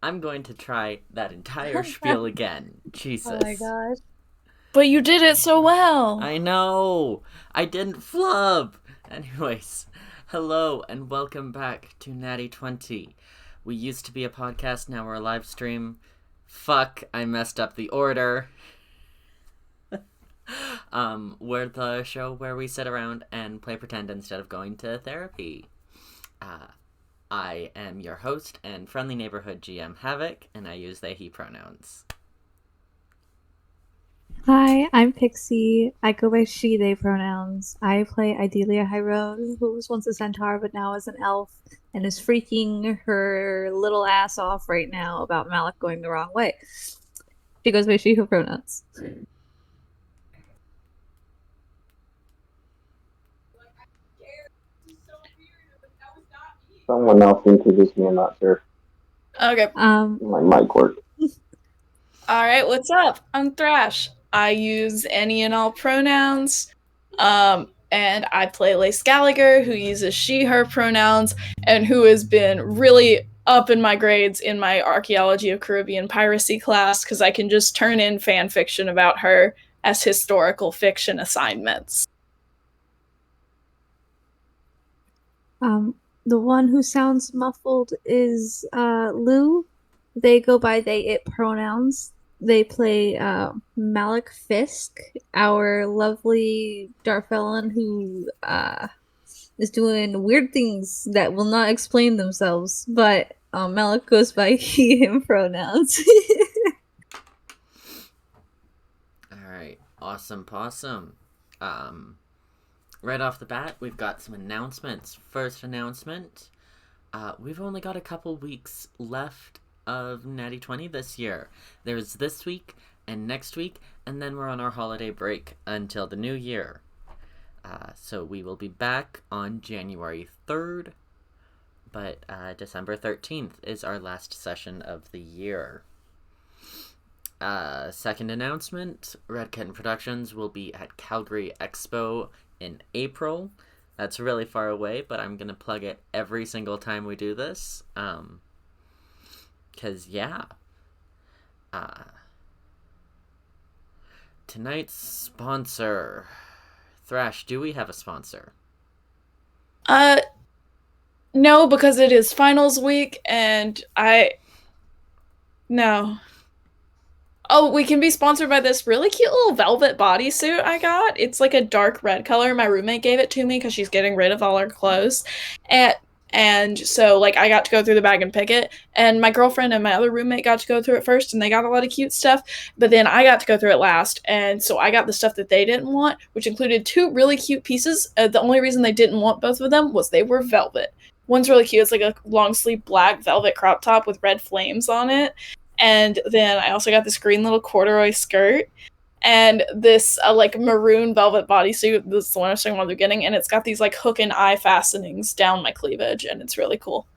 I'm going to try that entire spiel again. Oh my Jesus. gosh. But you did it so well. I know! I didn't flub! Anyways, hello and welcome back to Natty 20. We used to be a podcast, now we're a live stream. Fuck, I messed up the order. We're the show where we sit around and play pretend instead of going to therapy. Uh, I am your host and friendly neighborhood GM Havoc, and I use they, he pronouns. Hi, I'm Pixie. I go by she, they pronouns. I play Eidilea Hyrone, who was once a centaur but now is an elf, and is freaking her little ass off right now about Malik going the wrong way. She goes by she, her pronouns. Someone else introduced me, I'm not sure. Okay. My mic worked. Alright, what's up? I'm Thrash. I use any and all pronouns. And I play Gallagher, who uses she, her pronouns, and who has been really up in my grades in my Archaeology of Caribbean Piracy class, because I can just turn in fan fiction about her as historical fiction assignments. The one who sounds muffled is Lou. They go by they, it pronouns. They play Malik Fisk, our lovely Darfellan who is doing weird things that will not explain themselves, but Malik goes by he, him pronouns. Alright, awesome possum. Right off the bat, we've got some announcements. First announcement, we've only got a couple weeks left of Natty 20 this year. There's this week and next week, and then we're on our holiday break until the new year. So we will be back on January 3rd, but December 13th is our last session of the year. Second announcement, Red Kitten Productions will be at Calgary Expo in April. That's really far away, but I'm gonna plug it every single time we do this. Cause yeah. Tonight's sponsor. Thrash, do we have a sponsor? No, because it is finals week, and no. Oh, we can be sponsored by this really cute little velvet bodysuit I got. It's like a dark red color. My roommate gave it to me because she's getting rid of all her clothes. And so, like, I got to go through the bag and pick it. And my girlfriend and my other roommate got to go through it first, and they got a lot of cute stuff. But then I got to go through it last. And so I got the stuff that they didn't want, which included two really cute pieces. The only reason they didn't want both of them was they were velvet. One's really cute. It's like a long sleeve black velvet crop top with red flames on it. And then I also got this green little corduroy skirt and this like maroon velvet bodysuit. This is the one I was talking about at the beginning, and it's got these like hook and eye fastenings down my cleavage, and it's really cool.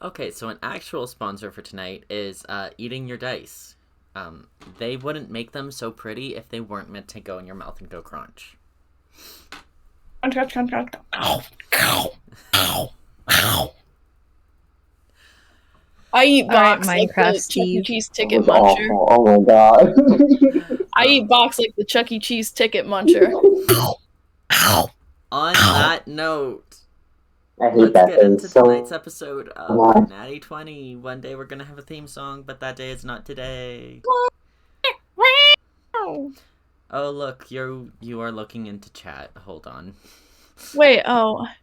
Okay, so an actual sponsor for tonight is Eating Your Dice. They wouldn't make them so pretty if they weren't meant to go in your mouth and go crunch. I eat box Right, like Minecraft the Chuck E. Steve. Cheese That ticket was muncher. awful. Oh my god. I eat box like the Chuck E. Cheese ticket muncher. On that note, I hate let's that get thing into so tonight's episode of much. Natty 20. One day we're gonna have a theme song, but that day is not today. Oh look, you are looking into chat. Hold on. Wait, oh. I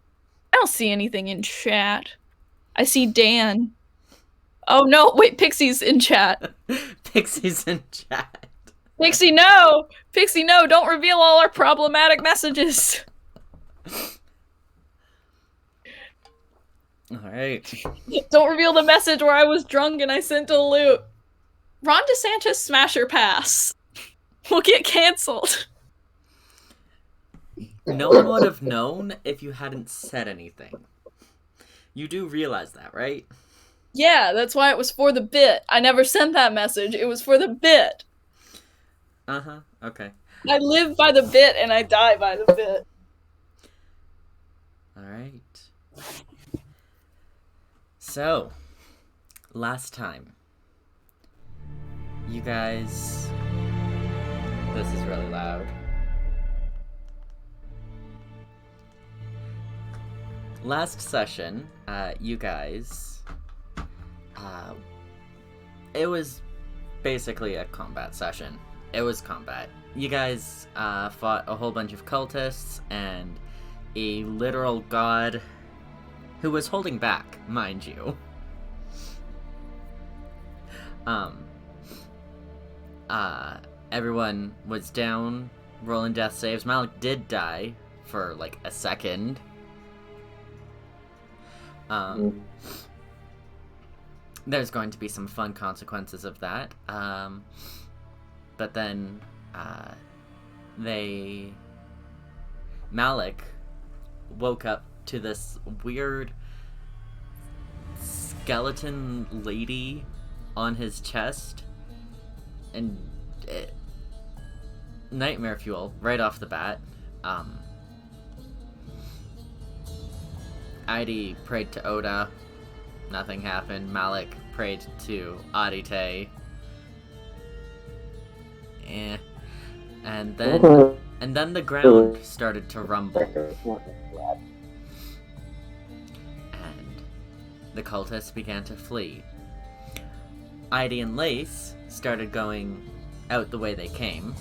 don't see anything in chat. I see Dan. Oh no, wait, Pixie's in chat. Pixie's in chat. Pixie, no! Pixie, no, don't reveal all our problematic messages. Alright. Don't reveal the message where I was drunk and I sent a loot. Ron DeSantis smasher pass. We'll get canceled. No one would have known if you hadn't said anything. You do realize that, right? Yeah, that's why it was for the bit. I never sent that message. It was for the bit. Uh-huh, okay. I live by the bit and I die by the bit. Alright. So, last time, you guys... This is really loud. Last session, you guys... it was basically a combat session. It was combat. You guys fought a whole bunch of cultists and a literal god who was holding back, mind you. Everyone was down, rolling death saves. Malik did die for like a second. There's going to be some fun consequences of that. But then, Malik woke up to this weird skeleton lady on his chest, and nightmare fuel right off the bat. Eidilea prayed to Oda. Nothing happened. Malik prayed to Eidilea. And then the ground started to rumble. And the cultists began to flee. Eidilea and Lace started going out the way they came.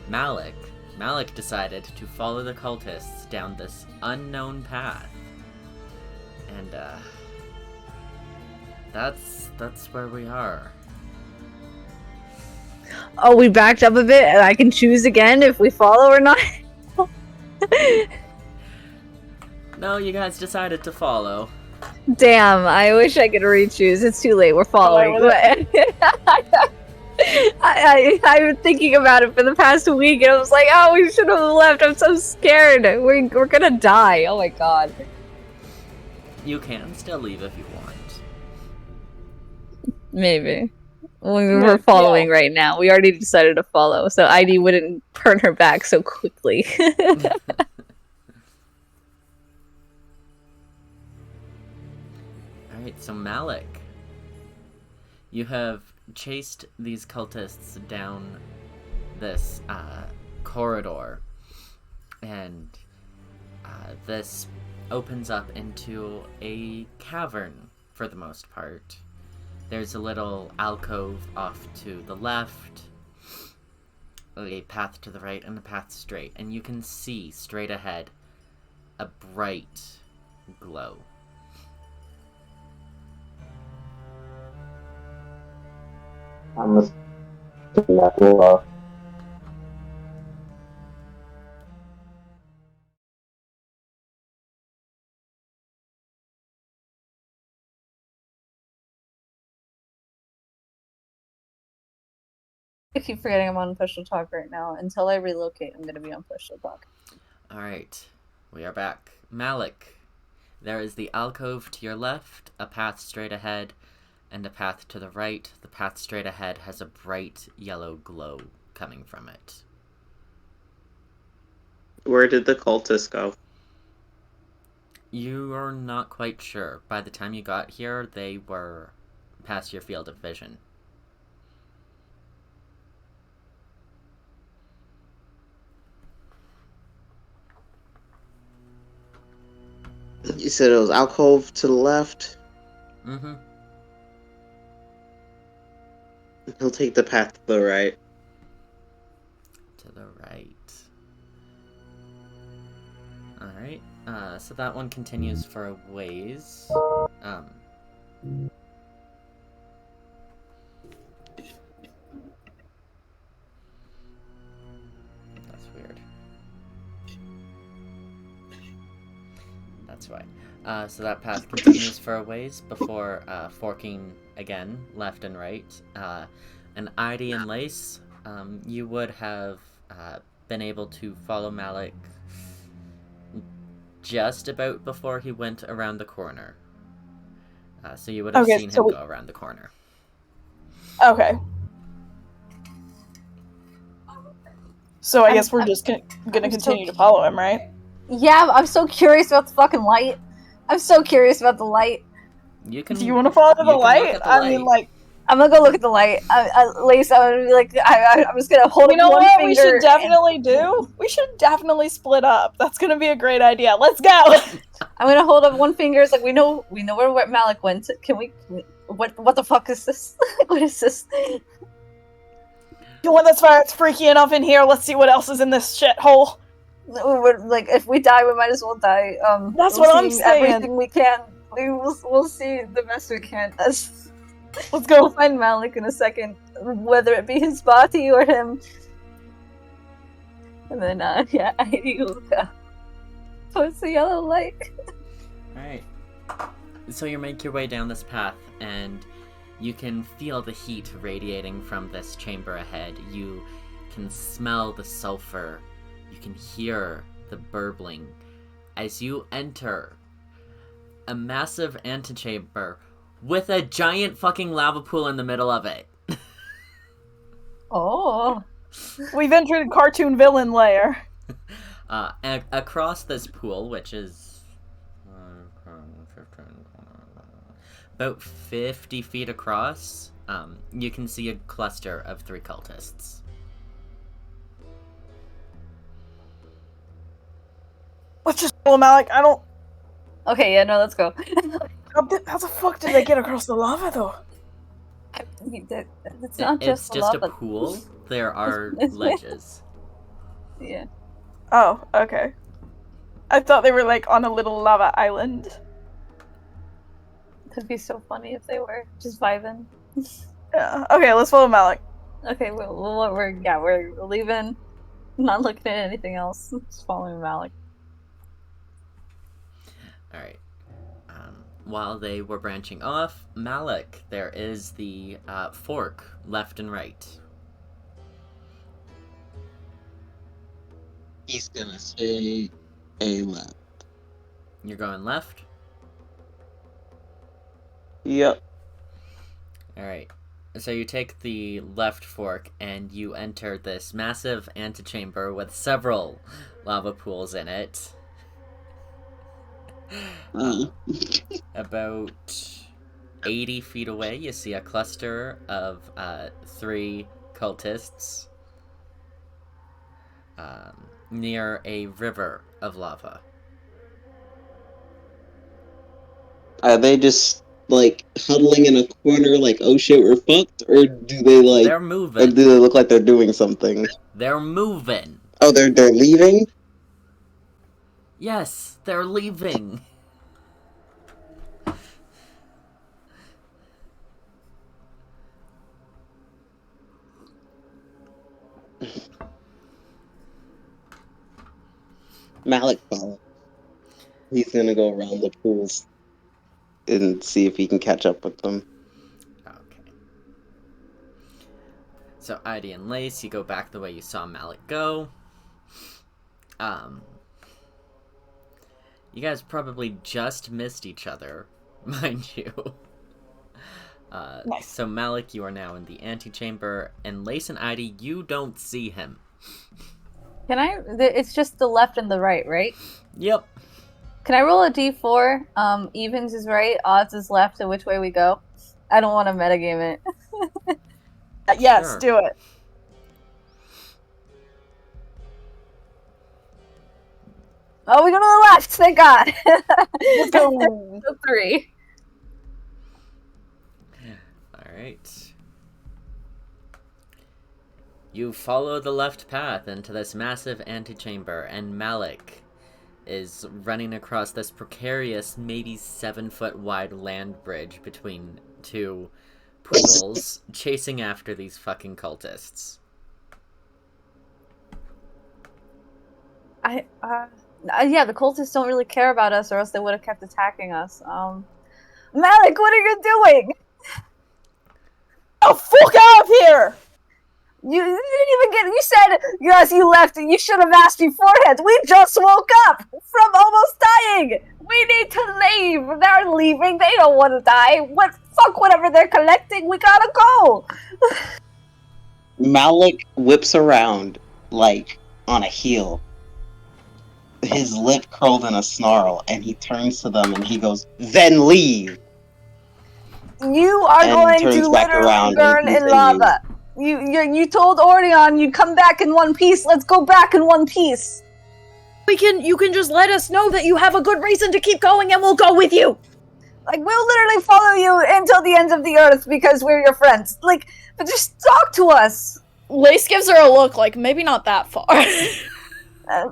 Malik decided to follow the cultists down this unknown path. And that's where we are. Oh, we backed up a bit and I can choose again if we follow or not? No, you guys decided to follow. Damn, I wish I could re-choose. It's too late, we're following. I've been thinking about it for the past week and I was like, oh, we should have left. I'm so scared. We're gonna die. Oh my god. You can still leave if you want. Maybe. We're following right now. We already decided to follow, so Eidilea wouldn't turn her back so quickly. Alright, so Malik, you have chased these cultists down this corridor, and this opens up into a cavern for the most part. There's a little alcove off to the left, a path to the right, and a path straight. And you can see straight ahead a bright glow. I'm assuming that will, I keep forgetting I'm on push to talk right now. Until I relocate, I'm gonna be on push to talk. Alright, we are back. Malik, there is the alcove to your left, a path straight ahead, and a path to the right. The path straight ahead has a bright yellow glow coming from it. Where did the cultists go? You are not quite sure. By the time you got here, they were past your field of vision. You said it was alcove to the left? Mm-hmm. He'll take the path to the right. To the right. Alright, so that one continues for a ways. That's weird. That's why. So that path continues for a ways before forking again, left and right. And Eidilea and Lace, you would have been able to follow Malik just about before he went around the corner. So you would have seen him go around the corner. Okay. So I guess we're just gonna continue to follow him, right? Yeah, I'm so curious about the fucking light. I'm so curious about the light. You can. Do you want to follow the you can look light? at the I mean, light. like, I'm gonna go look at the light. Lace, I'm gonna be like, I'm just gonna hold you up know one what finger. we should definitely do? We should definitely split up. That's gonna be a great idea. Let's go. I'm gonna hold up one finger. It's like we know where Malik went. Can we? What the fuck is this? What is this? You want this fire? It's freaky enough in here. Let's see what else is in this shithole. Like, if we die, we might as well die. That's we'll what I'm see saying. Everything we can. We'll see the best we can. Let's We'll go. find Malik in a second, whether it be his body or him. And then, yeah, Heidi will go towards the yellow light. Alright. So you make your way down this path, and you can feel the heat radiating from this chamber ahead. You can smell the sulfur. You can hear the burbling. As you enter a massive antechamber with a giant fucking lava pool in the middle of it. Oh. We've entered cartoon villain lair. Across this pool, which is about 50 feet across, you can see a cluster of 3 cultists. Let's just follow Malik. I don't. Okay, yeah, no, let's go. How the fuck did they get across the lava, though? It's not It's just just lava. a pool. There are It's- ledges. Yeah. Oh, okay. I thought they were like on a little lava island. That'd be so funny if they were just vibing. Yeah. Okay, let's follow Malik. Okay, we're leaving. Not looking at anything else. Just following Malik. Alright. While they were branching off, Malik, there is the fork left and right. He's gonna say a left. You're going left? Yep. Alright. So you take the left fork and you enter this massive antechamber with several lava pools in it. About 80 feet away, you see a cluster of 3 cultists near a river of lava. Are they just like huddling in a corner like, oh shit, we're fucked? Or do they like They're or moving. do they look like they're doing something? They're moving. Oh, they're leaving? Yes, they're leaving. Malik follows. He's gonna go around the pools and see if he can catch up with them. Okay. So Heidi and Lace, you go back the way you saw Malik go. You guys probably just missed each other, mind you. Nice. So Malik, you are now in the antechamber, and Lace and Heidi, you don't see him. Can I? It's just the left and the right, right? Yep. Can I roll a d4? Evens is right, odds is left, and which way we go? I don't want to metagame it. Yes, Sure. do it. Oh, we go to the left, thank God. Let's go. So 3. Alright. You follow the left path into this massive antechamber, and Malik is running across this precarious, maybe 7-foot wide land bridge between 2 pools, chasing after these fucking cultists. Yeah, the cultists don't really care about us, or else they would have kept attacking us. Malik, what are you doing? Oh, fuck out of here! You didn't even get. You said yes. You left. You should have asked beforehand. We just woke up from almost dying. We need to leave. They're leaving. They don't want to die. What? Fuck whatever they're collecting. We gotta go. Malik whips around like on a heel. His lip curled in a snarl, and he turns to them and he goes, "Then leave." You are And going turns to back literally around and burn in continues. lava. You told Orion you'd come back in one piece. Let's go back in one piece. You can just let us know that you have a good reason to keep going and we'll go with you. Like, we'll literally follow you until the ends of the earth because we're your friends. Like, but just talk to us. Lace gives her a look like, maybe not that far.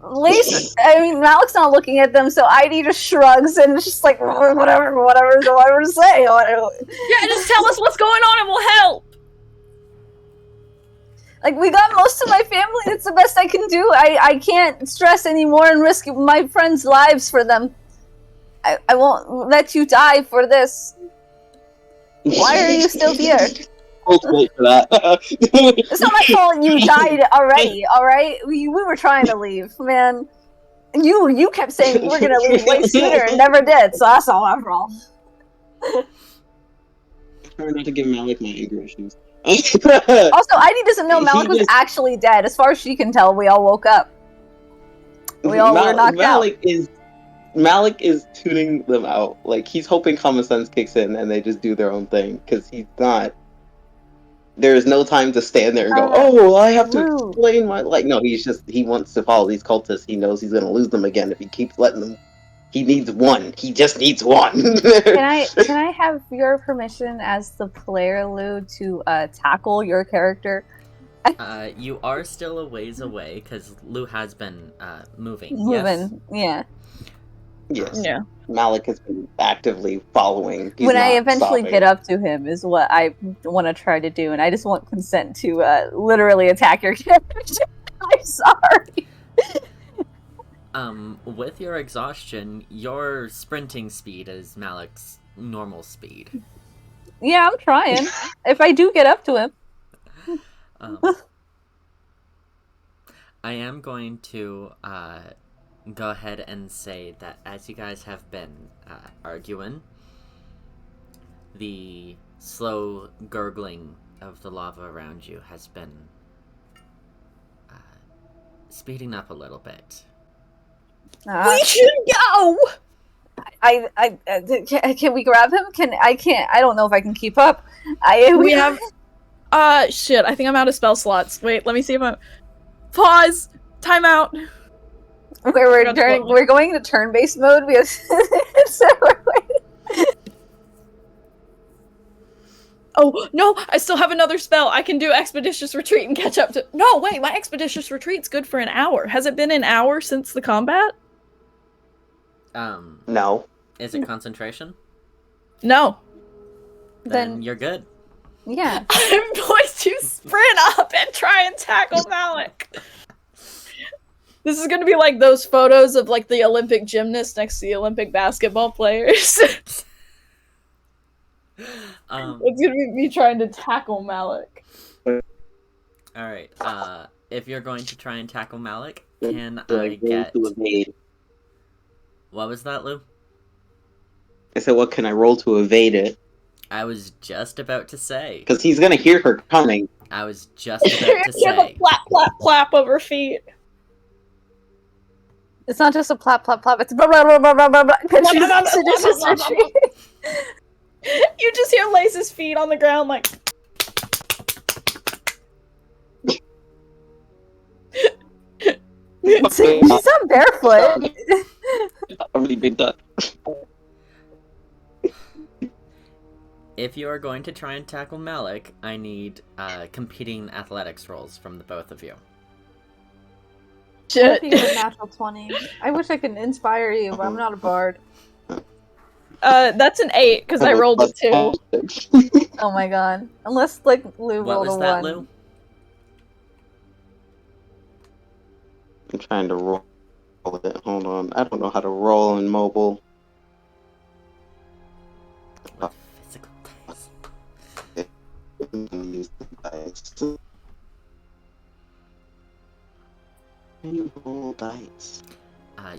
Lace, I mean, Malik's not looking at them, so Eidilea just shrugs and is just like, whatever to say. Yeah, just tell us what's going on and we'll help. Like, we got most of my family. It's the best I can do. I can't stress anymore and risk my friends' lives for them. I won't let you die for this. Why are you still here? I'll wait for that. It's not my fault you died already, alright? We were trying to leave, man. You kept saying we're gonna leave way sooner and never did, so that's all our fault. Try not to give Malik my anger issues. Also, Eidilea doesn't know Malik was actually dead. As far as she can tell, we all woke up. We all were knocked out. Malik is tuning them out. Like, he's hoping common sense kicks in and they just do their own thing, because he's not. There is no time to stand there and go, oh, I have to explain my... Like, no, he wants to follow these cultists. He knows he's going to lose them again if he keeps letting them. He needs one. He just needs one. Can I have your permission as the player, Lou, to tackle your character? You are still a ways away, because Lou has been moving. Moving, yes? Yes. Yeah. Malik has been actively following. He's when I not eventually stopping. get up to him is what I want to try to do, and I just want consent to literally attack your character. I'm sorry. With your exhaustion, your sprinting speed is Malik's normal speed. Yeah, I'm trying. If I do get up to him. I am going to go ahead and say that as you guys have been arguing, the slow gurgling of the lava around you has been speeding up a little bit. We should go! Can we grab him? I can't. I don't know if I can keep up. We have... shit, I think I'm out of spell slots. Wait, let me see if I'm... Pause! Time out! We're going to turn-based mode because... Oh, no! I still have another spell! I can do Expeditious Retreat and catch up to... No, wait! My Expeditious Retreat's good for an hour. Has it been an hour since the combat? No. Is it concentration? No. Then you're good. Yeah. I'm going to sprint up and try and tackle Malik! This is gonna be like those photos of like the Olympic gymnast next to the Olympic basketball players. It's gonna be me trying to tackle Malik. Alright, if you're going to try and tackle Malik, can I get... What was that, Lou? I said, what can I roll to evade it? I was just about to say. Because he's gonna hear her coming. I was just about to Hear the say. plap, plap, plap of her feet. It's not just a plap, plap, plap. It's blah, blah, blah, blah, blah, blah, blah. Expeditious retreat. You just hear Lace's feet on the ground like... She's not barefoot. I'm really big duck. If you are going to try and tackle Malik, I need competing athletics rolls from the both of you. Shit. You a natural 20. I wish I could inspire you, but I'm not a bard. That's an 8, because I rolled a 2. Oh my god. Unless, like, Lou What rolled was a that, 1. Lou? I'm trying to roll it. Hold on. I don't know how to roll in mobile. With physical dice. Use the dice. Roll dice.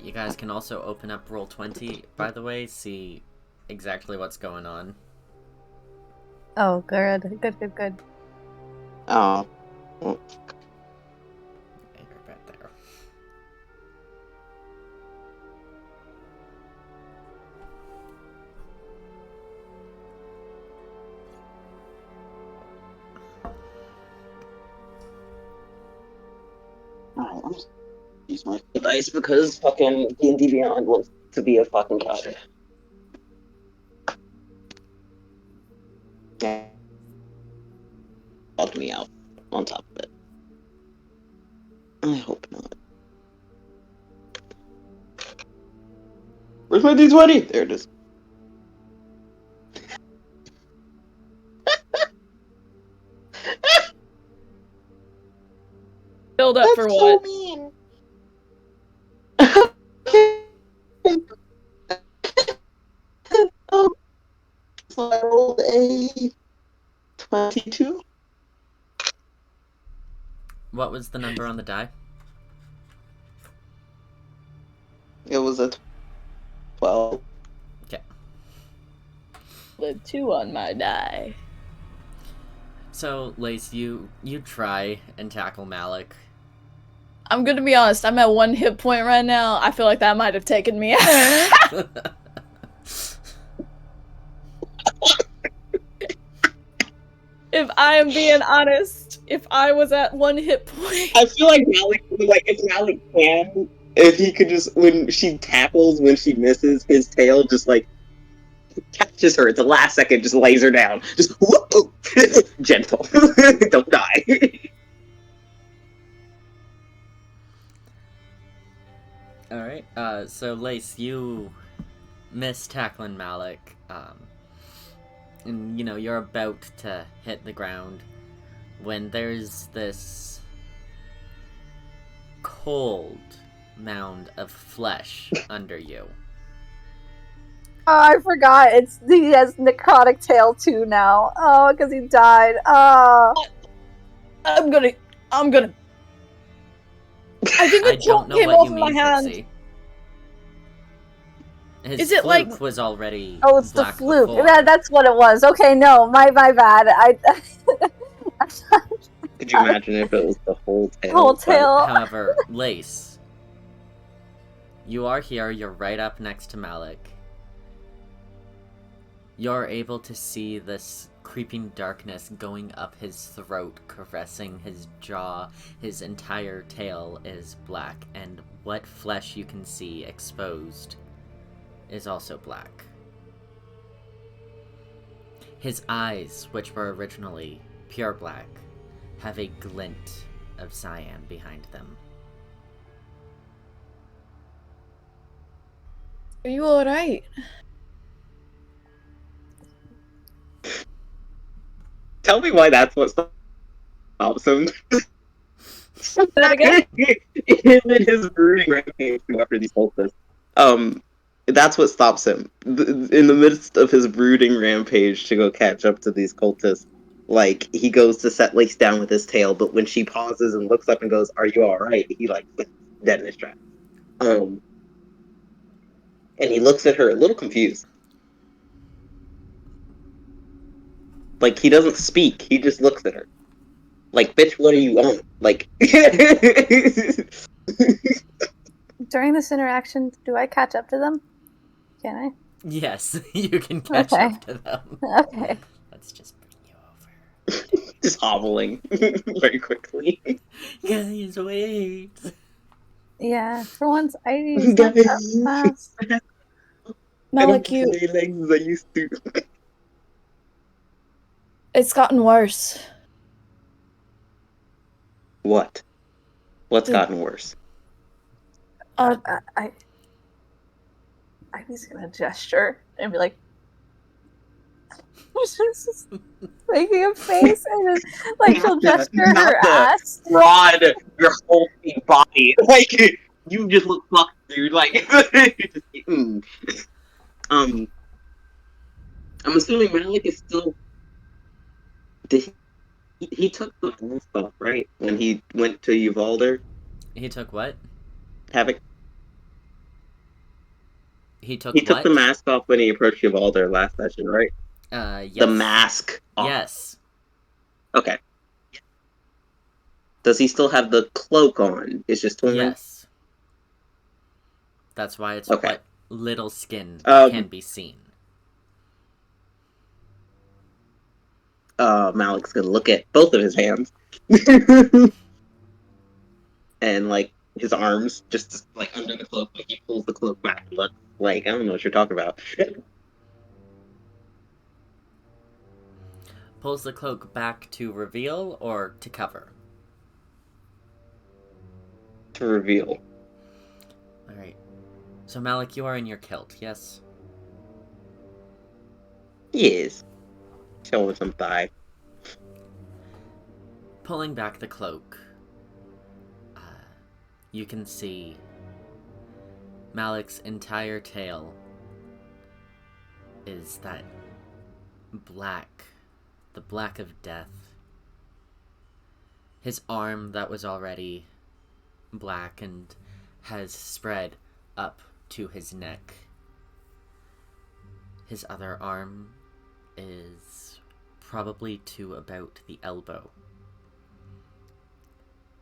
You guys can also open up Roll20, by the way, see exactly what's going on. Oh, good. Good. Oh. Well, You're right there. Alright, I'm just use my dice because fucking D&D Beyond wants to be a fucking coward. Yeah. Called me out on top of it. I hope not. Where's my D20? There it is. Build up for what? Mean. So I rolled a 22. What was the number on the die? It was a 12. Okay. With 2 on my die. So, Lace, you try and tackle Malik. I'm gonna be honest, I'm at 1 hit point right now. I feel like that might have taken me out. If I am being honest, if I was at 1 hit point. I feel like Malik, if Malik can, if he could just, when she tackles, when she misses, his tail just, catches her at the last second, just lays her down. Just, whoa! Gentle. Don't die. Alright, so Lace, you miss tackling Malik, and, you're about to hit the ground when there's this cold mound of flesh under you. Oh, I forgot. He has necrotic tail too now. Oh, because he died. Oh. I'm gonna. I think I the don't cloak know came what off you my mean, hand. Pixie. His Is it fluke like- was already Oh, it's the black fluke. before. That's what it was. Okay, no, my bad. Could you imagine if it was the whole tail? Whole tail. However, Lace, you are here, you're right up next to Malik. You're able to see this creeping darkness going up his throat, caressing his jaw. His entire tail is black, and what flesh you can see exposed is also black. His eyes, which were originally pure black, have a glint of cyan behind them. Are you alright? Tell me why that's what stops him. That again? Him and his brooding rampage after these cultists. That's what stops him. In the midst of his brooding rampage to go catch up to these cultists, he goes to set Lace down with his tail, but when she pauses and looks up and goes, "Are you alright?" he, dead in his tracks. And he looks at her a little confused. He doesn't speak, he just looks at her. Bitch, what are you on? During this interaction, do I catch up to them? Can Yes, you can catch Okay. up to them. I? Okay. Let's just bring you over. Just hobbling very quickly. Guys, wait. Yeah, for once, Ivy's not that fast. Malik, you. As legs as I used to. It's gotten worse. What? What's gotten worse? Ivy's gonna gesture and be like, just making a face, and then, she'll gesture Not her the- ass. Rod your whole body. You just look fucked, dude. I'm assuming Malik is still. Did he took the stuff, right? When he went to Uvalder? He took what? Havoc. He took He took what? the mask off when he approached Uvalder last session, right? Yes. The mask off. Yes. Okay. Does he still have the cloak on? It's just torn? Yes. That's why it's Okay. what little skin Um, can be seen. Malik's gonna look at both of his hands. and like his arms just like under the cloak, like he pulls the cloak back and looks like I don't know what you're talking about. Pulls the cloak back to reveal or to cover? To reveal. Alright. So Malik, you are in your kilt, yes? Yes. Showing some thigh. Pulling back the cloak, you can see Malik's entire tail is that black, the black of death. His arm that was already black and has spread up to his neck. His other arm is probably to about the elbow.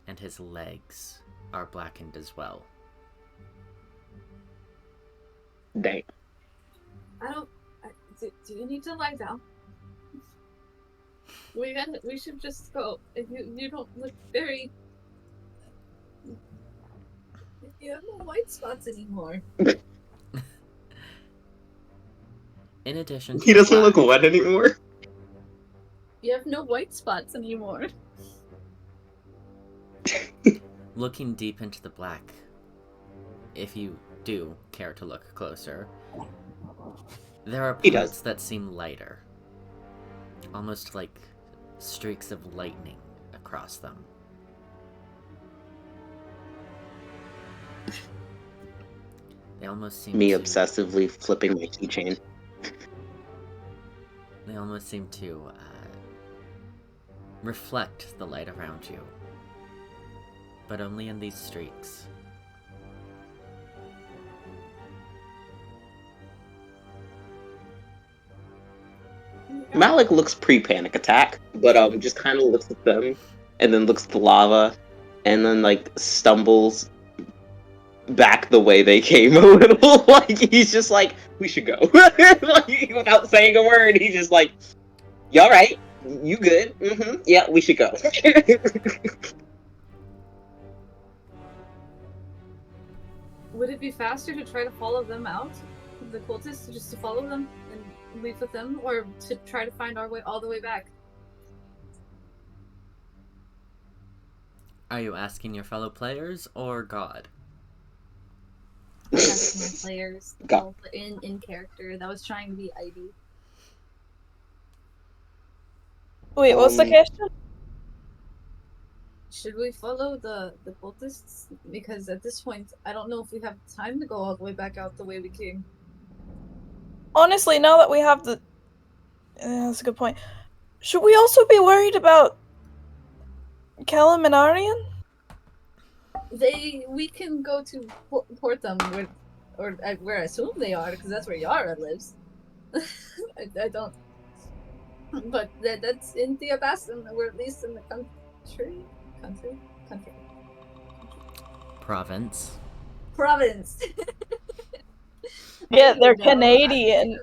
And his legs are blackened as well. Dang. Do you need to lie down? We should just go. You don't look very. You have no white spots anymore. In addition to He doesn't black, look wet anymore. You have no white spots anymore. looking deep into the black, if you do care to look closer, there are He parts does. that seem lighter. Almost like streaks of lightning across them. They almost seem Me to... obsessively flipping my keychain. They almost seem to reflect the light around you. But only in these streaks. Malik looks pre-panic attack, but just kind of looks at them, and then looks at the lava, and then like stumbles back the way they came a little. Like he's just like, we should go. Like, without saying a word, he's just like, you all right? You good? Mm-hmm. Yeah, we should go. Would it be faster to try to follow them out, the cultists, just to follow them and leave with them, or to try to find our way all the way back? Are you asking your fellow players or God? I'm asking my players Go. in character that was trying to be ID. Wait, what's the question? Should we follow the cultists? Because at this point, I don't know if we have time to go all the way back out the way we came. Honestly, now that we have the... that's a good point. Should we also be worried about Callum and Arian? We can go to port them where I assume they are, because that's where Yara lives. I don't. But that's in the Abastan, or at least in the country. Province. Province. Yeah, they're Canadian.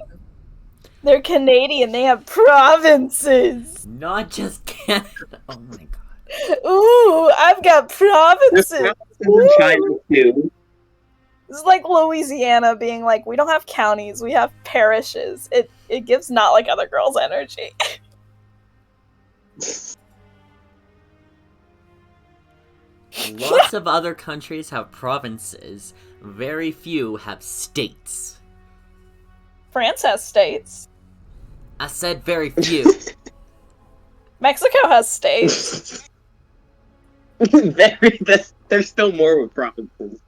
They're Canadian. They have provinces. Not just Canada. Oh my god. Ooh, I've got provinces. in China too. This is like Louisiana being like, we don't have counties, we have parishes. It gives not like other girls energy. Lots of other countries have provinces. Very few have states. France has states. I said very few. Mexico has states. There's still more with provinces.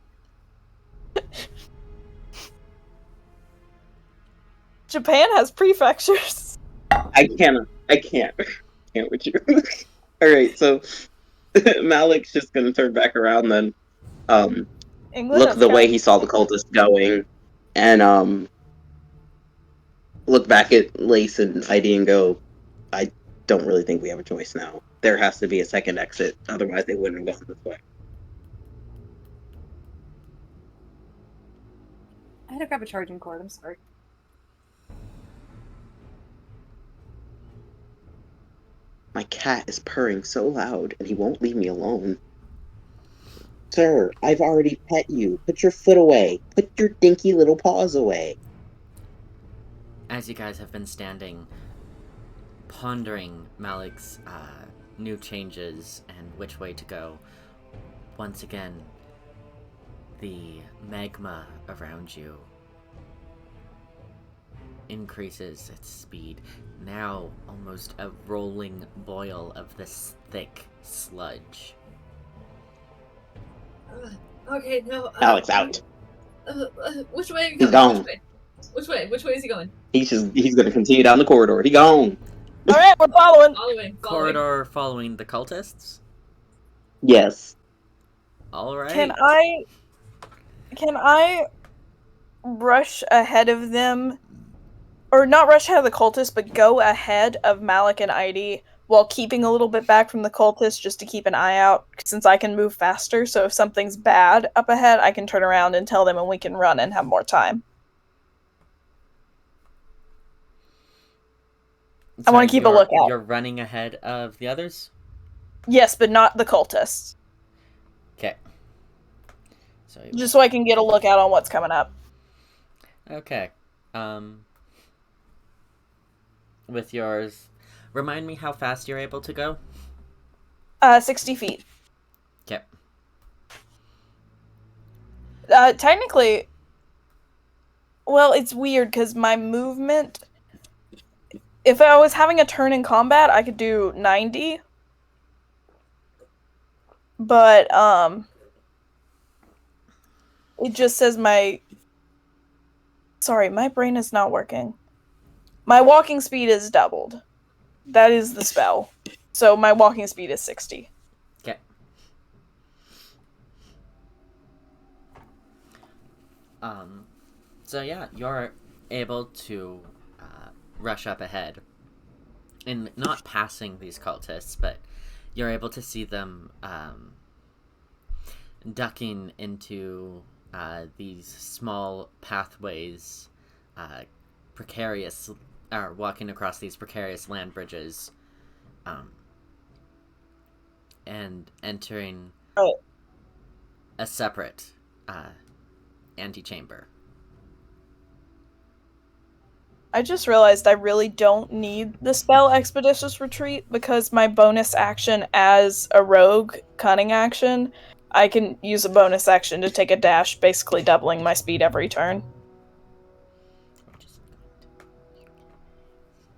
Japan has prefectures. I can't with you. Alright, so Malik's just gonna turn back around then. England Look has the way counties. he saw the cultist going, and look back at Lace and Heidi and go, I don't really think we have a choice now. There has to be a second exit, otherwise they wouldn't have gone this way. I had to grab a charging cord, I'm sorry. My cat is purring so loud, and he won't leave me alone. Sir, I've already pet you. Put your foot away. Put your dinky little paws away. As you guys have been standing, pondering Malik's new changes and which way to go, once again, the magma around you increases its speed, now almost a rolling boil of this thick sludge. Okay, no. Alex, out. Which way are you He's going? gone. Which way? Which way is he going? He's gonna continue down the corridor. He gone. Alright, we're following. Following. Corridor following the cultists? Yes. Alright. Can I rush ahead of them? Or not rush ahead of the cultists, but go ahead of Malik and Eidilea while keeping a little bit back from the cultists just to keep an eye out, since I can move faster, so if something's bad up ahead, I can turn around and tell them and we can run and have more time. I want to keep a lookout. You're running ahead of the others? Yes, but not the cultists. Okay. So Just so I can get a lookout on what's coming up. Okay. With yours, remind me how fast you're able to go? 60 feet. Okay. Technically, well, it's weird because my movement, if I was having a turn in combat, I could do 90. But, it just says sorry, my brain is not working. My walking speed is doubled. That is the spell. So my walking speed is 60. Okay. So yeah, you're able to rush up ahead. And not passing these cultists, but you're able to see them ducking into these small pathways, walking across these precarious land bridges, and entering a separate antechamber. I just realized I really don't need the spell Expeditious Retreat because my bonus action as a rogue cunning action, I can use a bonus action to take a dash, basically doubling my speed every turn.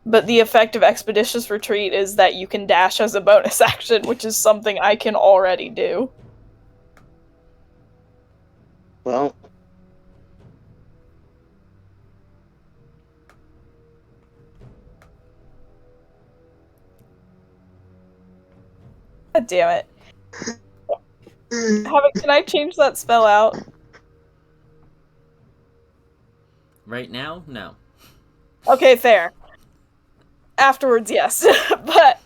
But the effect of Expeditious Retreat is that you can dash as a bonus action, which is something I can already do. Well, God damn it. Havoc, can I change that spell out? Right now, no. Okay, fair. Afterwards, yes. But,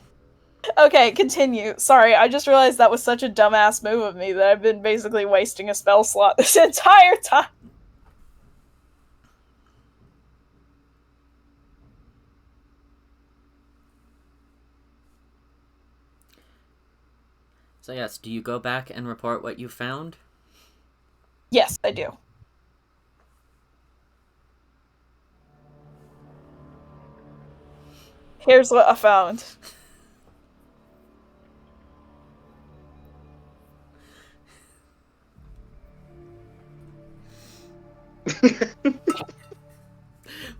okay, continue. Sorry, I just realized that was such a dumbass move of me that I've been basically wasting a spell slot this entire time. So yes, do you go back and report what you found? Yes, I do. Here's what I found.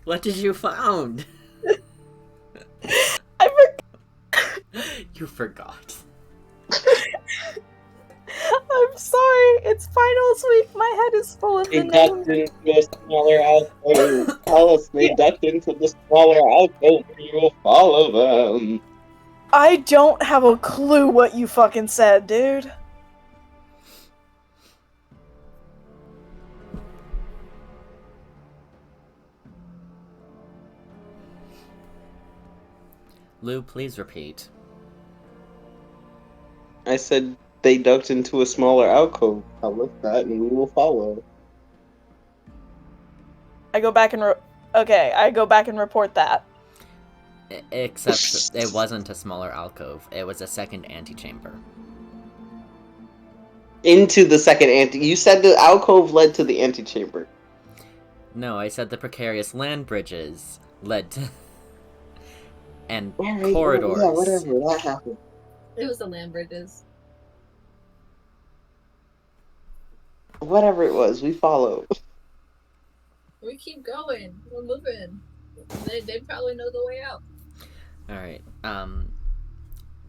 What did you found? I You forgot. I'm sorry. It's finals week. My head is full of they the ducked names. into a smaller alcove. Alice, they ducked into the smaller alcove. You will follow them. I don't have a clue what you fucking said, dude. Lou, please repeat. I said they ducked into a smaller alcove. I'll look that and we will follow. I go back and I go back and report that. Except it wasn't a smaller alcove. It was a second antechamber. Into the second You said the alcove led to the antechamber. No, I said the precarious land bridges led to... and Alright, corridors. yeah, whatever. That happened. It was the land bridges. Whatever it was, we follow. We keep going. We're moving. They probably know the way out. Alright,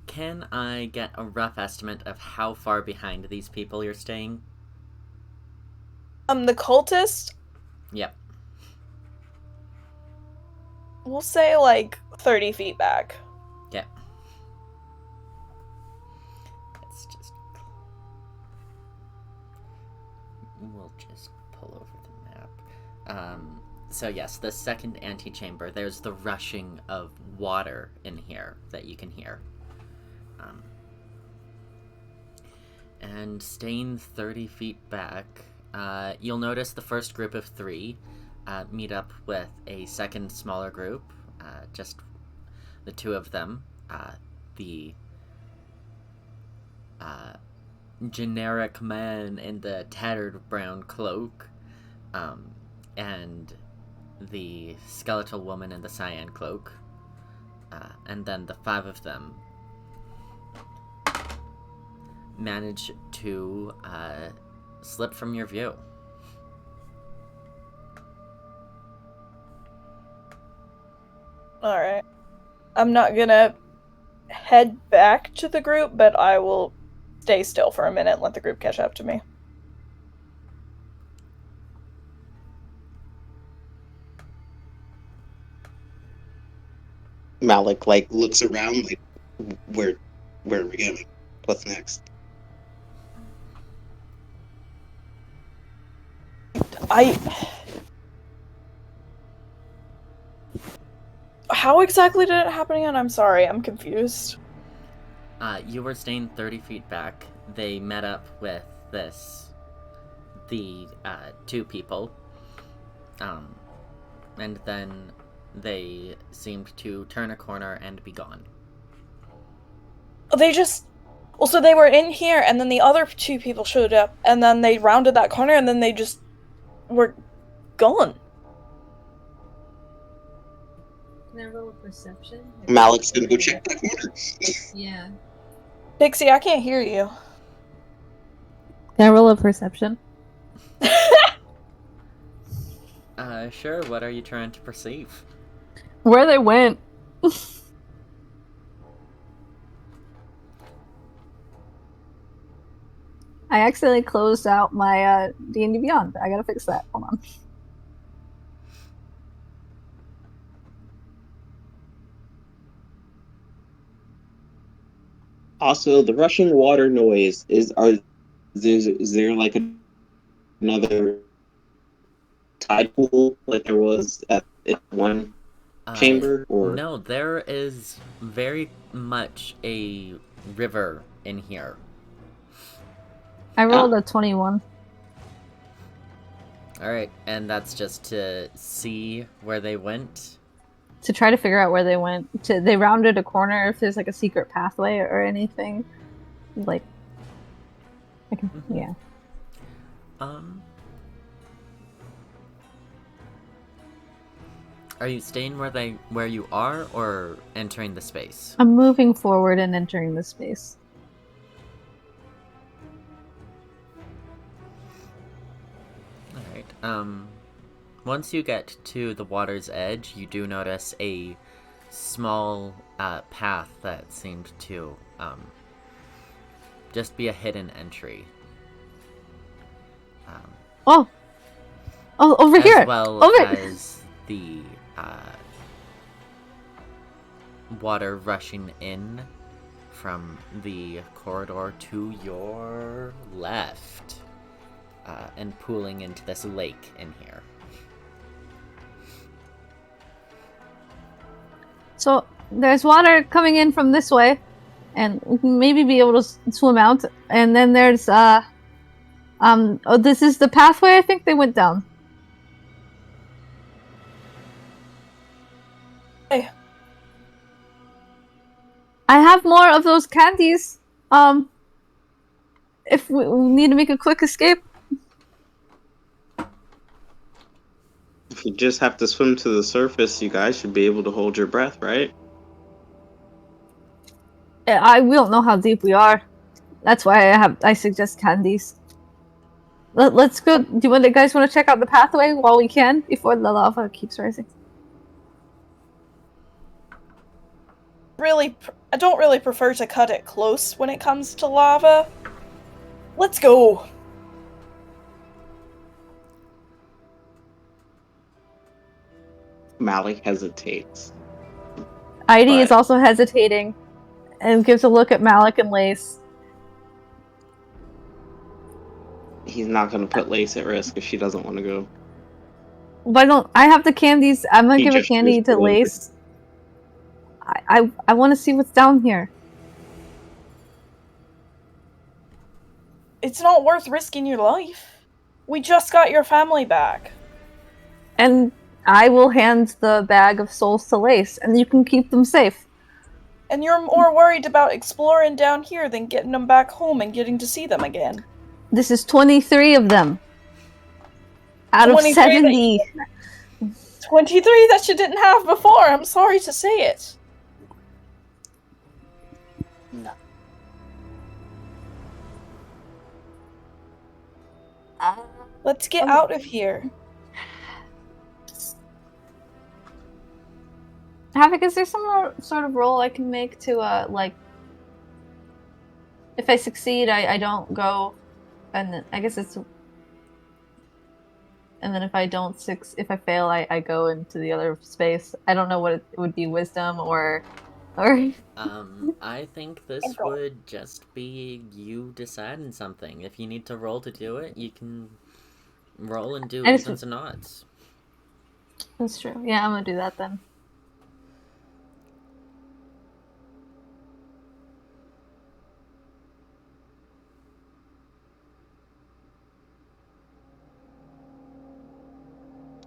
can I get a rough estimate of how far behind these people you're staying? The cultist? Yep. We'll say, like, 30 feet back. Yep. Let's just... We'll just pull over the map. So yes, the second antechamber, there's the rushing of water in here that you can hear. And staying 30 feet back, you'll notice the first group of 3 meet up with a second smaller group, just the 2 of them, the generic man in the tattered brown cloak, and the skeletal woman in the cyan cloak, and then the 5 of them manage to slip from your view. Alright. I'm not gonna head back to the group, but I will stay still for a minute and let the group catch up to me. Malik, looks around, where are we going? What's next? How exactly did it happen again? I'm sorry, I'm confused. You were staying 30 feet back. They met up with the 2 people. And then they seemed to turn a corner and be gone. So they were in here, and then the other 2 people showed up, and then they rounded that corner, and then they just were gone. Can I roll a perception? Malik's gonna go check that corner. Yeah. Pixie, I can't hear you. Can I roll a perception? Sure, what are you trying to perceive? Where they went. I accidentally closed out my D&D Beyond. I gotta fix that. Hold on. Also, the rushing water noise is there another tide pool like there was at one chamber? Or no, there is very much a river in here. I rolled a 21. Alright, and that's just to see where they went? To try to figure out where they went. They rounded a corner, if there's a secret pathway or anything. Yeah. Are you staying where you are, or entering the space? I'm moving forward and entering the space. Alright, once you get to the water's edge, you do notice a small path that seemed to just be a hidden entry. Oh, over here! As well over! as the water rushing in from the corridor to your left, and pooling into this lake in here. So there's water coming in from this way, and we can maybe be able to swim out. And then there's this is the pathway I think they went down. Hey. I have more of those candies. if we need to make a quick escape. If you just have to swim to the surface, you guys should be able to hold your breath, right? We don't know how deep we are. That's why I suggest candies. Let's go. Do you guys want to check out the pathway while we can before the lava keeps rising? I don't really prefer to cut it close when it comes to lava. Let's go. Malik hesitates. Eidilea is also hesitating and gives a look at Malik and Lace. He's not going to put Lace at risk if she doesn't want to go. Why don't I have the candies? I'm gonna give a candy to Lace. I want to see what's down here. It's not worth risking your life. We just got your family back. And I will hand the bag of souls to Lace, and you can keep them safe. And you're more worried about exploring down here than getting them back home and getting to see them again. This is 23 of them. Out of 70. 23 that you didn't have before. I'm sorry to say it. No. Let's get out of here. Havoc, is there some sort of role I can make to, like... If I succeed, I don't go... And then, I guess it's... And then if I don't if I fail, I go into the other space. I don't know what it would be, wisdom or... I think this would just be you deciding something. If you need to roll to do it, you can roll and do evens and odds. That's true. Yeah, I'm gonna do that then.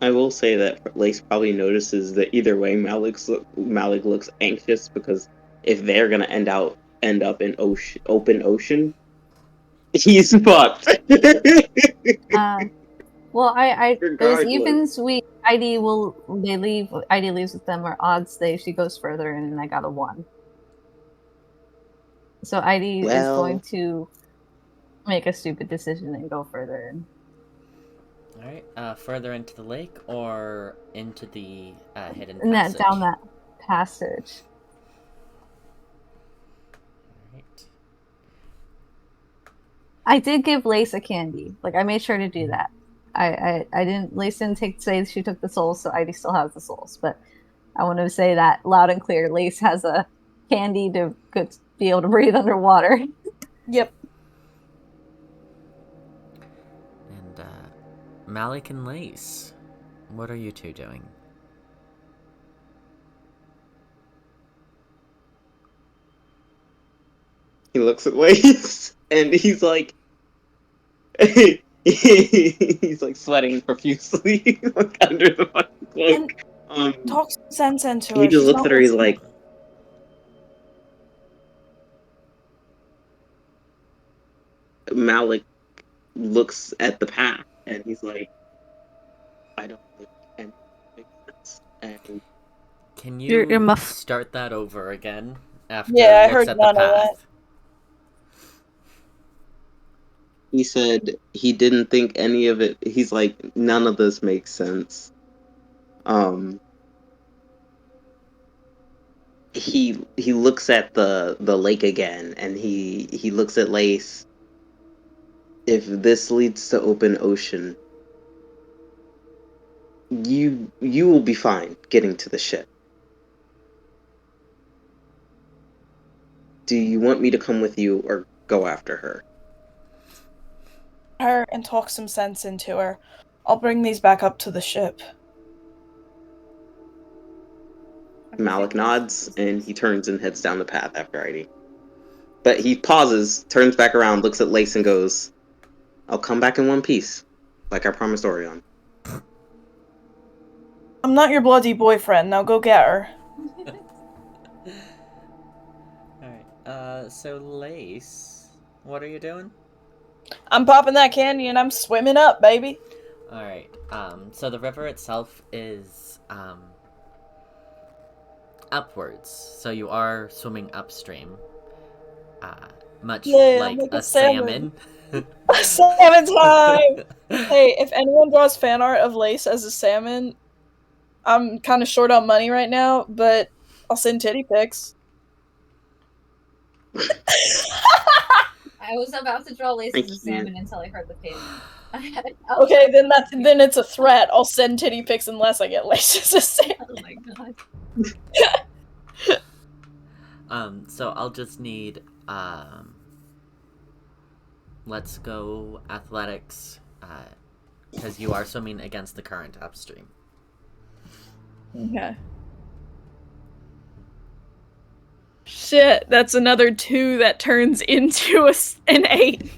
I will say that Lace probably notices that either way, Malik looks anxious because if they're gonna end up in open ocean, he's fucked. Well, there's evens. They leave. Eidilea leaves with them, or odds. She goes further in, and I got a 1. So Eidilea is going to make a stupid decision and go further in. Alright, further into the lake or into the hidden passage? Down that passage. Alright. I did give Lace a candy. Like, I made sure to do that. Lace didn't say she took the souls, so Eidilea still has the souls. But I want to say that loud and clear. Lace has a candy to be able to breathe underwater. Yep. Malik and Lace, what are you two doing? He looks at Lace, and he's like... he's like sweating profusely like under the fucking cloak. Talk some sense into her. He just looks at her, he's like... Malik looks at the path. And he's like, I don't think anything makes sense. And can you start that over again? After I heard none of that. He said he didn't think any of it. He's like, none of this makes sense. He looks at the lake again, and he looks at Lace. If this leads to open ocean, you will be fine getting to the ship. Do you want me to come with you or go after her? Her and talk some sense into her. I'll bring these back up to the ship. Malik nods, and he turns and heads down the path after Eidilea. But he pauses, turns back around, looks at Lace, and goes, I'll come back in one piece, like I promised Orion. I'm not your bloody boyfriend, now go get her. Alright, so Lace, what are you doing? I'm popping that candy and I'm swimming up, baby. Alright, so the river itself is, upwards, so you are swimming upstream. Much like I'm a salmon. Salmon time! Hey, if anyone draws fan art of Lace as a salmon, I'm kind of short on money right now, but I'll send titty pics. I was about to draw Lace as a salmon until I heard the payment. Okay, then it's a threat. I'll send titty pics unless I get Lace as a salmon. Oh my god. So I'll just need, let's go athletics, because you are swimming against the current upstream. Okay. Shit, that's another 2 that turns into an 8.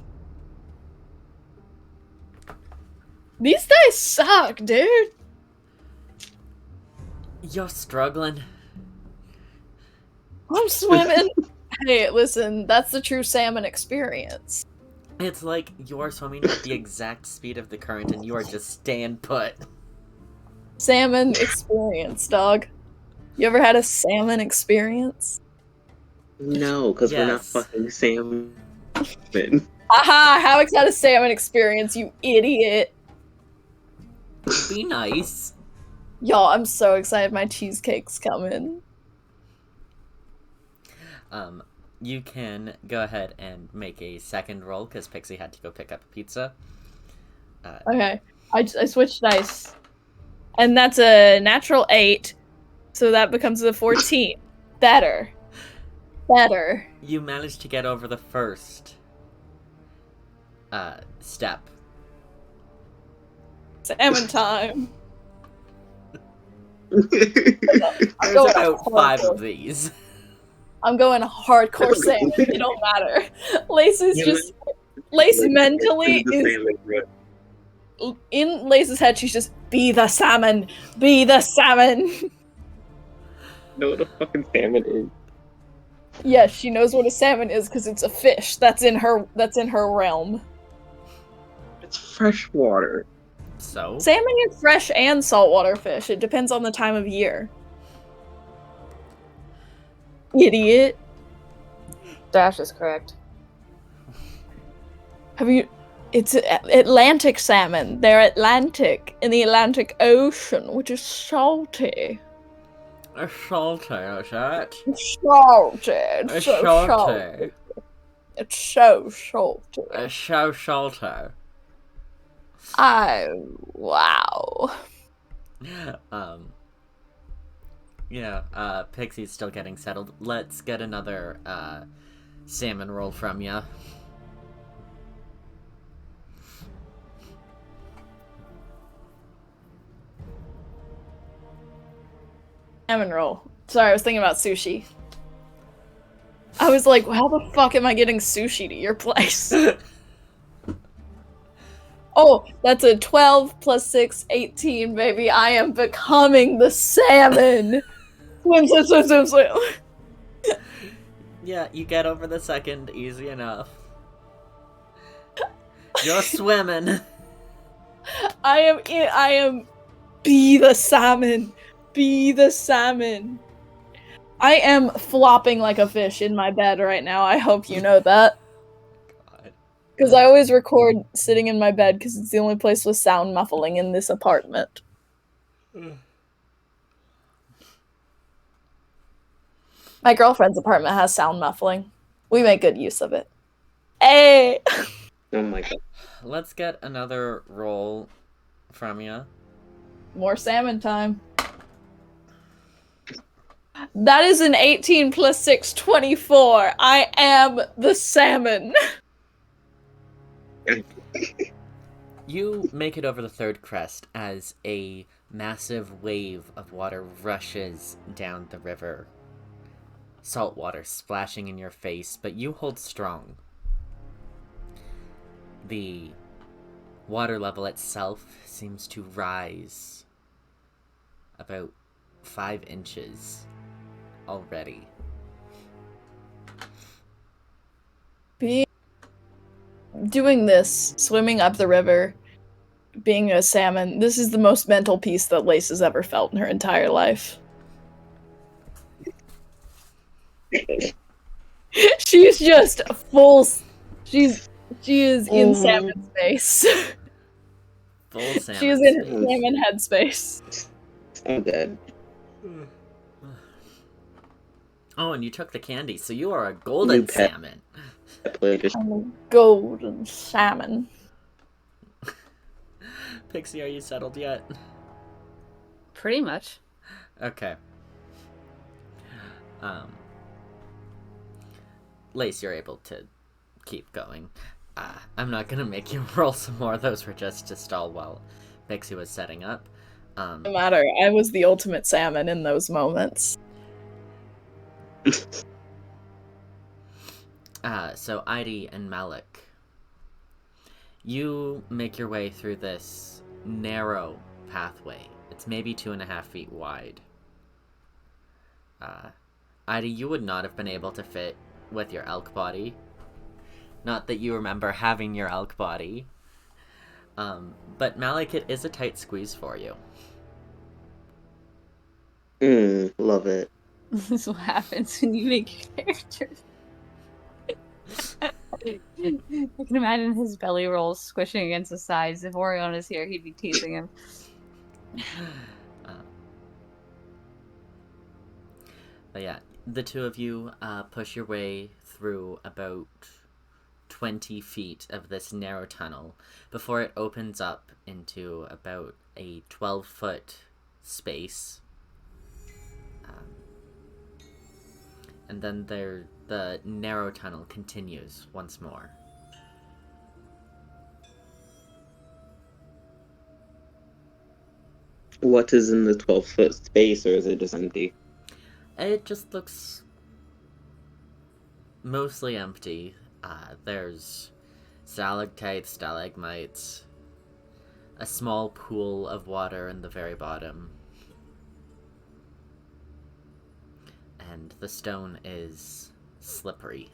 These dice suck, dude. You're struggling. I'm swimming. Hey, listen, that's the true salmon experience. It's like you are swimming at the exact speed of the current and you are just staying put. Salmon experience, dog. You ever had a salmon experience? No, because we're not Yes. fucking salmon. Aha! Havoc's had a salmon experience, you idiot. Be nice. Y'all, I'm so excited my cheesecake's coming. You can go ahead and make a second roll because Pixie had to go pick up a pizza. Okay, I switched dice. And that's a natural 8, so that becomes a 14. Better. Better. You managed to get over the first step. Salmon time. There's going about 5 hardcore. of these. I'm going hardcore salmon. It don't matter. Lace is just... Lace mentally is... In Lace's head, she's just, be the salmon! Be the salmon! Know what a fucking salmon is? Yes, she knows what a salmon is because it's a fish. That's in her realm. It's fresh water. So? Salmon is fresh and saltwater fish. It depends on the time of year. Idiot. Dash is correct. Have you... It's Atlantic salmon. They're Atlantic, in the Atlantic Ocean, which is salty. A salty, is it? Salty. It's A so salty. salty. It's so salty. A so salty. Oh, wow. Yeah, Pixie's still getting settled. Let's get another, salmon roll from ya. Salmon roll. Sorry, I was thinking about sushi. I was like, how the fuck am I getting sushi to your place? Oh, that's a 12 plus 6, 18, baby. I am becoming the salmon. Swim, swim, swim, swim, swim. Yeah, you get over the second easy enough. You're swimming. I am be the salmon. Be the salmon. I am flopping like a fish in my bed right now. I hope you know that. Because I always record sitting in my bed because it's the only place with sound muffling in this apartment. My girlfriend's apartment has sound muffling. We make good use of it. Hey! Oh my god. Let's get another roll from you. More salmon time. That is an 18 plus 6, 24. I am the salmon. You make it over the third crest as a massive wave of water rushes down the river. Salt water splashing in your face, but you hold strong. The water level itself seems to rise about 5 inches already. doing this, swimming up the river, being a salmon, this is the most mental peace that Lace has ever felt in her entire life. She's just full. She is in salmon space. Full salmon. She is in space. salmon headspace. I'm dead. Oh, and you took the candy, so you are a golden salmon. I'm a golden salmon. Pixie, are you settled yet? Pretty much. Okay. Lace, you're able to keep going. I'm not gonna make you roll some more. Those were just to stall while Pixie was setting up. No matter. I was the ultimate salmon in those moments. So Eidilea and Malik, you make your way through this narrow pathway. It's maybe 2.5 feet wide. Eidilea, you would not have been able to fit with your elk body. Not that you remember having your elk body. But Malik, it is a tight squeeze for you. Love it. This is what happens when you make your characters. I can imagine his belly rolls squishing against the sides. If Orion is here, he'd be teasing him. But yeah, the two of you push your way through about 20 feet of this narrow tunnel before it opens up into about a 12-foot space. And then the narrow tunnel continues once more. What is in the 12-foot space, or is it just empty? It just looks mostly empty. There's stalactites, stalagmites, a small pool of water in the very bottom. And the stone is slippery.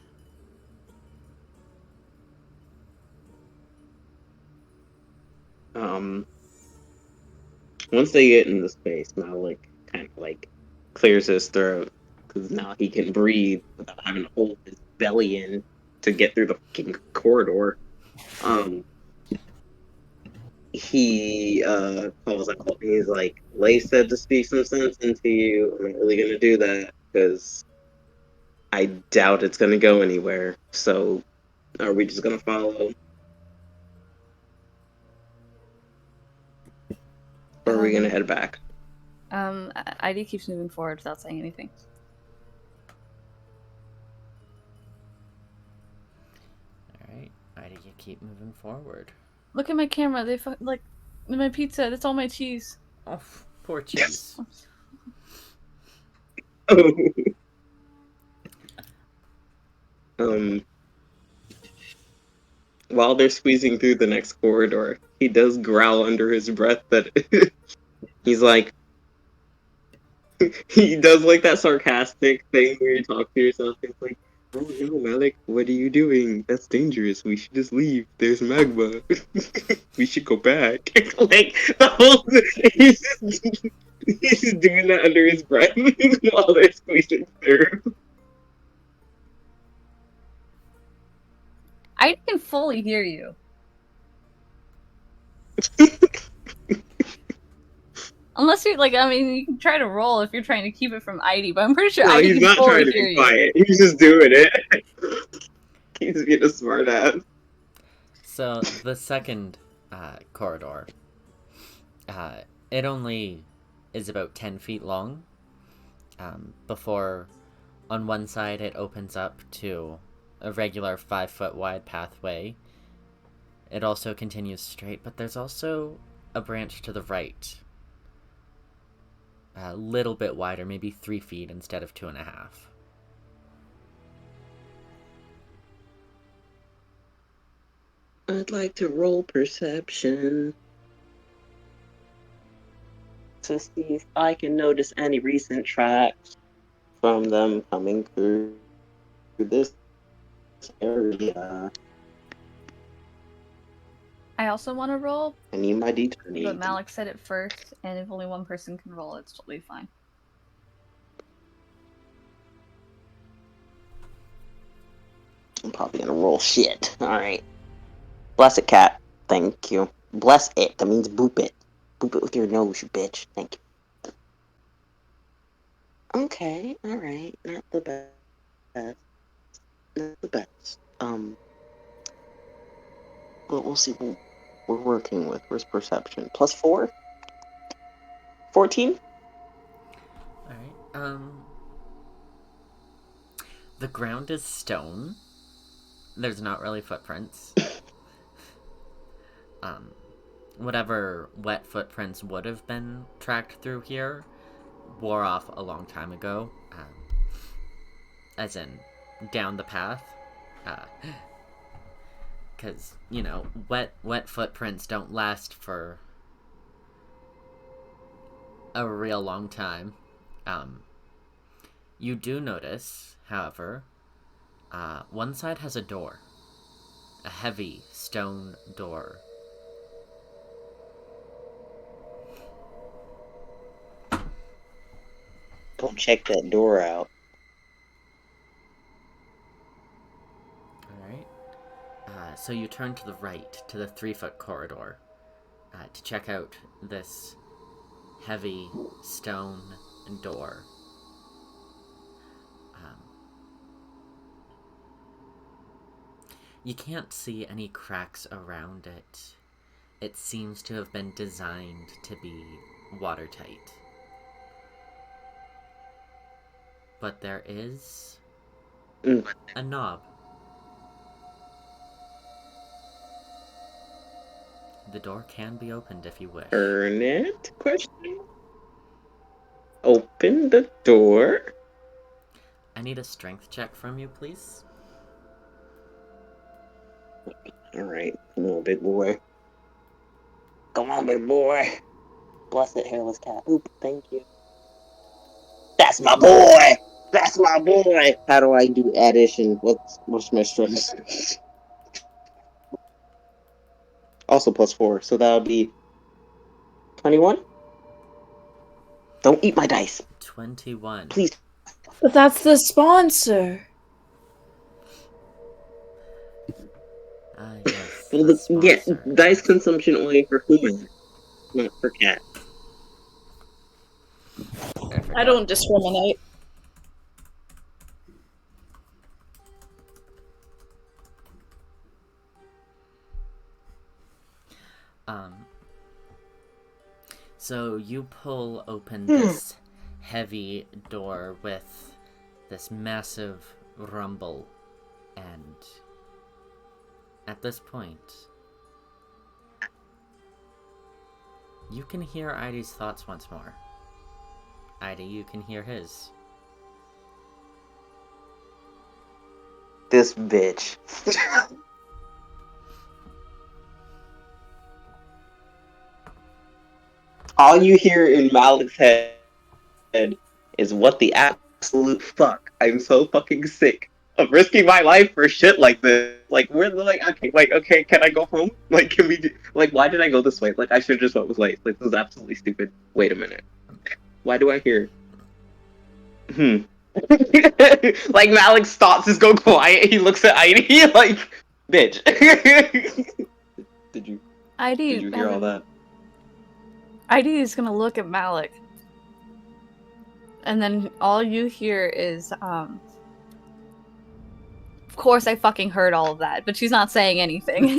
Once they get into space, Malik kind of like clears his throat, because now he can breathe without having to hold his belly in to get through the fucking corridor. He calls out. He's like, Lace said to speak some sense into you. I'm not really gonna do that because I doubt it's gonna go anywhere. So, are we just gonna follow? Or are we gonna head back? Eidilea keeps moving forward without saying anything. Alright, Eidilea, keep moving forward. Look at my camera. They like my pizza. That's all my cheese. Oh, poor cheese. While they're squeezing through the next corridor, he does growl under his breath that he's like, he does like that sarcastic thing where you talk to yourself. It's like, oh no, Malik, what are you doing? That's dangerous. We should just leave. There's magma. We should go back. Like, the whole he's just doing that under his breath while they're squeezing through. I can fully hear you. Unless you're like, I mean, you can try to roll if you're trying to keep it from Eidilea, but I'm pretty sure No, Eidilea he's can not fully trying to hear be you. quiet. He's just doing it. He's being a smart ass. So, the second corridor, it only is about 10 feet long, before on one side it opens up to a regular 5-foot wide pathway. It also continues straight, but there's also a branch to the right. A little bit wider, maybe 3 feet instead of 2.5. I'd like to roll perception to see if I can notice any recent tracks from them coming through this area. I also want to roll, I need my D20. but Malik said it first, and if only one person can roll, it's totally fine. I'm probably gonna roll shit. Alright. Bless it, cat. Thank you. Bless it. That means boop it. Boop it with your nose, you bitch. Thank you. Okay, alright. Not the best. Not the best. But we'll see what we're working with. Where's perception? +4? 14? Alright, the ground is stone. There's not really footprints. Whatever wet footprints would have been tracked through here wore off a long time ago. As in, down the path. Because, you know, wet footprints don't last for a real long time. You do notice, however, one side has a door. A heavy stone door. Don't check that door out. Alright. So you turn to the right, to the 3-foot corridor, to check out this heavy stone door. You can't see any cracks around it. It seems to have been designed to be watertight. But there is a knob. The door can be opened if you wish. Turn it? Question. Open the door. I need a strength check from you, please. Alright, come on, big boy. Come on, big boy. Bless it, hairless cat. Oop, thank you. That's my boy! That's my boy! How do I do addition? What's my strength? Also +4, so that'll be 21? Don't eat my dice. 21. Please. But that's the sponsor. Yes, Well, the sponsor. dice consumption only for humans, not for cat. I don't discriminate. So you pull open this heavy door with this massive rumble, and at this point, you can hear Eidi's thoughts once more. Eidi, you can hear his. This bitch. All you hear in Malik's head is, what the absolute fuck? I'm so fucking sick of risking my life for shit like this. Like, okay, can I go home? Like, can we why did I go this way? Like, I should just went with late. Like, this is absolutely stupid. Wait a minute. Why do I hear? Like, Malik's thoughts just go quiet. He looks at Eidi like, bitch. Did you hear all that? Eidi is gonna look at Malik. And then all you hear is, of course I fucking heard all of that, but she's not saying anything.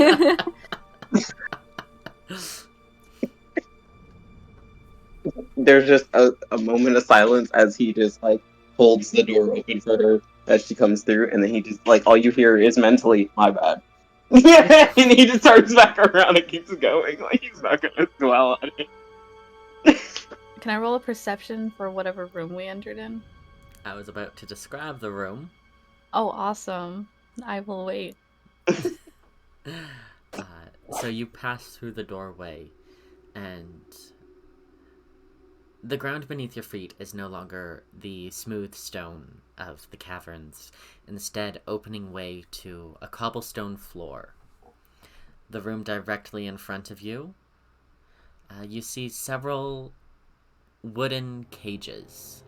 There's just a moment of silence as he just, like, holds the door open for her as she comes through, and then he just, like, all you hear is mentally, my bad. And he just turns back around and keeps going. Like, he's not gonna dwell on it. Can I roll a perception for whatever room we entered in? I was about to describe the room. Oh, awesome. I will wait. So you pass through the doorway, and the ground beneath your feet is no longer the smooth stone of the caverns, instead opening way to a cobblestone floor. the room directly in front of you, you see several wooden cages.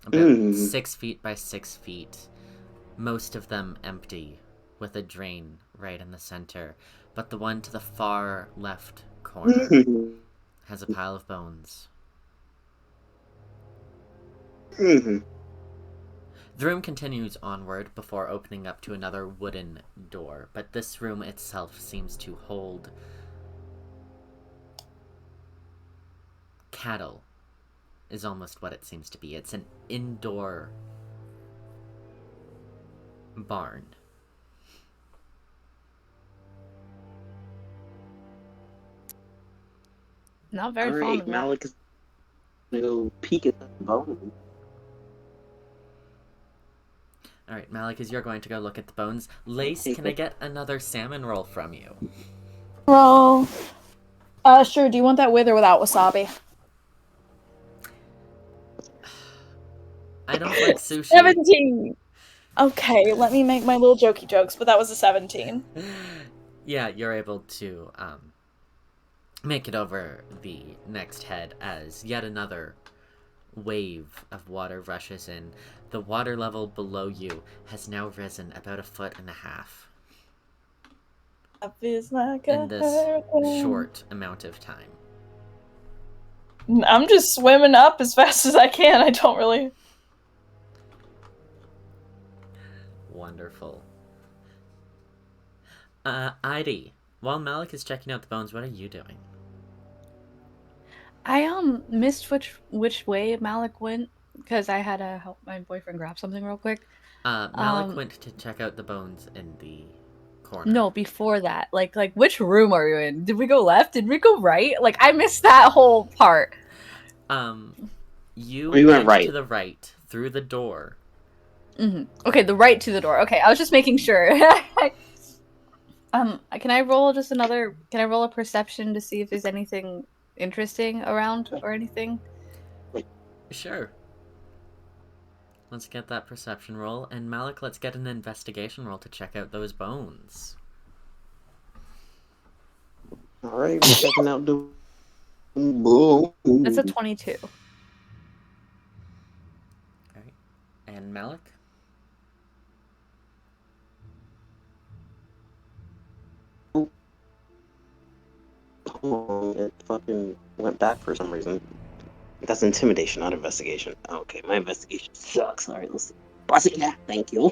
About 6 feet by 6 feet. Most of them empty, with a drain right in the center. But the one to the far left corner has a pile of bones. The room continues onward before opening up to another wooden door, but this room itself seems to hold cattle, is almost what it seems to be. It's an indoor barn. Not very fond of that. Malik is gonna go peek at the bone. Alright, Malik, as you're going to go look at the bones, Lace, can I get another salmon roll from you? Roll. Sure. Do you want that with or without wasabi? I don't like sushi. 17! Okay, let me make my little jokey jokes, but that was a 17. Yeah, you're able to make it over the next head as yet another wave of water rushes in. The water level below you has now risen about 1.5 feet. That feels like in a this hurricane. short amount of time. I'm just swimming up as fast as I can. I don't really... Wonderful. Eidilea, while Malik is checking out the bones, what are you doing? I missed which way Malik went because I had to help my boyfriend grab something real quick. Malik went to check out the bones in the corner. No, before that. Like which room are you in? Did we go left? Did we go right? Like I missed that whole part. You went went right. to the right through the door. Mm-hmm. Okay, the right to the door. Okay, I was just making sure. Can I roll a perception to see if there's anything interesting around or anything? Sure. Let's get that perception roll, and Malik, let's get an investigation roll to check out those bones. Alright, we're checking out the bones. That's a 22. Alright. And Malik? Oh, it fucking went back for some reason. That's intimidation, not investigation. Okay, my investigation sucks. Alright, let's see. Bust it, yeah, thank you.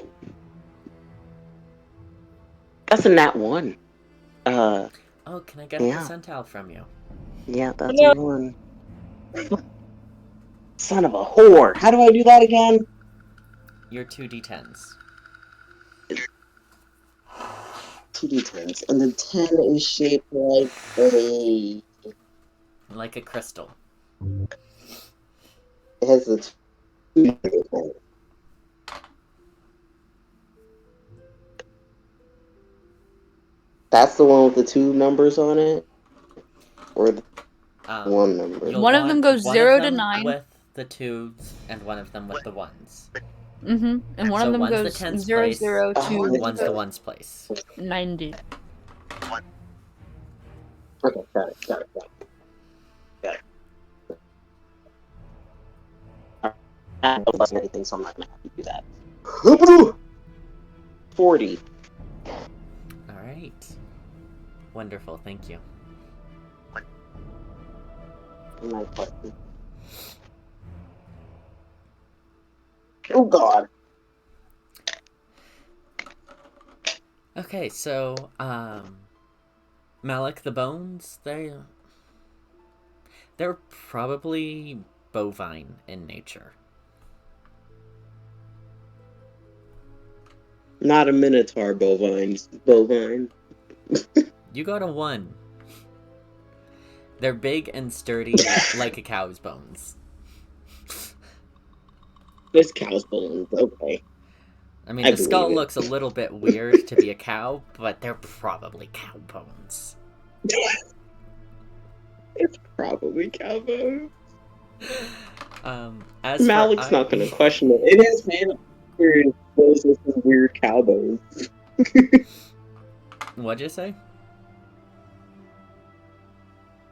That's a nat 1. Oh, can I get a Yeah. percentile from you? Yeah, that's a 1. Son of a whore. How do I do that again? Your 2d10s. 2d10s. And the 10 is shaped like a... Like a crystal. It has the 2 numbers. That's the one with the 2 numbers on it? Or the 1 number? You'll One of them want goes one 0 of to them 9. with the 2s, and one of them with the 1s. Mm-hmm. And one So of them one's the goes tens 0, place, 0 to One's the 1's place. 90. Okay, got it. I don't listen to anything, so I'm not gonna have to do that. 40. Alright. Wonderful, thank you. My question. Oh god. Okay, so, Malik, the bones, they're probably bovine in nature. Not a minotaur bovine. You got a 1. They're big and sturdy, like a cow's bones. This cow's bones, okay. I mean, I the skull believe it. looks a little bit weird to be a cow, but they're probably cow bones. It's probably cow bones. As Malik's for not gonna question it. It is man weird. Those are some weird cow bones. What'd you say?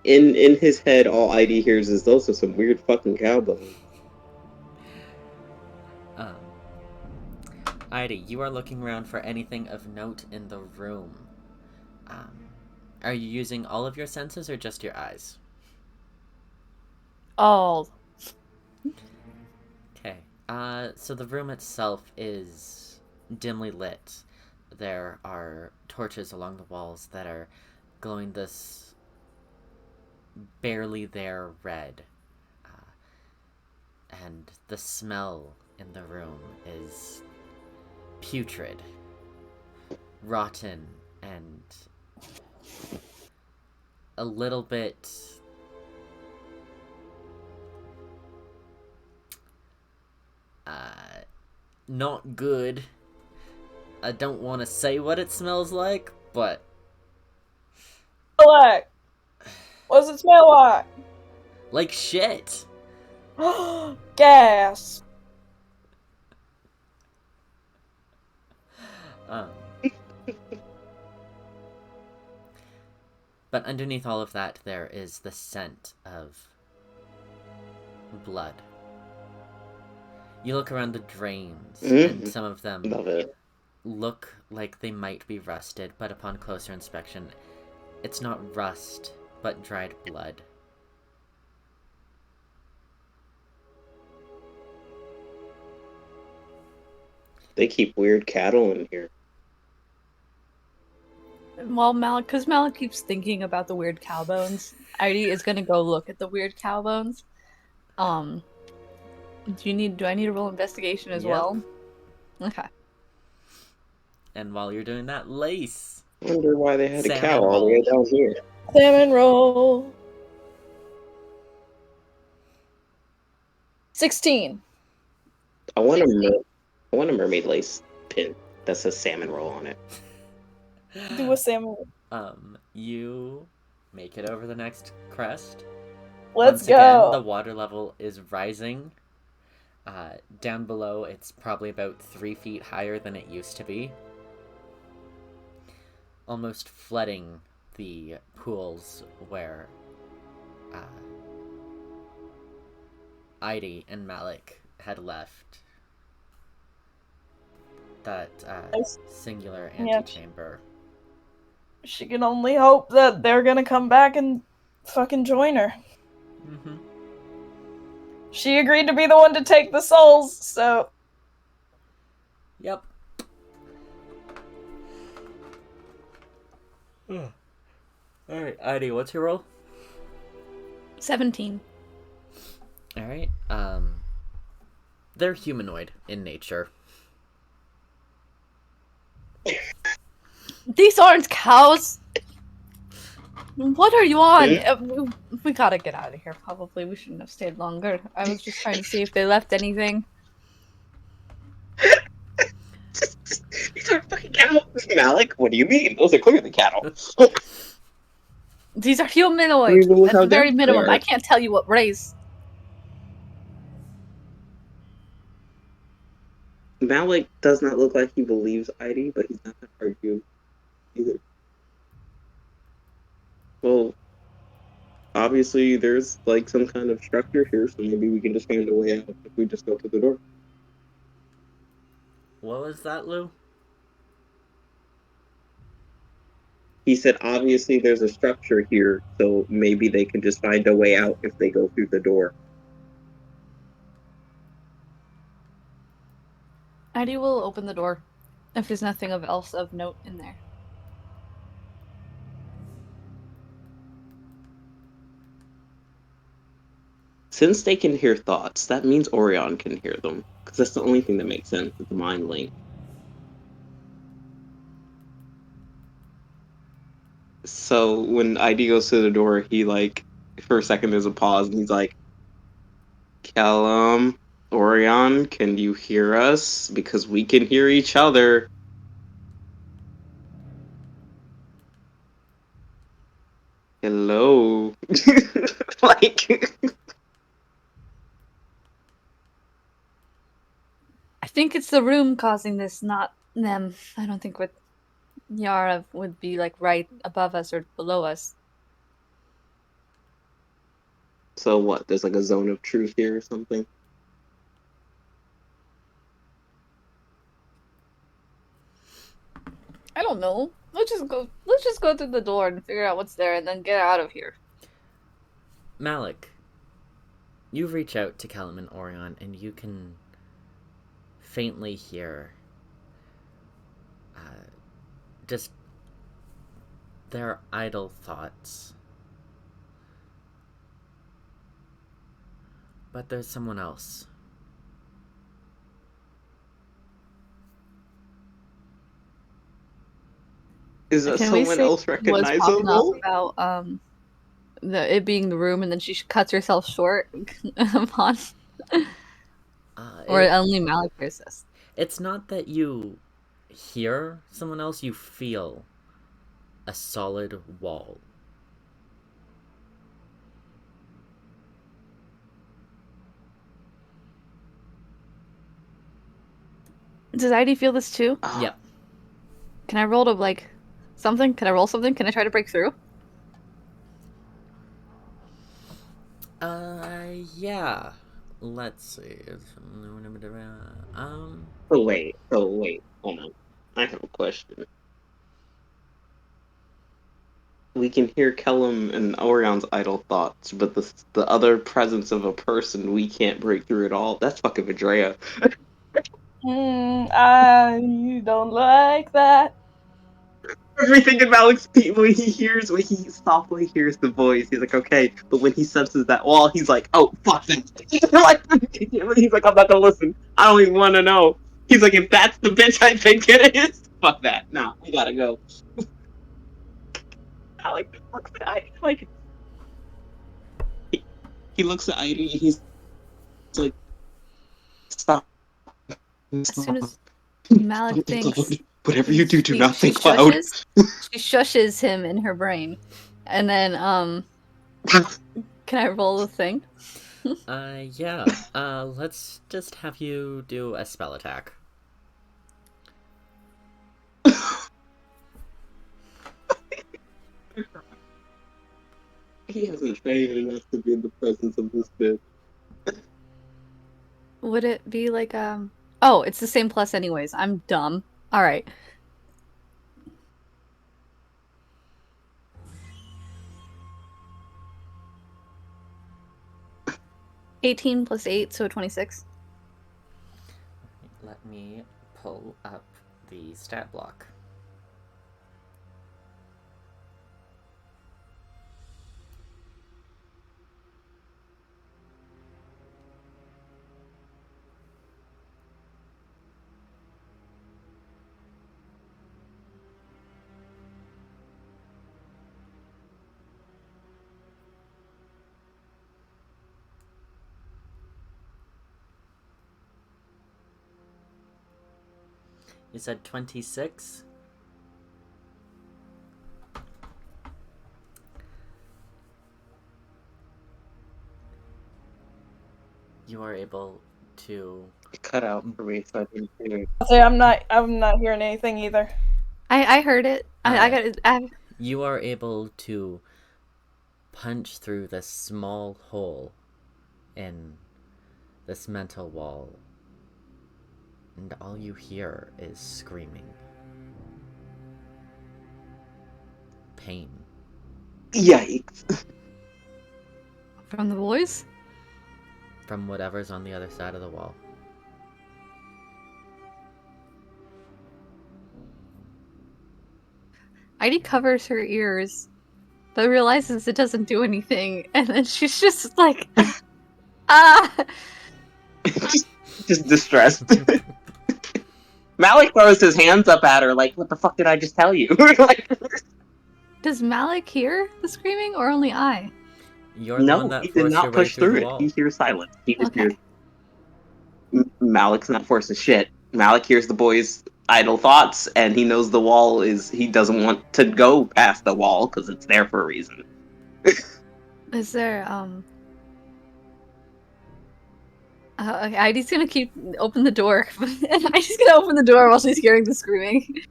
In his head, all ID hears is those are some weird fucking cowboys. Heidi, you are looking around for anything of note in the room. Are you using all of your senses or just your eyes? All. Okay. So the room itself is dimly lit. There are torches along the walls that are glowing this barely there red. And the smell in the room is putrid, rotten, and a little bit not good. I don't want to say what it smells like, but Like, what does it smell like? like shit. Gas. But underneath all of that, there is the scent of blood. You look around the drains, and some of them Love it. look like they might be rusted, but upon closer inspection, it's not rust, but dried blood. They keep weird cattle in here. Well, because Malik keeps thinking about the weird cow bones, Heidi is gonna go look at the weird cow bones. Do I need to roll investigation as Yep. well? Okay. And while you're doing that, Lace. I wonder why they had a Salmon cow all the way down here. Salmon roll. 16. I want a mermaid lace pin that says salmon roll on it. Do a salmon roll. You make it over the next crest. Let's Once go. again, the water level is rising. Down below, it's probably about 3 feet higher than it used to be. Almost flooding the pools where Heidi and Malik had left. That singular antechamber. She can only hope that they're gonna come back and fucking join her. Mm-hmm. She agreed to be the one to take the souls, so... Yep. Alright, Heidi, what's your roll? 17. Alright, they're humanoid in nature. These aren't cows! What are you on? We gotta get out of here, probably. We shouldn't have stayed longer. I was just trying to see if they left anything. These are fucking cows, Malik. What do you mean? Those are clearly cattle. These are humanoid. Look At how the very dense they minimum. are. I can't tell you what race. Malik does not look like he believes Heidi, but he's not going to argue either. Well, obviously there's like some kind of structure here, so maybe we can just find a way out if we just go to the door. What was that, Lou? He said obviously there's a structure here, so maybe they can just find a way out if they go through the door. Heidi will open the door if there's nothing else of note in there. Since they can hear thoughts, that means Orion can hear them, because that's the only thing that makes sense with the mind link. So when ID goes to the door, he like, for a second there's a pause, and he's like, Callum, Orion, can you hear us? Because we can hear each other. Hello. Like... I think it's the room causing this, not them. I don't think Yara would be like right above us or below us. So what? There's like a zone of truth here or something? I don't know. Let's just go through the door and figure out what's there and then get out of here. Malik, you reach out to Callum and Orion, and you can faintly hear just their idle thoughts. But there's someone else. Is that Can we someone say else was popping recognizable? up about it being the room, and then she cuts herself short upon, or only Malik hears this. It's not that you hear someone else, you feel a solid wall. Does Heidi feel this too? Yeah. Can I roll to like something? Can I roll something? Can I try to break through? Yeah. Let's see. Oh wait, hold on. I have a question. We can hear Kellum and Orion's idle thoughts, but the other presence of a person we can't break through at all. That's fucking Eidilea. You don't like that. Everything in Malik's when he softly hears the voice, he's like, okay, but when he senses that wall, he's like, oh, fuck that. He's like, I'm not gonna listen. I don't even want to know. He's like, if that's the bitch I think it is, fuck that. Nah, we gotta go. Malik looks at Heidi, like, he looks at Heidi and he's like, stop. As soon as Malik thinks, whatever you do, do not think shushes, loud. She shushes him in her brain, and then can I roll the thing? Yeah. Let's just have you do a spell attack. He hasn't trained enough to be in the presence of this bitch. Would it be like oh, it's the same plus anyways. I'm dumb. All right. (18 + 8), so 26. Let me pull up the stat block. You said 26? You are able to... It cut out for me, so I didn't hear it. I'll say I'm not hearing anything either. I heard it. I got it. You are able to punch through this small hole in this mental wall, and all you hear is screaming. Pain. Yikes. From the boys? From whatever's on the other side of the wall. Heidi covers her ears, but realizes it doesn't do anything, and then she's just like, ah! just distressed. Malik throws his hands up at her like, what the fuck did I just tell you? Like, does Malik hear the screaming, or only I? You're the one that he did not push through it. He hears silence. He just hears... Malik's not forcing shit. Malik hears the boys' idle thoughts, and he knows the wall is... He doesn't want to go past the wall, because it's there for a reason. Is there, okay, Heidi's gonna open the door. Heidi's gonna open the door while she's hearing the screaming.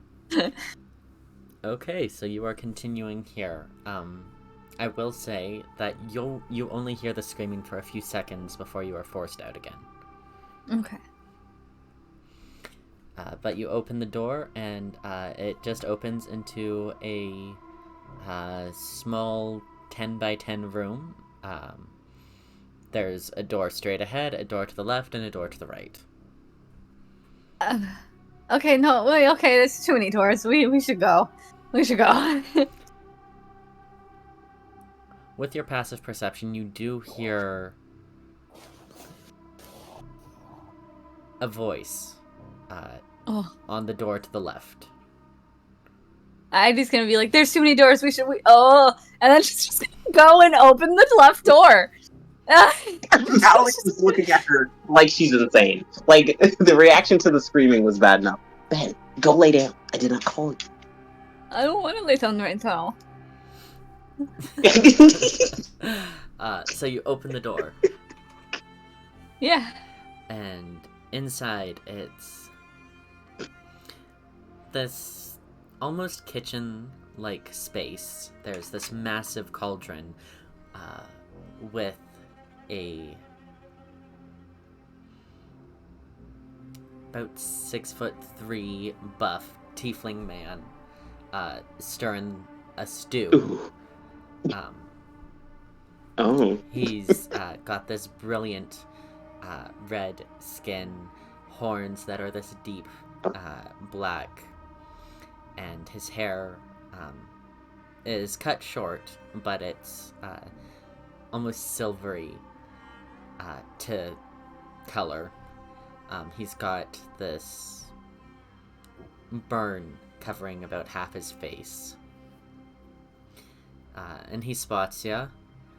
Okay, so you are continuing here. I will say that you only hear the screaming for a few seconds before you are forced out again. Okay. But you open the door, and it just opens into a small 10 by 10 room. There's a door straight ahead, a door to the left, and a door to the right. Okay, no, wait, okay, there's too many doors. We should go. We should go. With your passive perception, you do hear a voice on the door to the left. I'm just gonna be like, there's too many doors, and then just go and open the left door. Alex is looking at her like she's insane. Like, the reaction to the screaming was bad enough. Ben, go lay down. I did not call you. I don't want to lay down right now. So you open the door. Yeah. And inside, it's this almost kitchen-like space. There's this massive cauldron with a about 6'3" buff tiefling man stirring a stew. He's got this brilliant red skin, horns that are this deep black, and his hair is cut short, but it's almost silvery to color. He's got this burn covering about half his face. And he spots ya,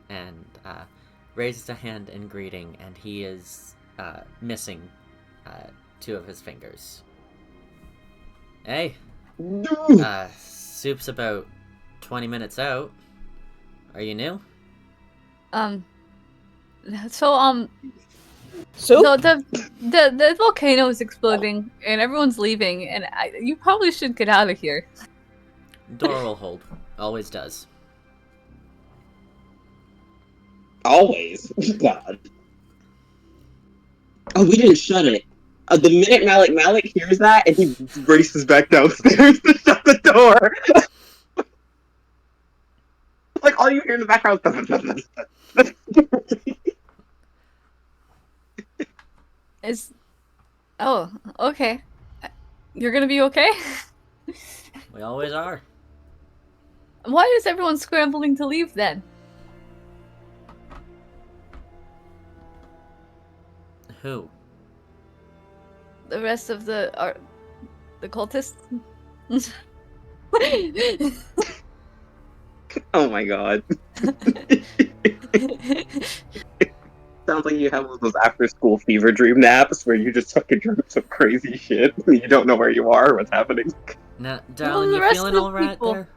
and raises a hand in greeting, and he is missing 2 of his fingers. Hey! Soup's about 20 minutes out. Are you new? So the volcano is exploding, and everyone's leaving, and you probably should get out of here. Door will hold. Always does. Always. God. Oh, we didn't shut it. The minute Malik hears that, and he races back downstairs to shut the door. Like, all you hear in the background is... Oh, okay. You're gonna be okay? We always are. Why is everyone scrambling to leave, then? Who? The rest of the cultists? Oh my god. Sounds like you have one of those after-school fever dream naps where you just fucking dream some crazy shit. You don't know where you are or what's happening. Now, darling, you feeling alright there?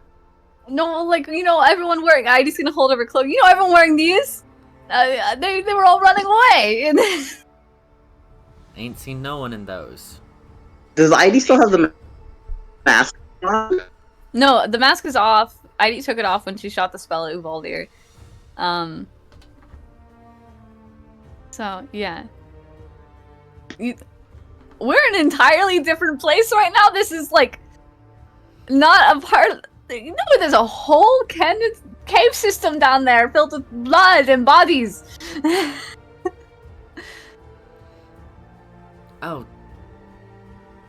No, like, everyone wearing... I'm just gonna hold over cloak. Everyone wearing these? They were all running away! Ain't seen no one in those. Does Heidi still have the mask on? No, the mask is off. Heidi took it off when she shot the spell at Uvaldir. So, yeah. We're in an entirely different place right now. This is, like, not a part... there's a whole cave system down there filled with blood and bodies. Oh.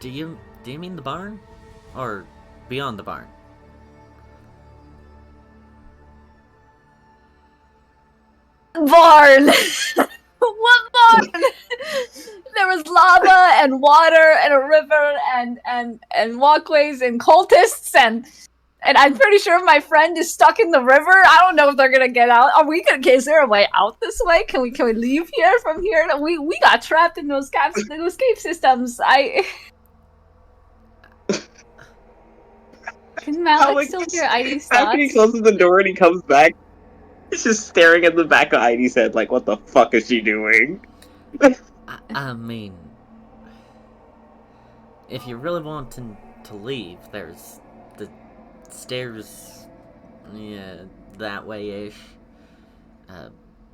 Do you mean the barn? Or beyond the barn? Barn! What barn? There was lava and water and a river and walkways and cultists and I'm pretty sure my friend is stuck in the river. I don't know if they're gonna get out. Is there a way out this way? Can we leave here from here? We got trapped in those cave systems. Can Malik still hear Heidi's thoughts? After he closes the door and he comes back, he's just staring at the back of Heidi's head like, what the fuck is she doing? I mean, if you really want to leave, there's the stares, yeah, that way-ish.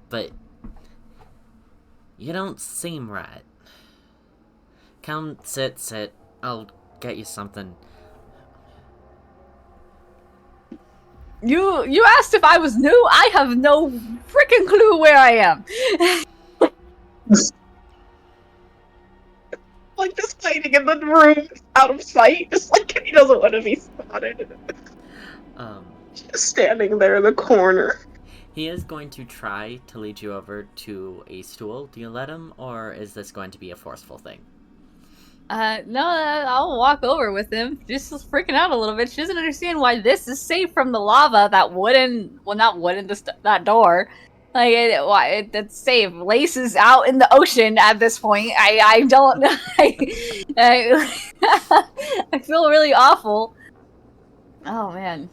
But you don't seem right. Come, sit. I'll get you something. You asked if I was new? I have no freaking clue where I am. Like, just hiding in the room, out of sight, just like he doesn't want to be spotted. Just standing there in the corner. He is going to try to lead you over to a stool. Do you let him, or is this going to be a forceful thing? No, I'll walk over with him. Just freaking out a little bit. She doesn't understand why this is safe from the lava. That door. Like, it's safe. Lace is out in the ocean at this point. I don't know. I feel really awful. Oh, man.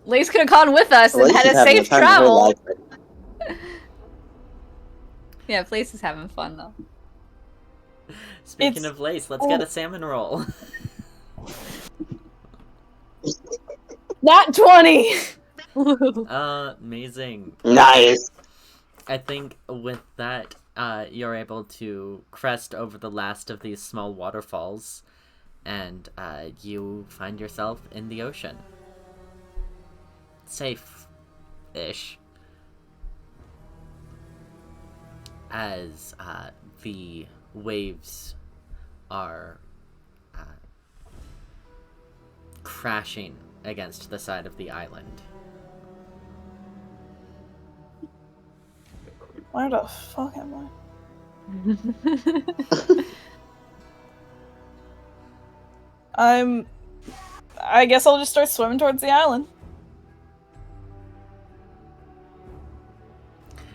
Lace could have gone with us and had a safe travel. Yeah, Lace is having fun, though. Speaking of Lace, let's get a salmon roll. Not 20! Amazing. Nice. I think with that, you're able to crest over the last of these small waterfalls, and you find yourself in the ocean. Safe-ish. As the waves are crashing against the side of the island. Where the fuck am I? I guess I'll just start swimming towards the island.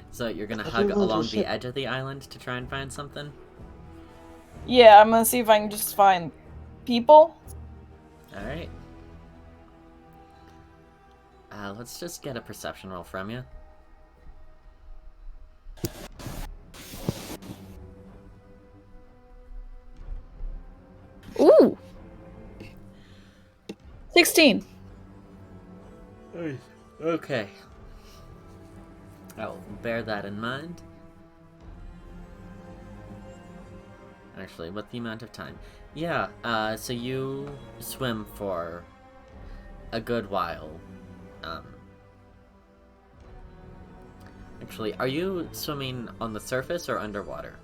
So you're gonna hug along the edge of the island to try and find something? Yeah, I'm gonna see if I can just find people. Alright. Let's just get a perception roll from you. Ooh! 16. Okay. I'll bear that in mind. Actually, with the amount of time. Yeah, so you swim for a good while. Actually, are you swimming on the surface or underwater?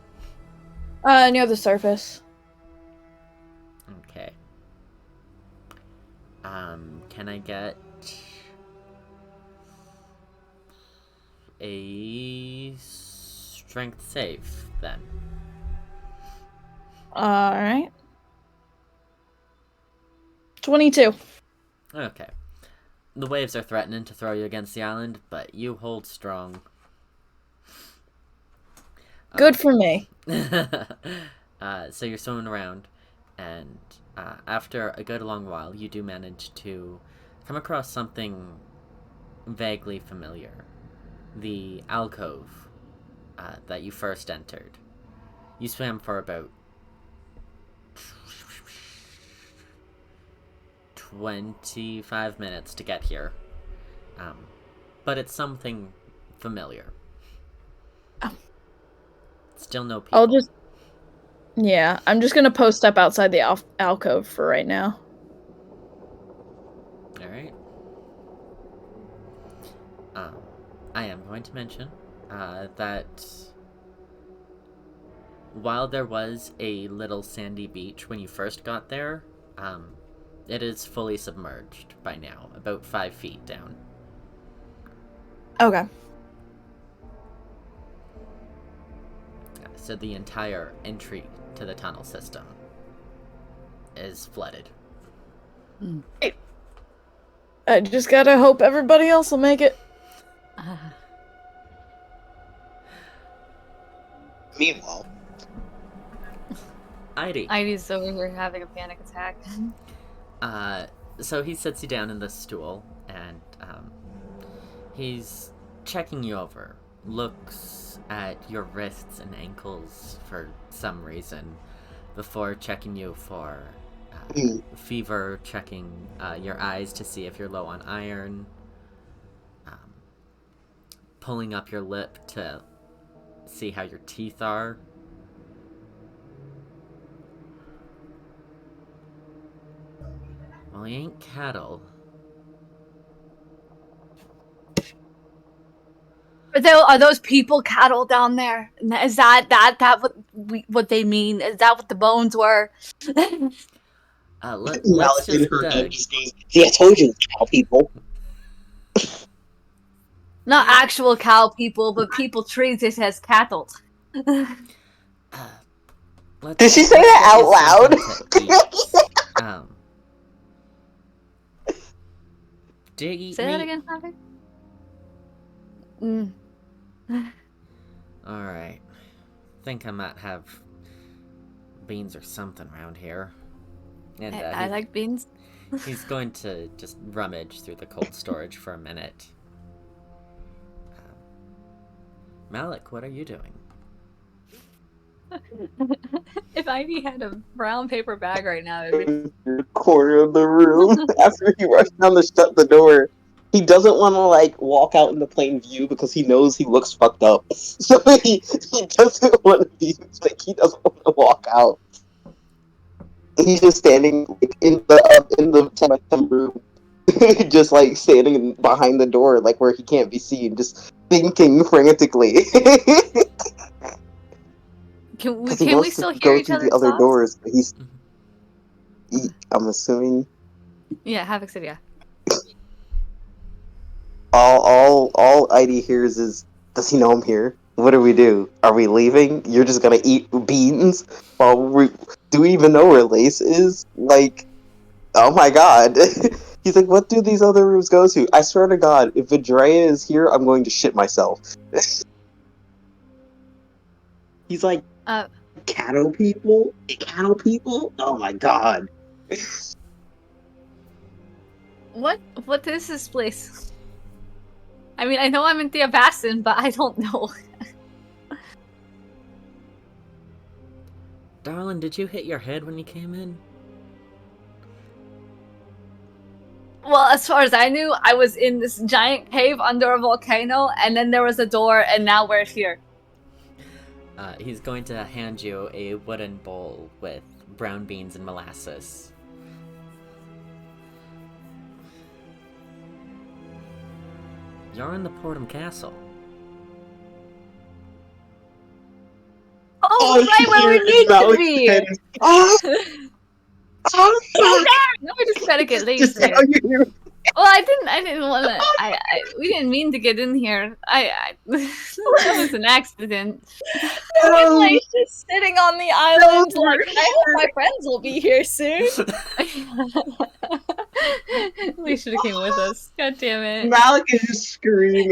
Near the surface. Okay. Can I get a strength save, then? Alright. 22. Okay. The waves are threatening to throw you against the island, but you hold strong. Good for me. So you're swimming around, and after a good long while, you do manage to come across something vaguely familiar. The alcove that you first entered. You swam for about 25 minutes to get here. But it's something familiar. Still no people. I'm just gonna post up outside the alcove for right now. Alright. I am going to mention that while there was a little sandy beach when you first got there, it is fully submerged by now, about 5 feet down. Okay. So the entire entry to the tunnel system is flooded. I just gotta hope everybody else will make it. Meanwhile, Ivy's over here having a panic attack. So he sits you down in the stool, and he's checking you over, looks at your wrists and ankles for some reason, before checking you for fever, checking your eyes to see if you're low on iron, pulling up your lip to see how your teeth are. Well, you ain't cattle. Are those people cattle down there? Is that what they mean? Is that what the bones were? Let's Malik in just her head just goes, "See, I told you, cow people." Not actual cow people, but people treated as cattle. Did she say that out loud? Do you eat Say meat? that again, Havoc? Alright. Think I might have beans or something around here. And I like beans. he's going to just rummage through the cold storage for a minute. Malik, what are you doing? If Ivy had a brown paper bag right now, it would be... The corner of the room after he rushed down to shut the door. He doesn't want to like walk out into plain view because he knows he looks fucked up. So he doesn't want to be like he doesn't want to walk out. He's just standing like, in the room, just like standing behind the door, like where he can't be seen, just thinking frantically. Can we still hear go each through other's the other thoughts? doors, but I'm assuming Yeah, Havoc said yeah. all Heidi hears is, does he know I'm here? What do we do? Are we leaving? You're just gonna eat beans? Do we even know where Lace is? Like, oh my god. He's like, what do these other rooms go to? I swear to god, if Eidilea is here, I'm going to shit myself. He's like, cattle people? Cattle people? Oh my god. What is this place? I mean, I know I'm in the Bassin, but I don't know. Darling, did you hit your head when you came in? Well, as far as I knew, I was in this giant cave under a volcano, and then there was a door, and now we're here. He's going to hand you a wooden bowl with brown beans and molasses. You're in the Portum Castle. Oh, right where we need to be! No, we just gotta get Lace there. Well, I didn't want to. We didn't mean to get in here. That was an accident. Lace just sitting on the island, like, I hope my friends will be here soon. Lace should have came with us. God damn it. Malik is just screaming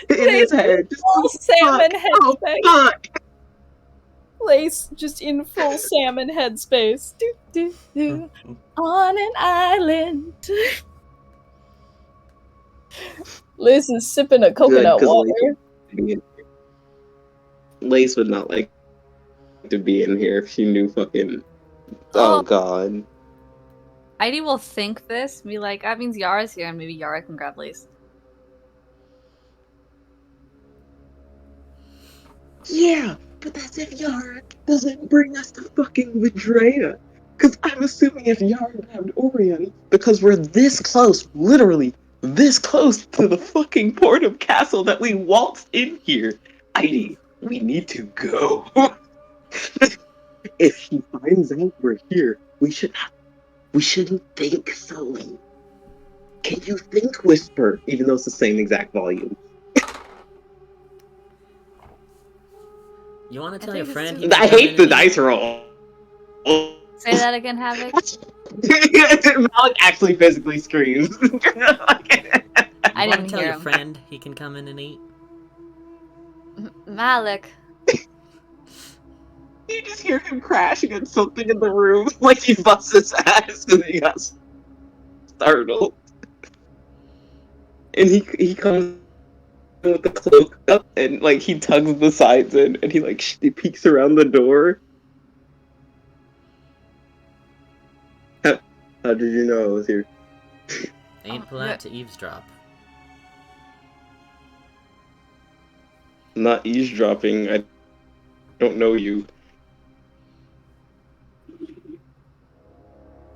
in his head. Full salmon headspace. Fuck. Lace just in full salmon headspace. On an island. Liz is sipping a coconut water. Lace would not like to be in here if she knew fucking. Oh god. Heidi will think this, be like, that means Yara's here, and maybe Yara can grab Lace. Yeah, but that's if Yara doesn't bring us to fucking Eidilea. Because I'm assuming if Yara grabbed Orion, because we're this close, literally this close to the fucking Portum Castle that we waltzed in here. Heidi, we need to go. If she finds out we're here, we shouldn't think slowly. Can you think whisper, even though it's the same exact volume? You want to tell your friend? I hate the dice roll. Say that again, Havoc. Malik actually physically screams. I didn't tell hear your him. friend he can come in and eat. Malik. You just hear him crash against something in the room, like he busts his ass and he got startled. And he comes with the cloak up and like he tugs the sides in and he peeks around the door. How did you know I was here? Ain't polite to eavesdrop. I'm not eavesdropping. I don't know you.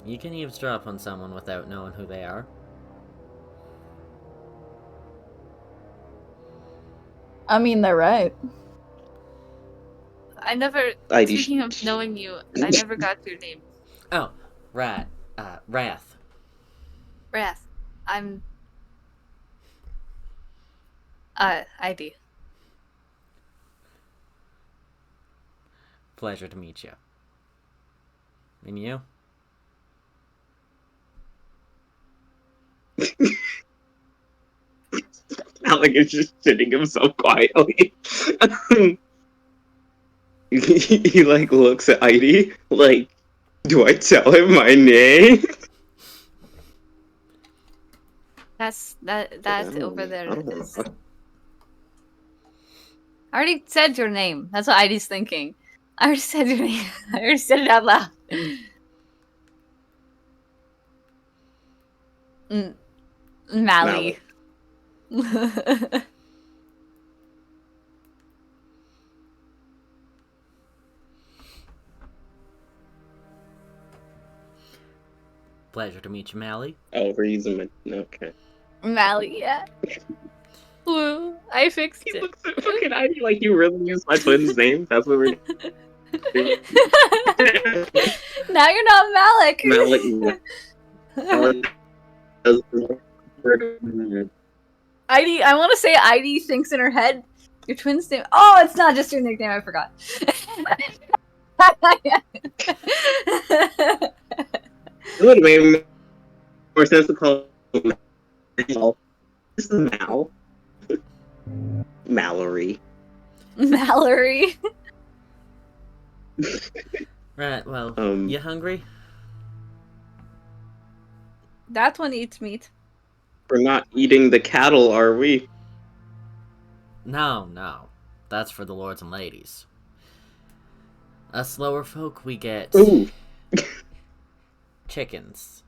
You can eavesdrop on someone without knowing who they are. I mean, they're right. I never. Heidi. Speaking of knowing you, I never got your name. Oh, Wrath. Wrath. I'm. ID. Pleasure to meet you. And you? Alec is just sitting himself quietly. he like looks at Heidi like, do I tell him my name? That over there is. I already said your name. That's what ID's thinking. I already said your name. I already said it out loud. Mally. Pleasure to meet you, Mally. Oh, we're using my... Okay. Mally, yeah. Woo, I fixed He it. looks at fucking Heidi like you really used my twin's name? That's what we're doing. Now you're not Malik. Malik Heidi, I want to say Heidi thinks in her head, your twin's name. Oh, it's not just your nickname. I forgot. It would have made more sense to call him Mal. This is Mal. Mallory. Mallory. Right, well, you hungry? That one eats meat. We're not eating the cattle, are we? No. That's for the lords and ladies. Us lower folk, we get... Ooh. chickens.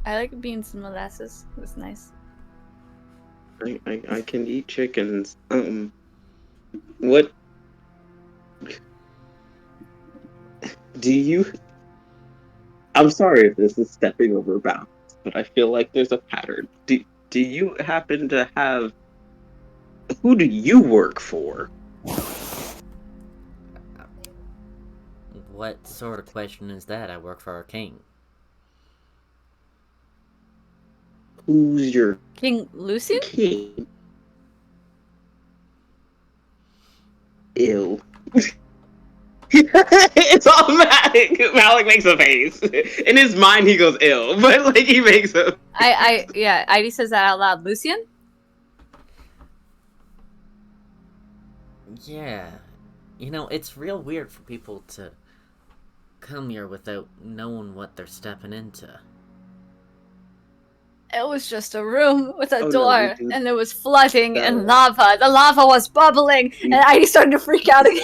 I like beans and molasses. It's nice. I can eat chickens. What... Do you... I'm sorry if this is stepping over bounds, but I feel like there's a pattern. Do you happen to have... Who do you work for? What sort of question is that? I work for our king. Who's your King Lucian? king? Ew. It's all Malik. Malik makes a face. In his mind, he goes ill, but like he makes a. Yeah. Heidi says that out loud. Lucian? Yeah. You know, it's real weird for people to come here without knowing what they're stepping into. It was just a room with a Oh, door, no, and it was flooding Oh. and lava. The lava was bubbling, and Heidi started to freak out again.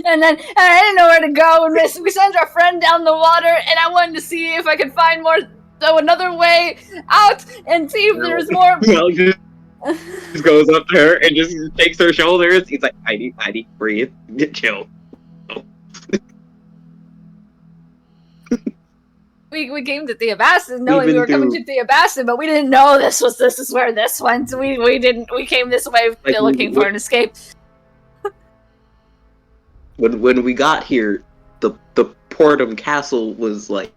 and I didn't know where to go. And we sent our friend down the water, and I wanted to see if I could find another way out and see if there was more. Malik just goes up to her and just takes her shoulders. He's like, Heidi, breathe, chill. We came to Theobastin knowing we were coming to Theobastin, but we didn't know this is where this went. We came this way looking for an escape. When we got here, the Portum Castle was like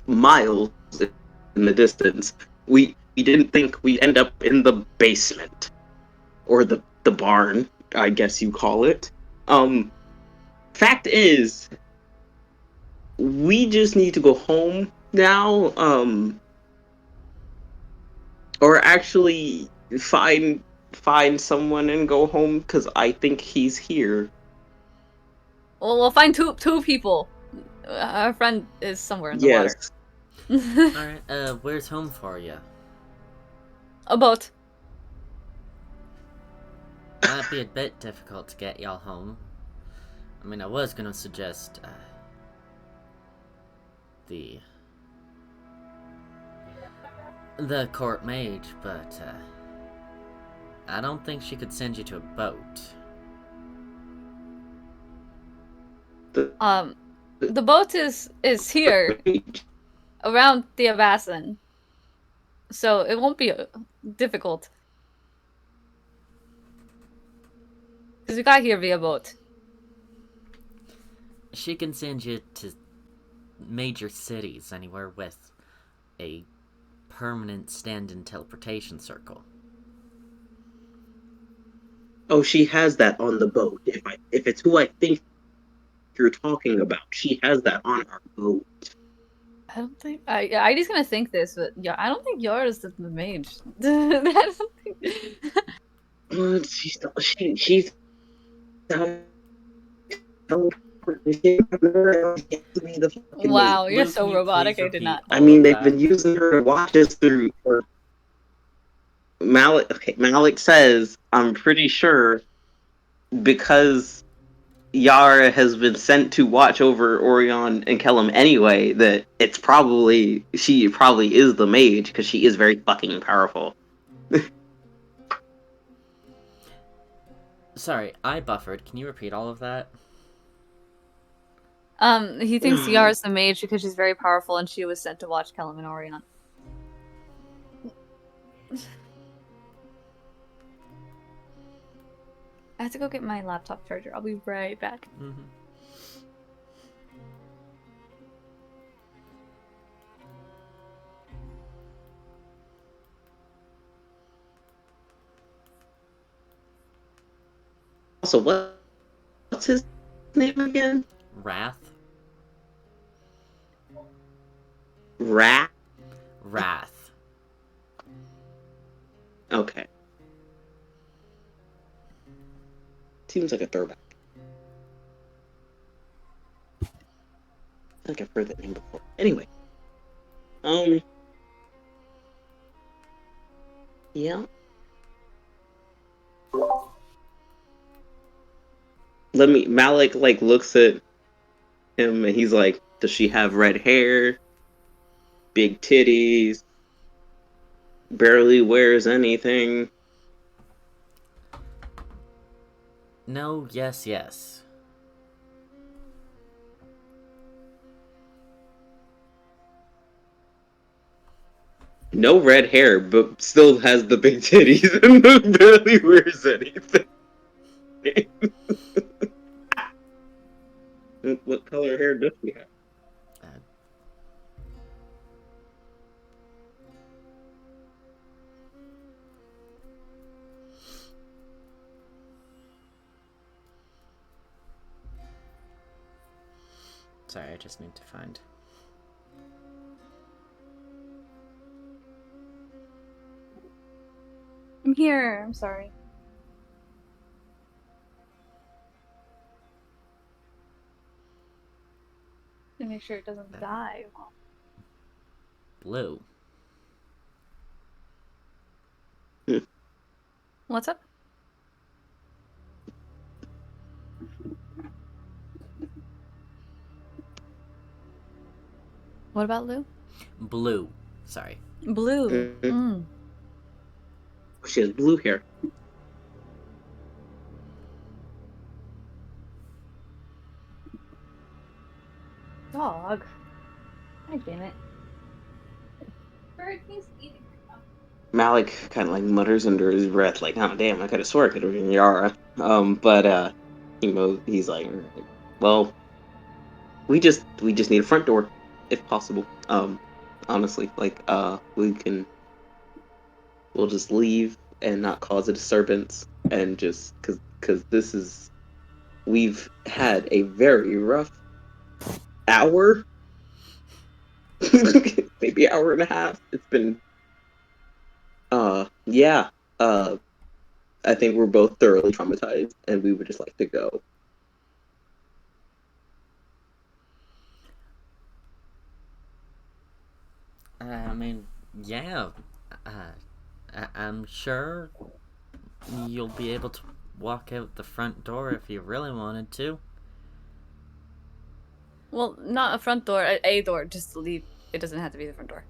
miles in the distance. We didn't think we'd end up in the basement. Or the barn, I guess you call it. Fact is, we just need to go home now, or actually find someone and go home, because I think he's here. Well, we'll find two people. Our friend is somewhere in the Yes. water. Alright, where's home for you? A boat. Might be a bit difficult to get y'all home. I mean, I was gonna suggest, the the court mage, but I don't think she could send you to a boat. The boat is here around the Avacyn, so it won't be difficult. Because we got here via boat. She can send you to major cities, anywhere with a permanent stand-in teleportation circle. Oh, she has that on the boat. If it's who I think you're talking about, she has that on our boat. I don't think Idi's gonna think this, but yeah, I don't think yours is the mage. I don't think... She's Wow, you're Luke, so can you robotic. please I did repeat not. I all mean, of they've that? been using her to watch us through. Malik says, I'm pretty sure because Yara has been sent to watch over Orion and Kellum anyway, that she probably is the mage because she is very fucking powerful. Sorry, I buffered. Can you repeat all of that? He thinks Yara's the mage because she's very powerful and she was sent to watch Kellum and Orion. I have to go get my laptop charger. I'll be right back. Mm-hmm. Also, what's his name again? Wrath? Rat? Wrath. Okay. Seems like a throwback. I think I've heard that name before. Anyway. Yeah. Malik, looks at him and he's like, does she have red hair? Big titties? Barely wears anything? No, yes, yes. No red hair, but still has the big titties and barely wears anything. What color hair does she have? Sorry, I just need to find. I'm here. I'm sorry. To make sure it doesn't die. Blue. What's up? What about Lou? Blue. Sorry. Blue. Mm. She has blue hair. Dog. God damn it. Bird, he's eating. Malik kind of mutters under his breath, oh damn, I could have swore it could have been Yara. But he's like, well, we just need a front door, if possible. Honestly, we'll just leave and not cause a disturbance, and just because we've had a very rough hour, maybe hour and a half. It's been, I think we're both thoroughly traumatized, and we would just like to go. I mean, yeah. I'm sure you'll be able to walk out the front door if you really wanted to. Well, not a front door, a door. Just leave. It doesn't have to be the front door.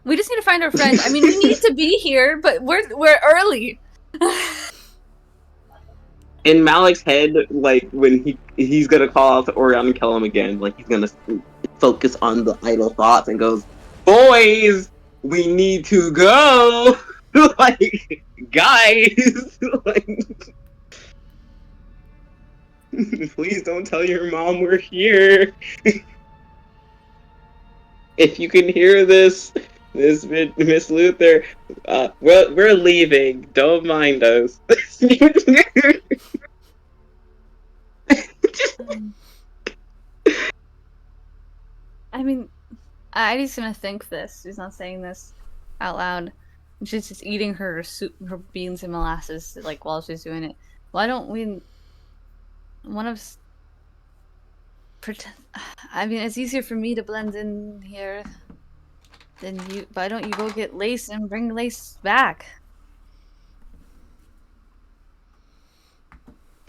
We just need to find our friend. I mean, we need to be here, but we're early. In Malik's head, like when he's gonna call out to Orion and Kellum again, like he's gonna focus on the idle thoughts and goes, "Boys, we need to go." Like, guys, like, please don't tell your mom we're here. If you can hear this, Miss Luther, we're leaving. Don't mind us. I mean, Ivy's gonna think this. She's not saying this out loud. She's just eating her her beans and molasses like while she's doing it. Why don't we? One of us pretend. I mean, it's easier for me to blend in here than you. Why don't you go get Lace and bring Lace back?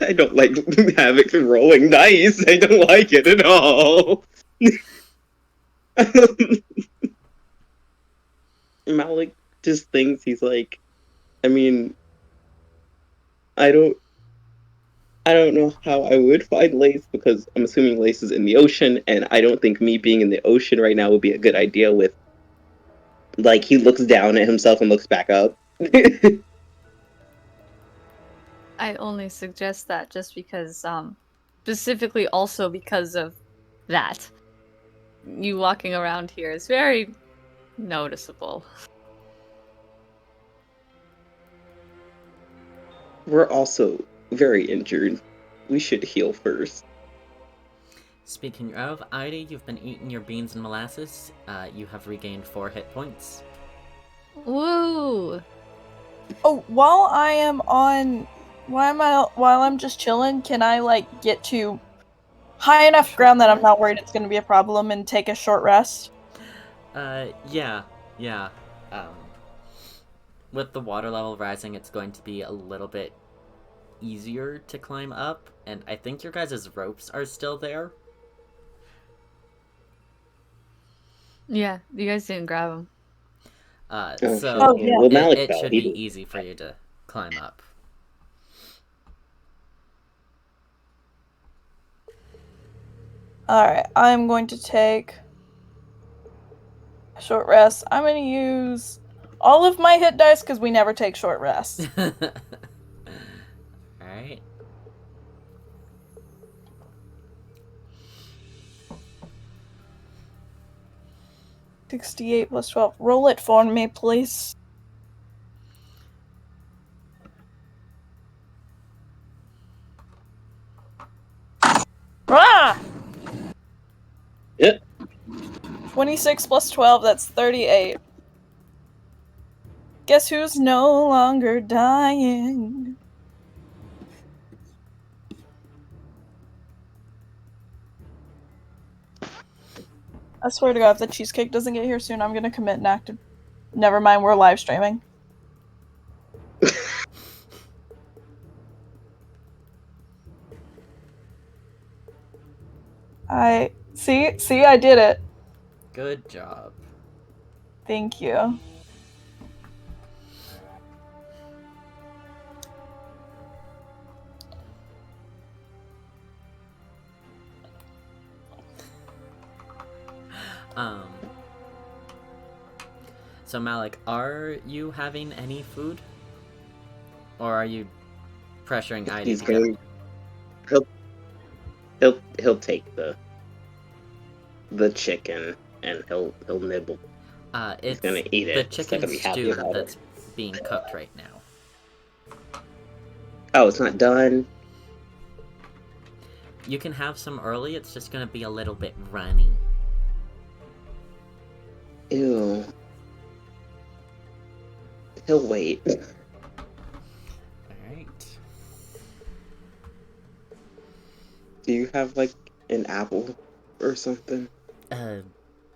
I don't like Havoc rolling dice. I don't like it at all. Malik just thinks he's like, I mean, I don't know how I would find Lace because I'm assuming Lace is in the ocean, and I don't think me being in the ocean right now would be a good idea with, like, he looks down at himself and looks back up. I only suggest that just because, specifically also because of that. You walking around here is very noticeable. We're also very injured. We should heal first. Speaking of, Ida, you've been eating your beans and molasses. You have regained 4 hit points. Woo! Oh, while I'm just chilling, can I like get to high enough ground that I'm not worried it's gonna be a problem and take a short rest? Yeah. With the water level rising, it's going to be a little bit easier to climb up, and I think your guys' ropes are still there. Yeah, you guys didn't grab them. So yeah. Well, Malik it fell. should He be did. easy for you to climb up. Alright, I'm going to take a short rest. I'm going to use all of my hit dice because we never take short rests. Alright. $68 plus 12. Roll it for me, please. Ah! Yep. 26 plus 12, that's 38. Guess who's no longer dying? I swear to God, if the cheesecake doesn't get here soon, I'm gonna commit an act of... Never mind, we're live streaming. See, I did it. Good job. Thank you. So Malik, are you having any food? Or are you pressuring Ida He's to going. He'll take the chicken and he'll nibble. It's He's gonna eat the it. He's not chicken gonna be happy stew about that's it. being cooked right now. Oh, it's not done. You can have some early, it's just gonna be a little bit runny. Ew. He'll wait. Alright. Do you have like an apple or something?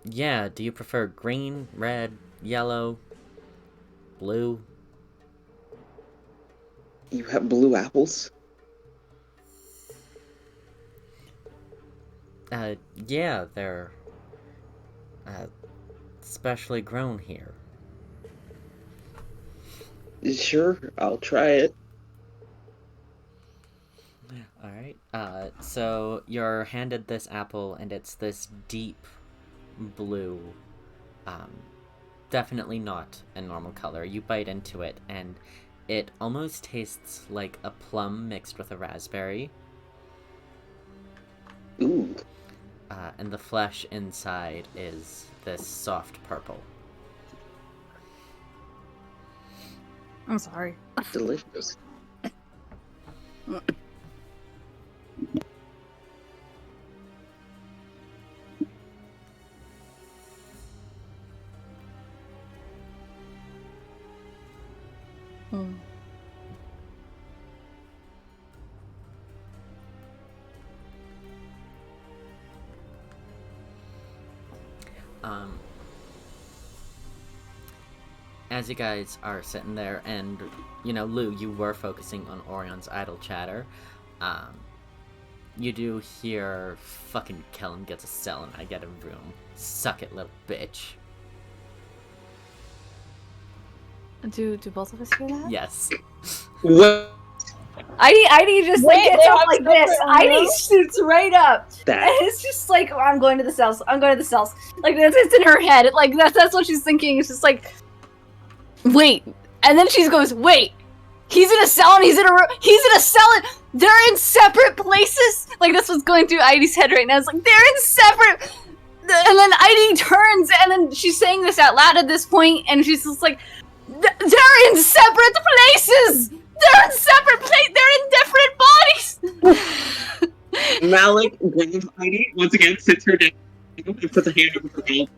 Yeah, do you prefer green, red, yellow, blue? You have blue apples? Yeah, they're specially grown here. Sure, I'll try it. Alright, so you're handed this apple, and it's this deep blue. Definitely not a normal color. You bite into it, and it almost tastes like a plum mixed with a raspberry. Ooh. And the flesh inside is this soft purple. I'm sorry. Delicious. Mm. As you guys are sitting there, and, you know, Lou, you were focusing on Orion's idle chatter, you do hear fucking Kellen gets a cell and I get a room. Suck it, little bitch. Do both of us hear that? Yes. What? Heidi just Wait, gets they up have like separate this. Heidi rooms? shoots right up. That. And it's just like, oh, I'm going to the cells. I'm going to the cells. Like, it's in her head. Like, that's what she's thinking. It's just like, wait. And then she goes, wait. He's in a cell and he's in a room. He's in a cell and they're in separate places. Like, that's what's going through Heidi's head right now. It's like, they're in separate. And then Heidi turns and then she's saying this out loud at this point, and she's just like, they're in separate places. They're in separate places. They're in different bodies. Malik grabs Heidi, once again sits her down, and puts a hand over her mouth,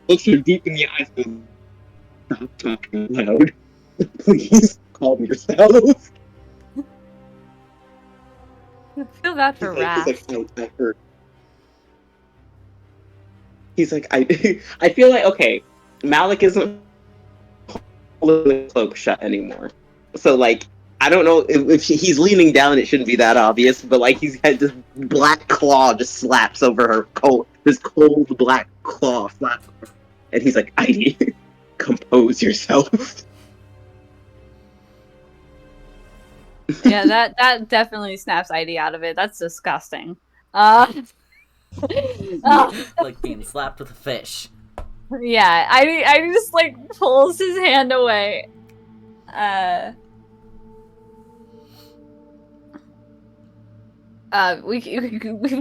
looks her deep in the eyes, and stop talking loud. Please calm yourself. I feel bad for Raph. He's like, I heard. He's like, I feel like, okay, Malik isn't holding the cloak shut anymore. So, like, I don't know if he's leaning down, it shouldn't be that obvious, but, like, he's got this black claw just slaps over her this cold black claw slaps over her. And he's like, Heidi, compose yourself. Yeah, that definitely snaps Heidi out of it. That's disgusting. Like being slapped with a fish. Yeah, I just like pulls his hand away.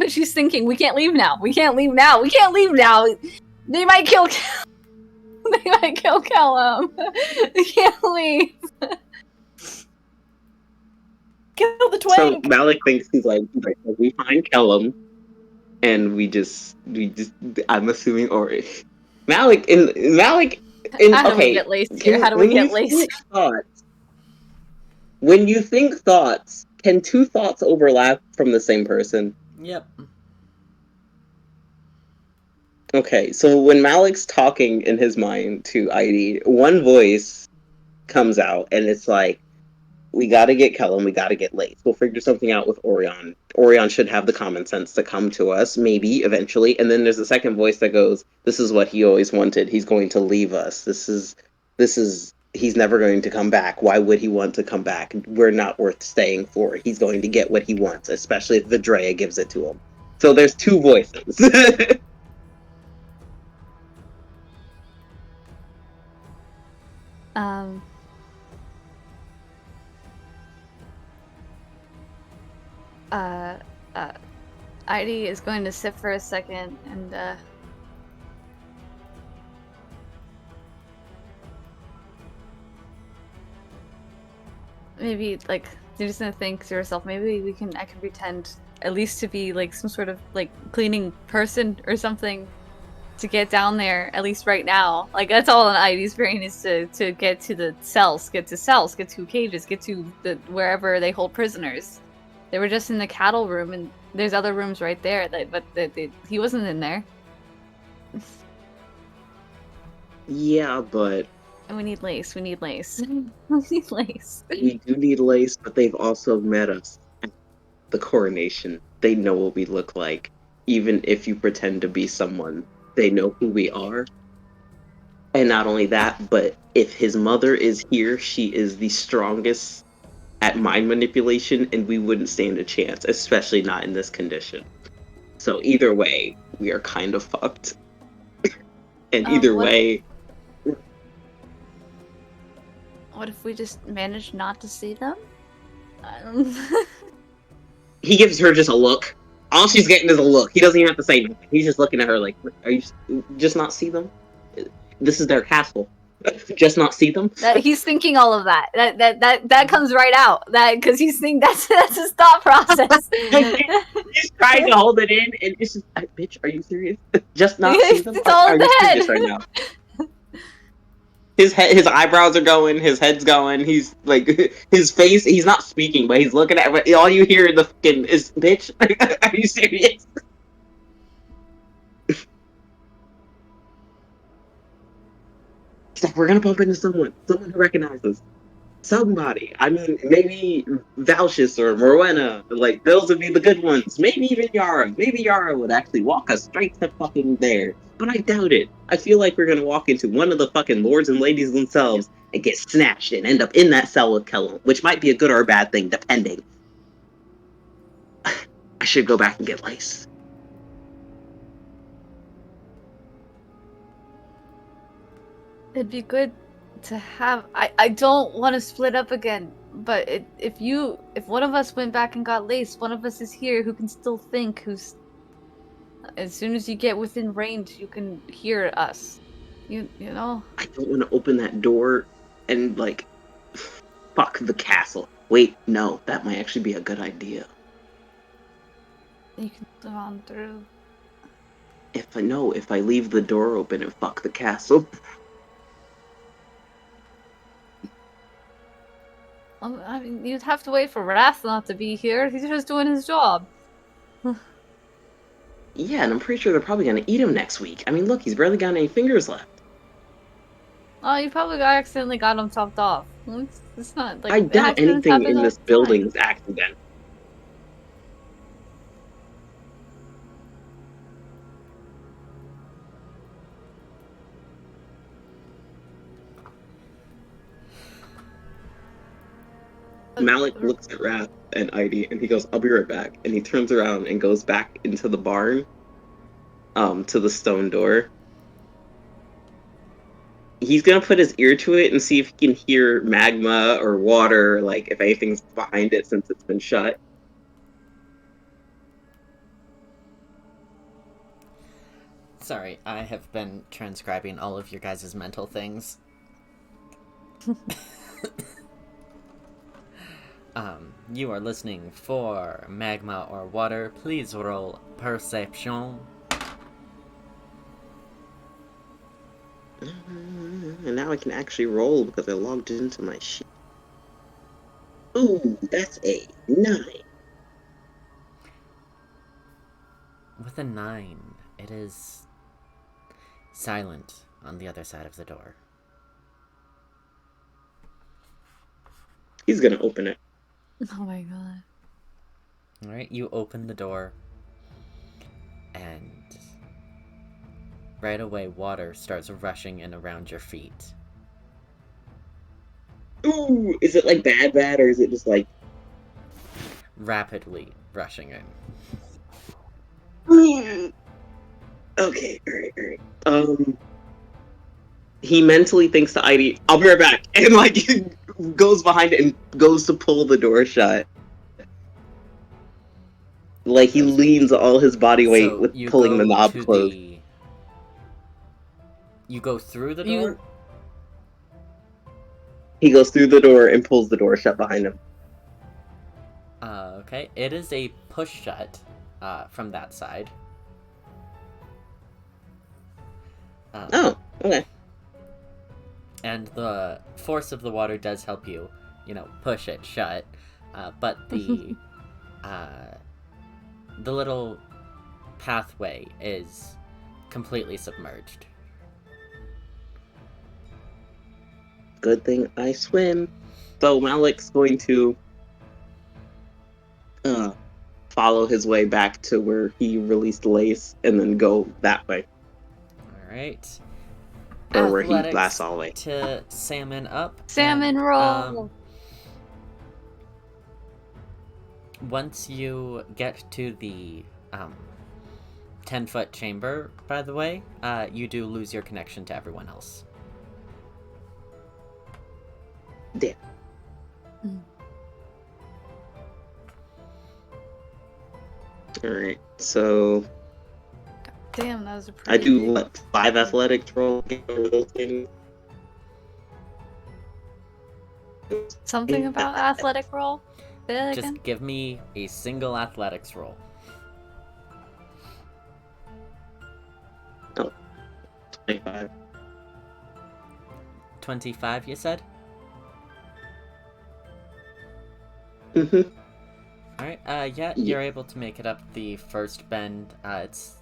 She's thinking, we can't leave now. We can't leave now. We can't leave now. They might kill. They might kill Callum. We can't leave. Kill the twang. So Malik thinks he's like, we find Kellum, and we just, I'm assuming, or Malik, How do we get laced here? How do we get laced? When you think thoughts, can two thoughts overlap from the same person? Yep. Okay, so when Malik's talking in his mind to Heidi, one voice comes out, and it's like, we gotta get Kellum, we gotta get Lace. We'll figure something out with Orion. Orion should have the common sense to come to us, maybe, eventually. And then there's a second voice that goes, this is what he always wanted. He's going to leave us. He's never going to come back. Why would he want to come back? We're not worth staying for. He's going to get what he wants, especially if Vidrea gives it to him. So there's two voices. Heidi is going to sit for a second and maybe like you're just gonna think to herself, maybe I can pretend at least to be like some sort of like cleaning person or something to get down there, at least right now. Like that's all in Heidi's brain is to get to the cells, get to cages, get to the wherever they hold prisoners. They were just in the cattle room, and there's other rooms right there. But he wasn't in there. Yeah, but... And we need Lace. We need Lace. We need Lace. We do need Lace, but they've also met us at the coronation. They know what we look like. Even if you pretend to be someone, they know who we are. And not only that, but if his mother is here, she is the strongest at mind manipulation, and we wouldn't stand a chance, especially not in this condition. So either way, we are kind of fucked. And either What way, if we just manage not to see them? he gives her just a look. All she's getting is a look. He doesn't even have to say anything. He's just looking at her like, "Are you just not see them? This is their castle. Just not see them." He's thinking all of that. That comes right out. That because he's thinking that's his thought process. He's trying to hold it in, and it's just, bitch, are you serious? Just not see them? It's all Are in you the serious head. right now? His eyebrows are going, his head's going, he's like, his face, he's not speaking, but he's looking at, but all you hear in the fucking is, bitch, are you serious? He's like, we're gonna bump into someone who recognizes. Somebody. I mean, maybe Valsius or Morwenna, like, those would be the good ones. Maybe even Yara. Maybe Yara would actually walk us straight to fucking there. But I doubt it. I feel like we're gonna walk into one of the fucking lords and ladies themselves and get snatched and end up in that cell with Kellum, which might be a good or a bad thing, depending. I should go back and get Lace. It'd be good to have. I don't want to split up again, but if one of us went back and got Lace, one of us is here who can still think. Who's as soon as you get within range, you can hear us. You know. I don't want to open that door and like fuck the castle. Wait, no, that might actually be a good idea. You can go on through. If I leave the door open and fuck the castle. I mean, you'd have to wait for Rathnot to be here. He's just doing his job. Yeah, and I'm pretty sure they're probably gonna eat him next week. I mean, look, he's barely got any fingers left. Oh, you probably accidentally got him chopped off. It's not like I doubt accidents anything happen in all this the time. building is accident. Malik looks at Wrath and Eidilea, and he goes, "I'll be right back." And he turns around and goes back into the barn, to the stone door. He's gonna put his ear to it and see if he can hear magma or water, like if anything's behind it since it's been shut. Sorry, I have been transcribing all of your guys' mental things. You are listening for magma or water. Please roll perception. And now I can actually roll because I logged into my sheet. Ooh, that's a 9. With a 9, it is silent on the other side of the door. He's gonna open it. Oh my god. Alright, you open the door, and right away water starts rushing in around your feet. Ooh, is it like bad, or is it just like Rapidly rushing in. Okay, alright. He mentally thinks to Eidilea, "I'll be right back," and like goes behind it and goes to pull the door shut. Like he leans all his body weight So with you pulling the go knob to closed. You go through the door? He goes through the door and pulls the door shut behind him. Okay. It is a push shut from that side. Oh, okay. And the force of the water does help you, push it shut. But the little pathway is completely submerged. Good thing I swim. So Malik's going to follow his way back to where he released Lace and then go that way. Alright. Or where he athletics blasts all the way. to salmon up. Salmon and, roll. Once you get to the 10-foot chamber, by the way, you do lose your connection to everyone else. Damn. Alright, so Damn, that was a I pretty do big- what, 5 athletics roll to get over those things? Something about athletic roll? Say that again? Just give me a single athletics roll. 25. 25, you said? Mm-hmm. Alright, yeah, you're able to make it up the first bend. It's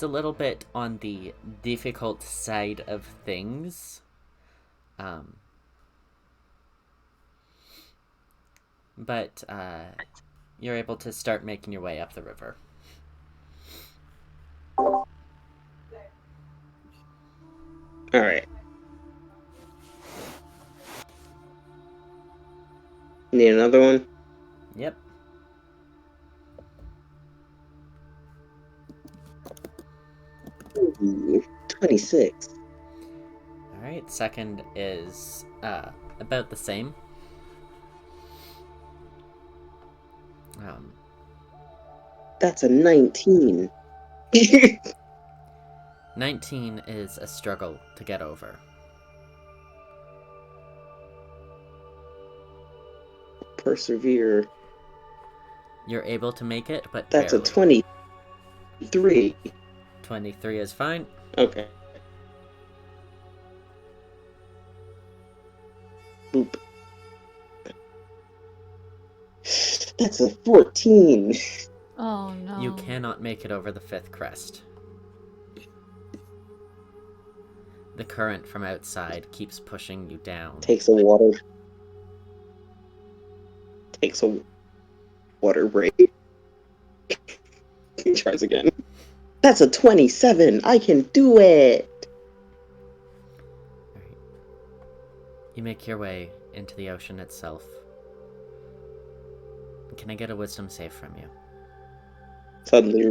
a little bit on the difficult side of things. But you're able to start making your way up the river. Alright. Need another one? Yep. Ooh, 26. Alright, second is about the same. That's a 19. 19 is a struggle to get over. Persevere. You're able to make it, but That's a barely. 23. 23 is fine. Okay. Boop. That's a 14. Oh no. You cannot make it over the 5th crest. The current from outside keeps pushing you down. Takes a water break. He tries again. That's a 27. I can do it. Alright. You make your way into the ocean itself. Can I get a wisdom save from you? Suddenly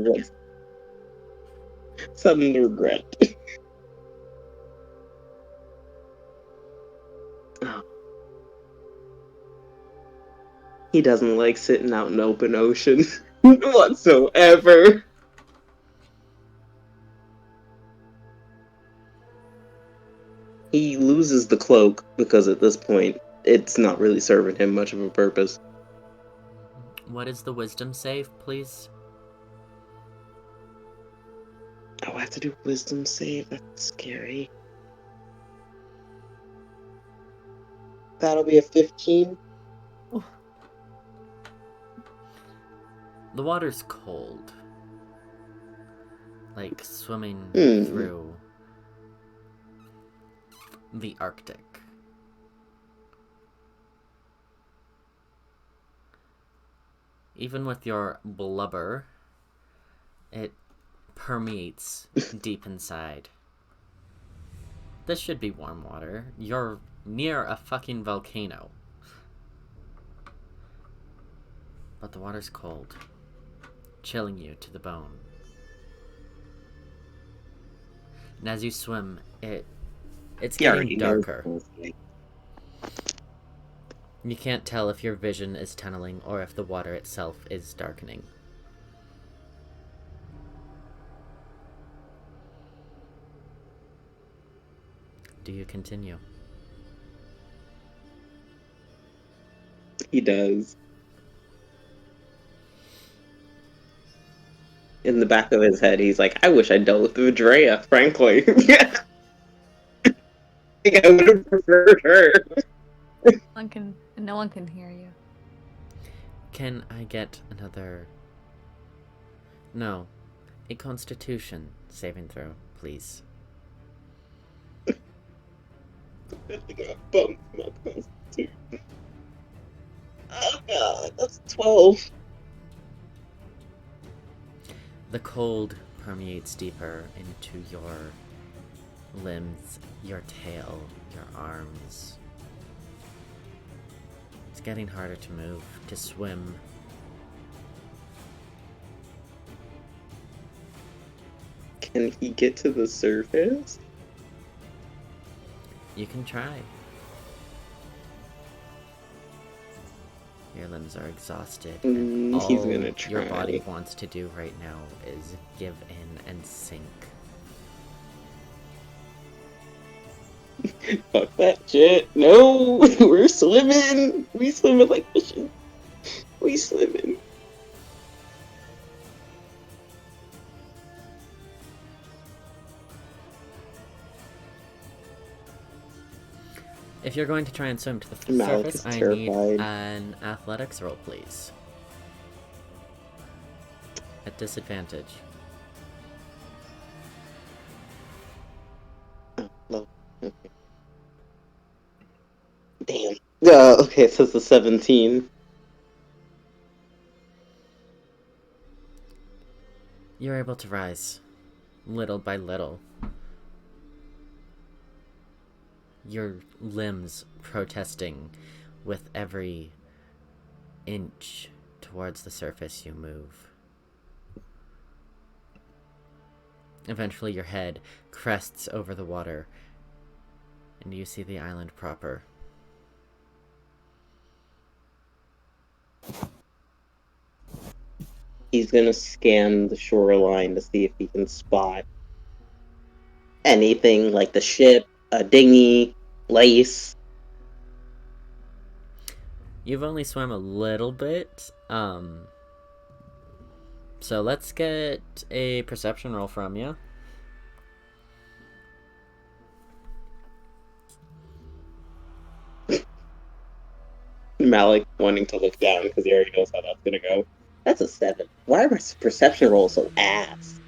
regret. Oh. He doesn't like sitting out in open ocean whatsoever. He loses the cloak because at this point it's not really serving him much of a purpose. What is the wisdom save, please? Oh, I have to do wisdom save? That's scary. That'll be a 15. The water's cold. Like swimming Hmm. through the Arctic. Even with your blubber, it permeates deep inside. This should be warm water. You're near a fucking volcano. But the water's cold, chilling you to the bone. And as you swim, it's getting darker. You can't tell if your vision is tunneling or if the water itself is darkening. Do you continue? He does. In the back of his head, he's like, I wish I'd dealt with Eidilea, frankly. I think I would have preferred her. No one can hear you. Can I get another... No. A Constitution saving throw, please. I think I bumped my Constitution. Oh god, that's 12. The cold permeates deeper into your limbs, your tail, your arms. It's getting harder to move, to swim. Can he get to the surface? You can try. Your limbs are exhausted, and all he's gonna your try. body wants to do right now is give in and sink. Fuck that shit. No, we're swimming. We swimming like fishes. We swimming. If you're going to try and swim to the Malik surface, is I terrified. need an athletics roll, please. At disadvantage. No. Okay. Damn. Okay, so it's a 17. You're able to rise, little by little. Your limbs protesting with every inch towards the surface you move. Eventually your head crests over the water, and you see the island proper. He's gonna scan the shoreline to see if he can spot anything like the ship, a dinghy, lace. You've only swum a little bit, so let's get a perception roll from you. Malik wanting to look down because he already knows how that's gonna go. That's a 7. Why are my perception rolls so ass?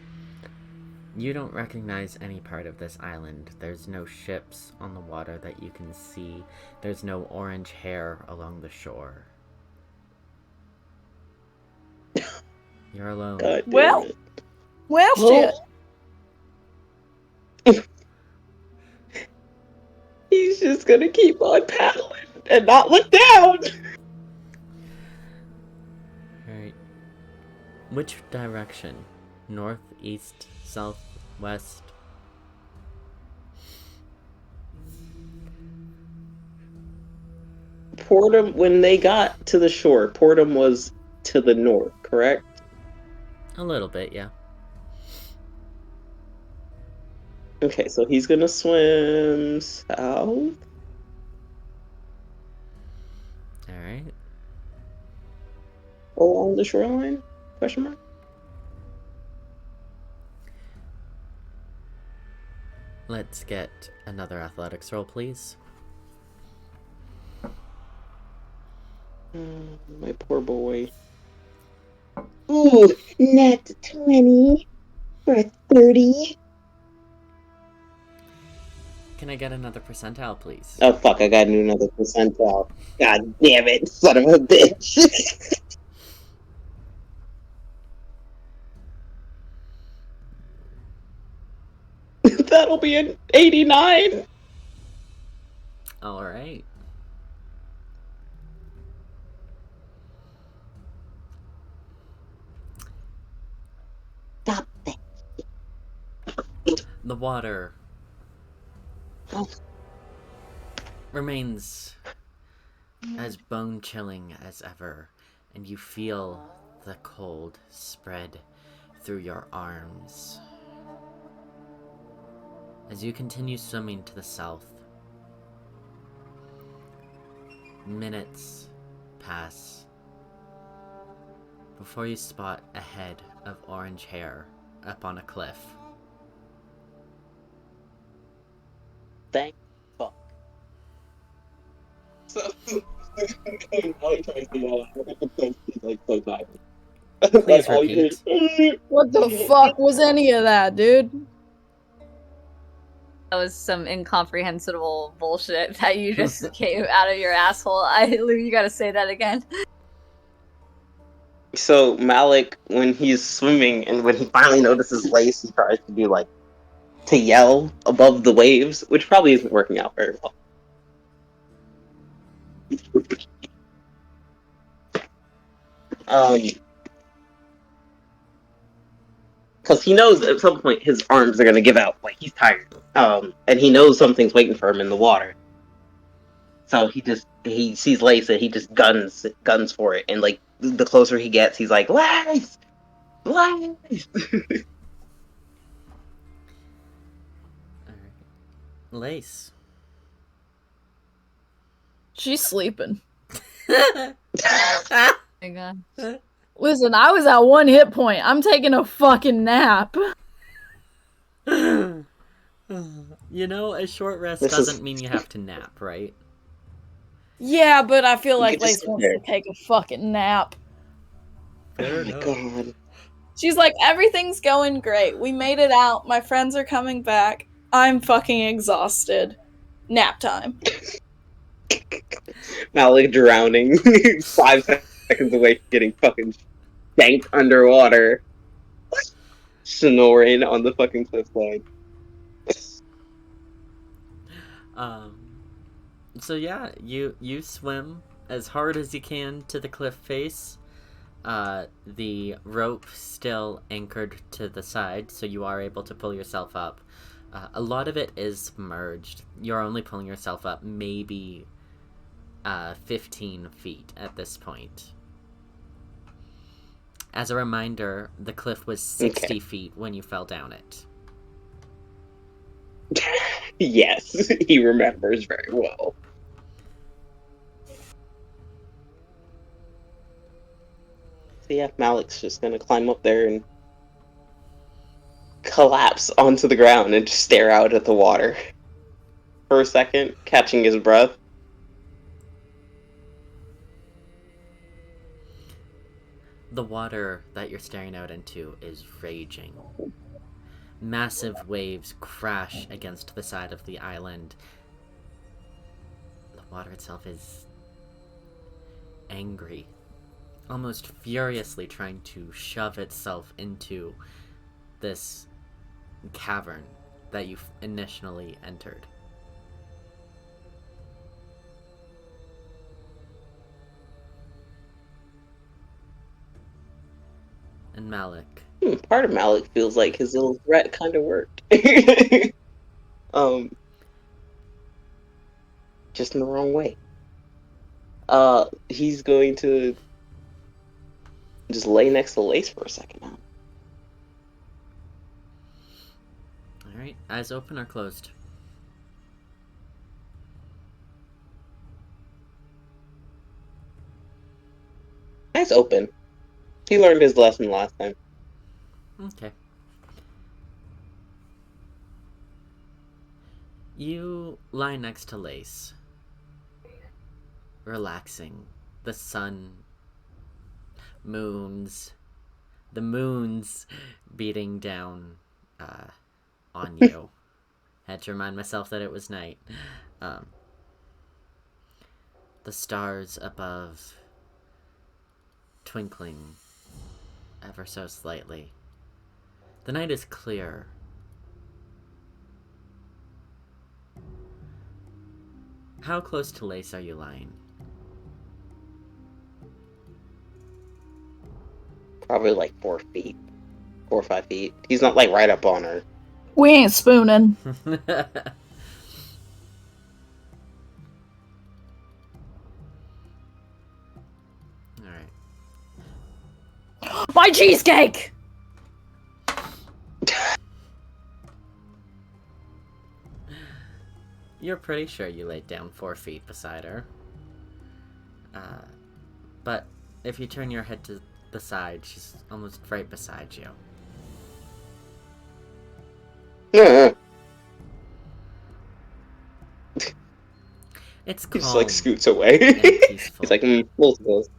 You don't recognize any part of this island. There's no ships on the water that you can see. There's no orange hair along the shore. You're alone. God damn Well, it. Well, shit. He's just gonna keep on paddling and not look down. Alright. Which direction? North, east, south, west? Portum, when they got to the shore, Portum was to the north, correct? A little bit, yeah. Okay, so he's gonna swim south. Alright. Along the shoreline? Question mark? Let's get another athletics roll, please. My poor boy. Ooh, net 20 for a 30. Can I get another percentile, please? Oh fuck, I got another percentile. God damn it, son of a bitch. That'll be an 89. Alright. Stop that. The water remains as bone-chilling as ever, and you feel the cold spread through your arms. As you continue swimming to the south, minutes pass before you spot a head of orange hair up on a cliff. Thank fuck. So, Please repeat. What the fuck was any of that, dude? That was some incomprehensible bullshit that you just came out of your asshole. Lou, you gotta say that again. So Malik, when he's swimming and when he finally notices Lace, he tries to do like to yell above the waves, which probably isn't working out very well. Because he knows at some point his arms are gonna give out, like he's tired. And he knows something's waiting for him in the water. So he sees Lace and he just guns for it, and like the closer he gets, he's like, Lace! Lace! Lace. She's sleeping. Listen, I was at 1 hit point. I'm taking a fucking nap. You know, a short rest doesn't mean you have to nap, right? Yeah, but I feel like could just Lace sit wants there. to take a fucking nap. Fair Oh my enough. god. She's like, everything's going great. We made it out. My friends are coming back. I'm fucking exhausted. Nap time. Malik drowning 5 seconds away from getting fucking shanked underwater. Snoring on the fucking cliffside. So yeah, you swim as hard as you can to the cliff face. The rope still anchored to the side, so you are able to pull yourself up. A lot of it is submerged. You're only pulling yourself up maybe 15 feet at this point. As a reminder, the cliff was 60 feet when you fell down it. Yes, he remembers very well. So yeah, Malik's just gonna climb up there and collapse onto the ground and just stare out at the water for a second, catching his breath. The water that you're staring out into is raging. Massive waves crash against the side of the island. The water itself is angry, almost furiously trying to shove itself into this cavern that you initially entered. And Malik. Part of Malik feels like his little threat kind of worked. Just in the wrong way. He's going to just lay next to Lace for a second now. Alright, eyes open or closed? Eyes open. He learned his lesson last time. Okay. You lie next to Lace, relaxing. The sun, the moon's beating down on you. Had to remind myself that it was night. The stars above twinkling ever so slightly. The night is clear. How close to Lace are you lying? Probably like 4 feet. 4 or 5 feet. He's not like right up on her. We ain't spooning. Alright. My cheesecake! You're pretty sure you laid down 4 feet beside her. But if you turn your head to the side, she's almost right beside you. It's calm. He just like scoots away. and peaceful. It's like multiples.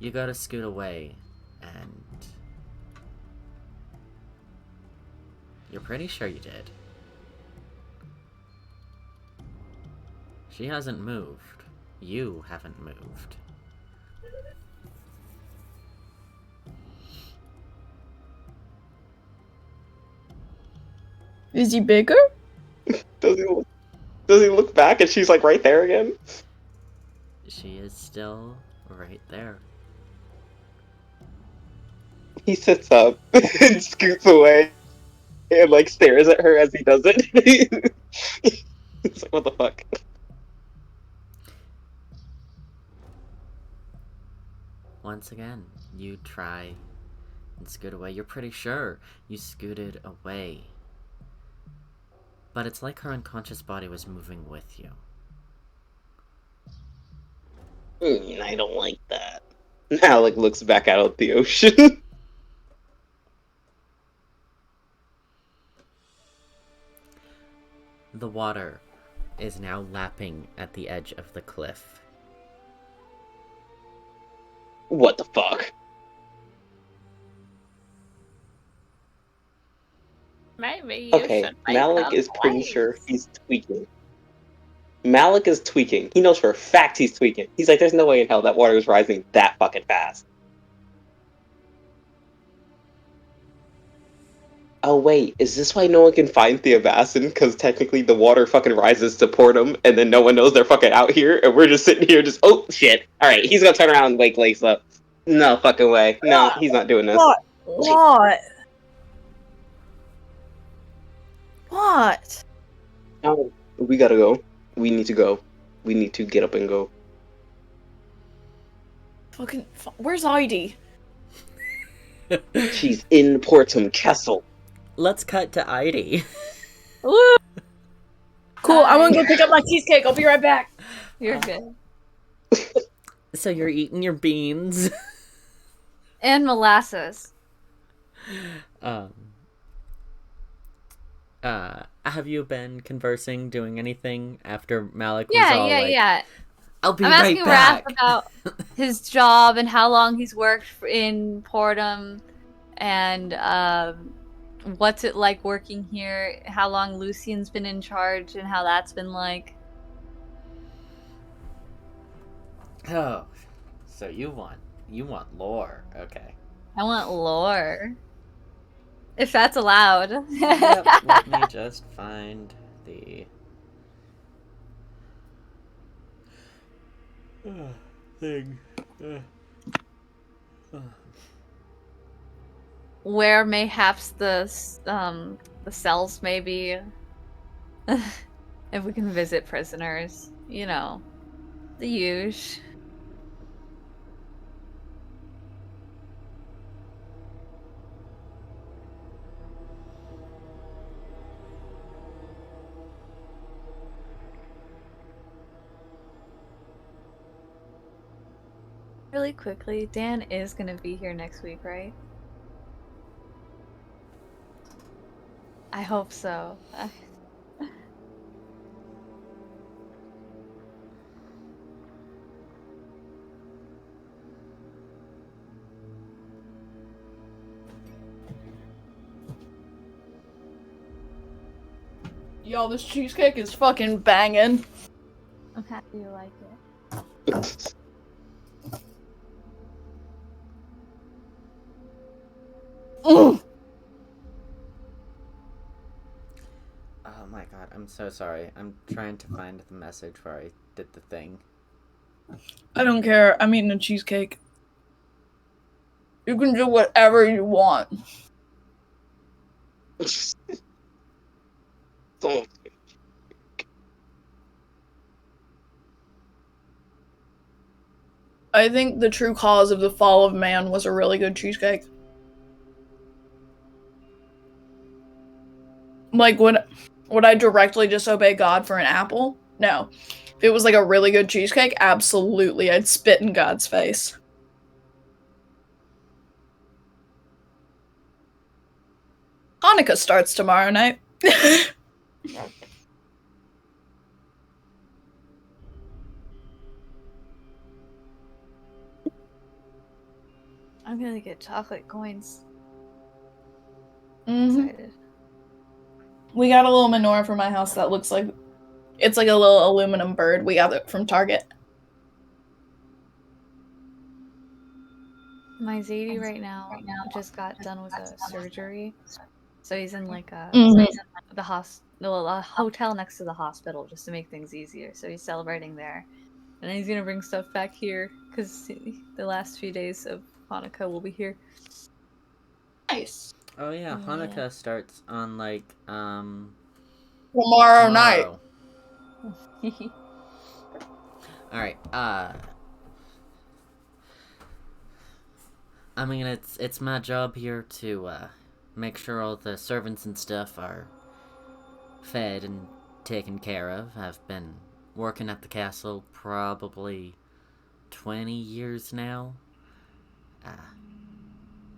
You go to scoot away, and you're pretty sure you did. She hasn't moved. You haven't moved. Is he bigger? Does he look back and she's like right there again? She is still right there. He sits up and scoots away and like stares at her as he does it. It's like, what the fuck? Once again, you try and scoot away. You're pretty sure you scooted away. But it's like her unconscious body was moving with you. I don't like that. Malik looks back out at the ocean. The water is now lapping at the edge of the cliff. What the fuck? Maybe you Okay, should make Malik a is pretty place. sure he's tweaking. Malik is tweaking. He knows for a fact he's tweaking. He's like, there's no way in hell that water is rising that fucking fast. Oh wait, is this why no one can find Theobasin? Because technically the water fucking rises to port him, and then no one knows they're fucking out here, and we're just sitting here just, oh shit. Alright, he's gonna turn around and wake Lace up. No fucking way. No, he's not doing this. What? What? No, we gotta go. We need to go. We need to get up and go. Fucking. Where's Heidi? She's in Portum Castle. Let's cut to Eidie. Cool, I'm gonna go pick up my cheesecake. I'll be right back. You're good. So you're eating your beans. And molasses. Have you been conversing, doing anything after Malik was Yeah, all like, yeah. I'll be I'm right asking back. Raph about his job and how long he's worked in Portum, and what's it like working here, how long Lucian's been in charge, and how that's been like. Oh, so you want lore, okay. I want lore. If that's allowed. Yep, let me just find the thing. Where mayhaps the cells may be. If we can visit prisoners. You know. The usual. Really quickly, Dan is gonna be here next week, right? I hope so. Yo, this cheesecake is fucking banging. I'm happy you like it. Mm. Oh my god, I'm so sorry. I'm trying to find the message where I did the thing. I don't care. I'm eating a cheesecake. You can do whatever you want. Don't. I think the true cause of the fall of man was a really good cheesecake. Like, would I directly disobey God for an apple? No. If it was like a really good cheesecake, absolutely. I'd spit in God's face. Hanukkah starts tomorrow night. I'm gonna get chocolate coins. Mm-hmm. Excited. We got a little menorah for my house that looks like it's like a little aluminum bird. We got it from Target. My Zadie right now just got done with a surgery, So he's in like a Mhm. so he's in like a hotel next to the hospital just to make things easier. So he's celebrating there, and then he's gonna bring stuff back here because the last few days of Hanukkah will be here. Nice. Oh yeah, Hanukkah starts on like Tomorrow night. Alright, I mean it's my job here to make sure all the servants and stuff are fed and taken care of. I've been working at the castle probably 20 years now.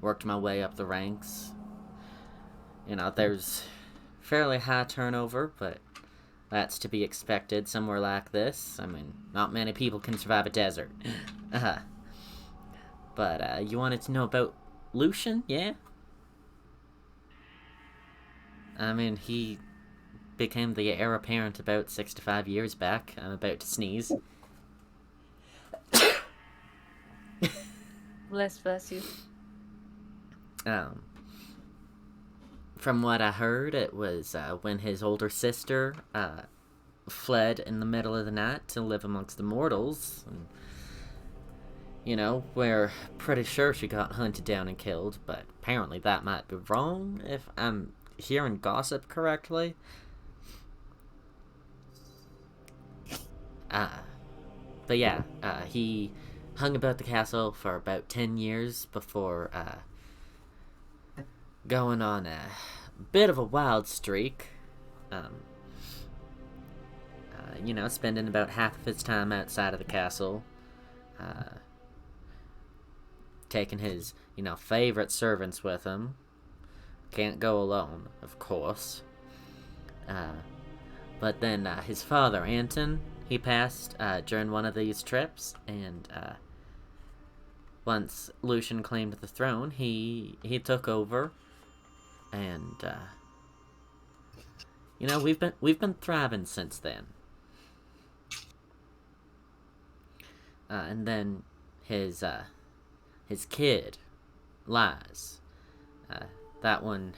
Worked my way up the ranks. You know, there's fairly high turnover, but that's to be expected somewhere like this. I mean, not many people can survive a desert. But you wanted to know about Lucian, yeah? I mean, he became the heir apparent about 65 years back. I'm about to sneeze. Bless you. From what I heard, it was when his older sister fled in the middle of the night to live amongst the mortals. And, you know, we're pretty sure she got hunted down and killed, but apparently that might be wrong if I'm hearing gossip correctly. But yeah, he hung about the castle for about 10 years before going on a bit of a wild streak. You know, spending about half of his time outside of the castle. Taking his, you know, favorite servants with him. Can't go alone, of course. But then his father, Anton, he passed during one of these trips, and once Lucian claimed the throne, he took over, and you know, we've been thriving since then. And then his kid, Laz, that one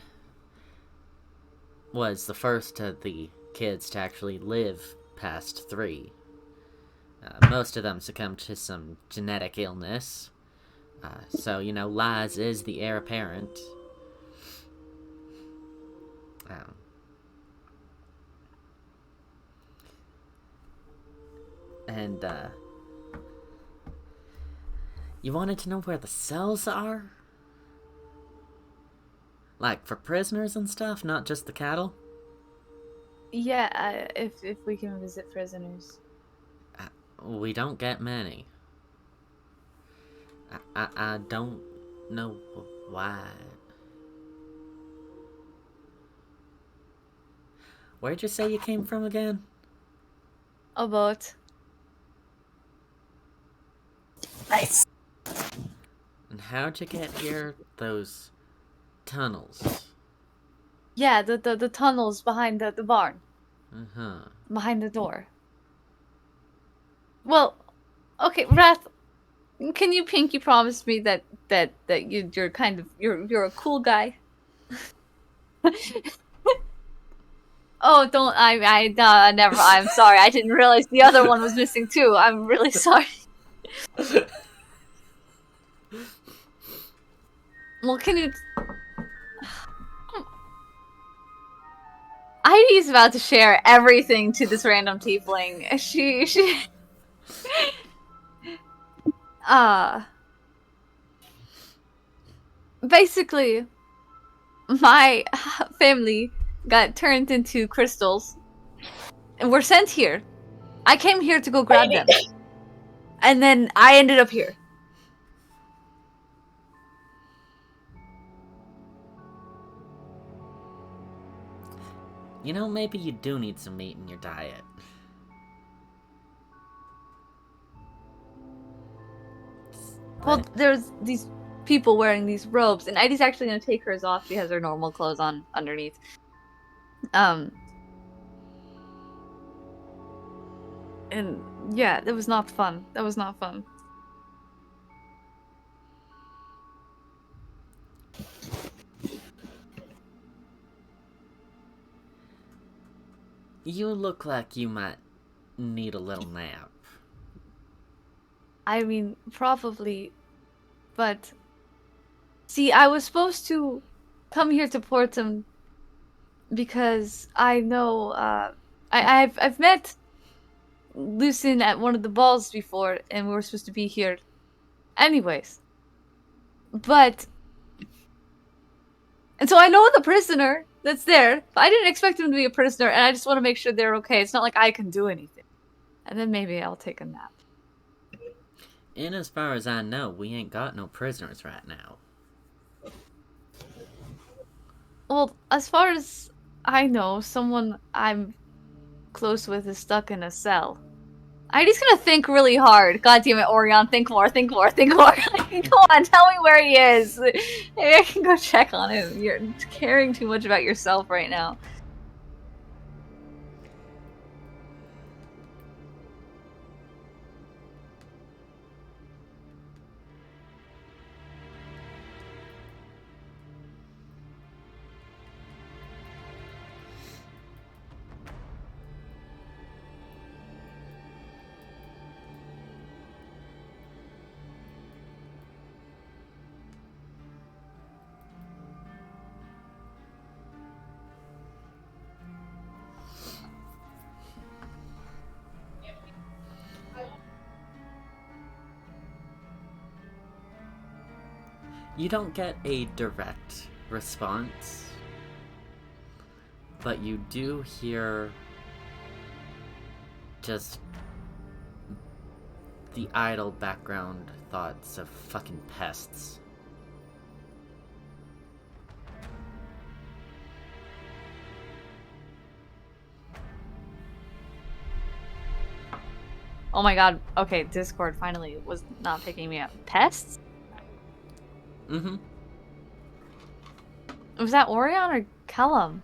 was the first of the kids to actually live past 3. Most of them succumbed to some genetic illness. So, you know, Laz is the heir apparent. And, you wanted to know where the cells are? Like, for prisoners and stuff, not just the cattle? Yeah, if we can visit prisoners. We don't get many. I don't know why. Where'd you say you came from again? A boat. Nice. And how'd you get here? Those tunnels. Yeah, the tunnels behind the barn. Uh-huh. Behind the door. Well, okay, Wrath, can you pinky promise me that you're kind of you're a cool guy? Oh, don't never. I'm sorry. I didn't realize the other one was missing too. I'm really sorry. Well, can you? Heidi's about to share everything to this random tiefling. She basically, my family got turned into crystals and were sent here. I came here to go grab them. And then I ended up here. You know, maybe you do need some meat in your diet. Well, there's these people wearing these robes, and Heidi's actually gonna take hers off. She has her normal clothes on underneath. And yeah, that was not fun. That was not fun. You look like you might need a little nap. I mean, probably, but see, I was supposed to come here to Portum because I know I've met Lucin at one of the balls before, and we were supposed to be here anyways. And so I know the prisoner that's there, but I didn't expect him to be a prisoner, and I just want to make sure they're okay. It's not like I can do anything. And then maybe I'll take a nap. And as far as I know, we ain't got no prisoners right now. Well, as far as I know, someone I'm close with is stuck in a cell. Heidi's gonna think really hard. God damn it, Orion, think more, think more, think more. Go on, tell me where he is. Maybe I can go check on him. You're caring too much about yourself right now. You don't get a direct response, but you do hear just the idle background thoughts of fucking pests. Oh my god, okay, Discord finally was not picking me up. Pests? Mm-hmm. Was that Orion or Kellum?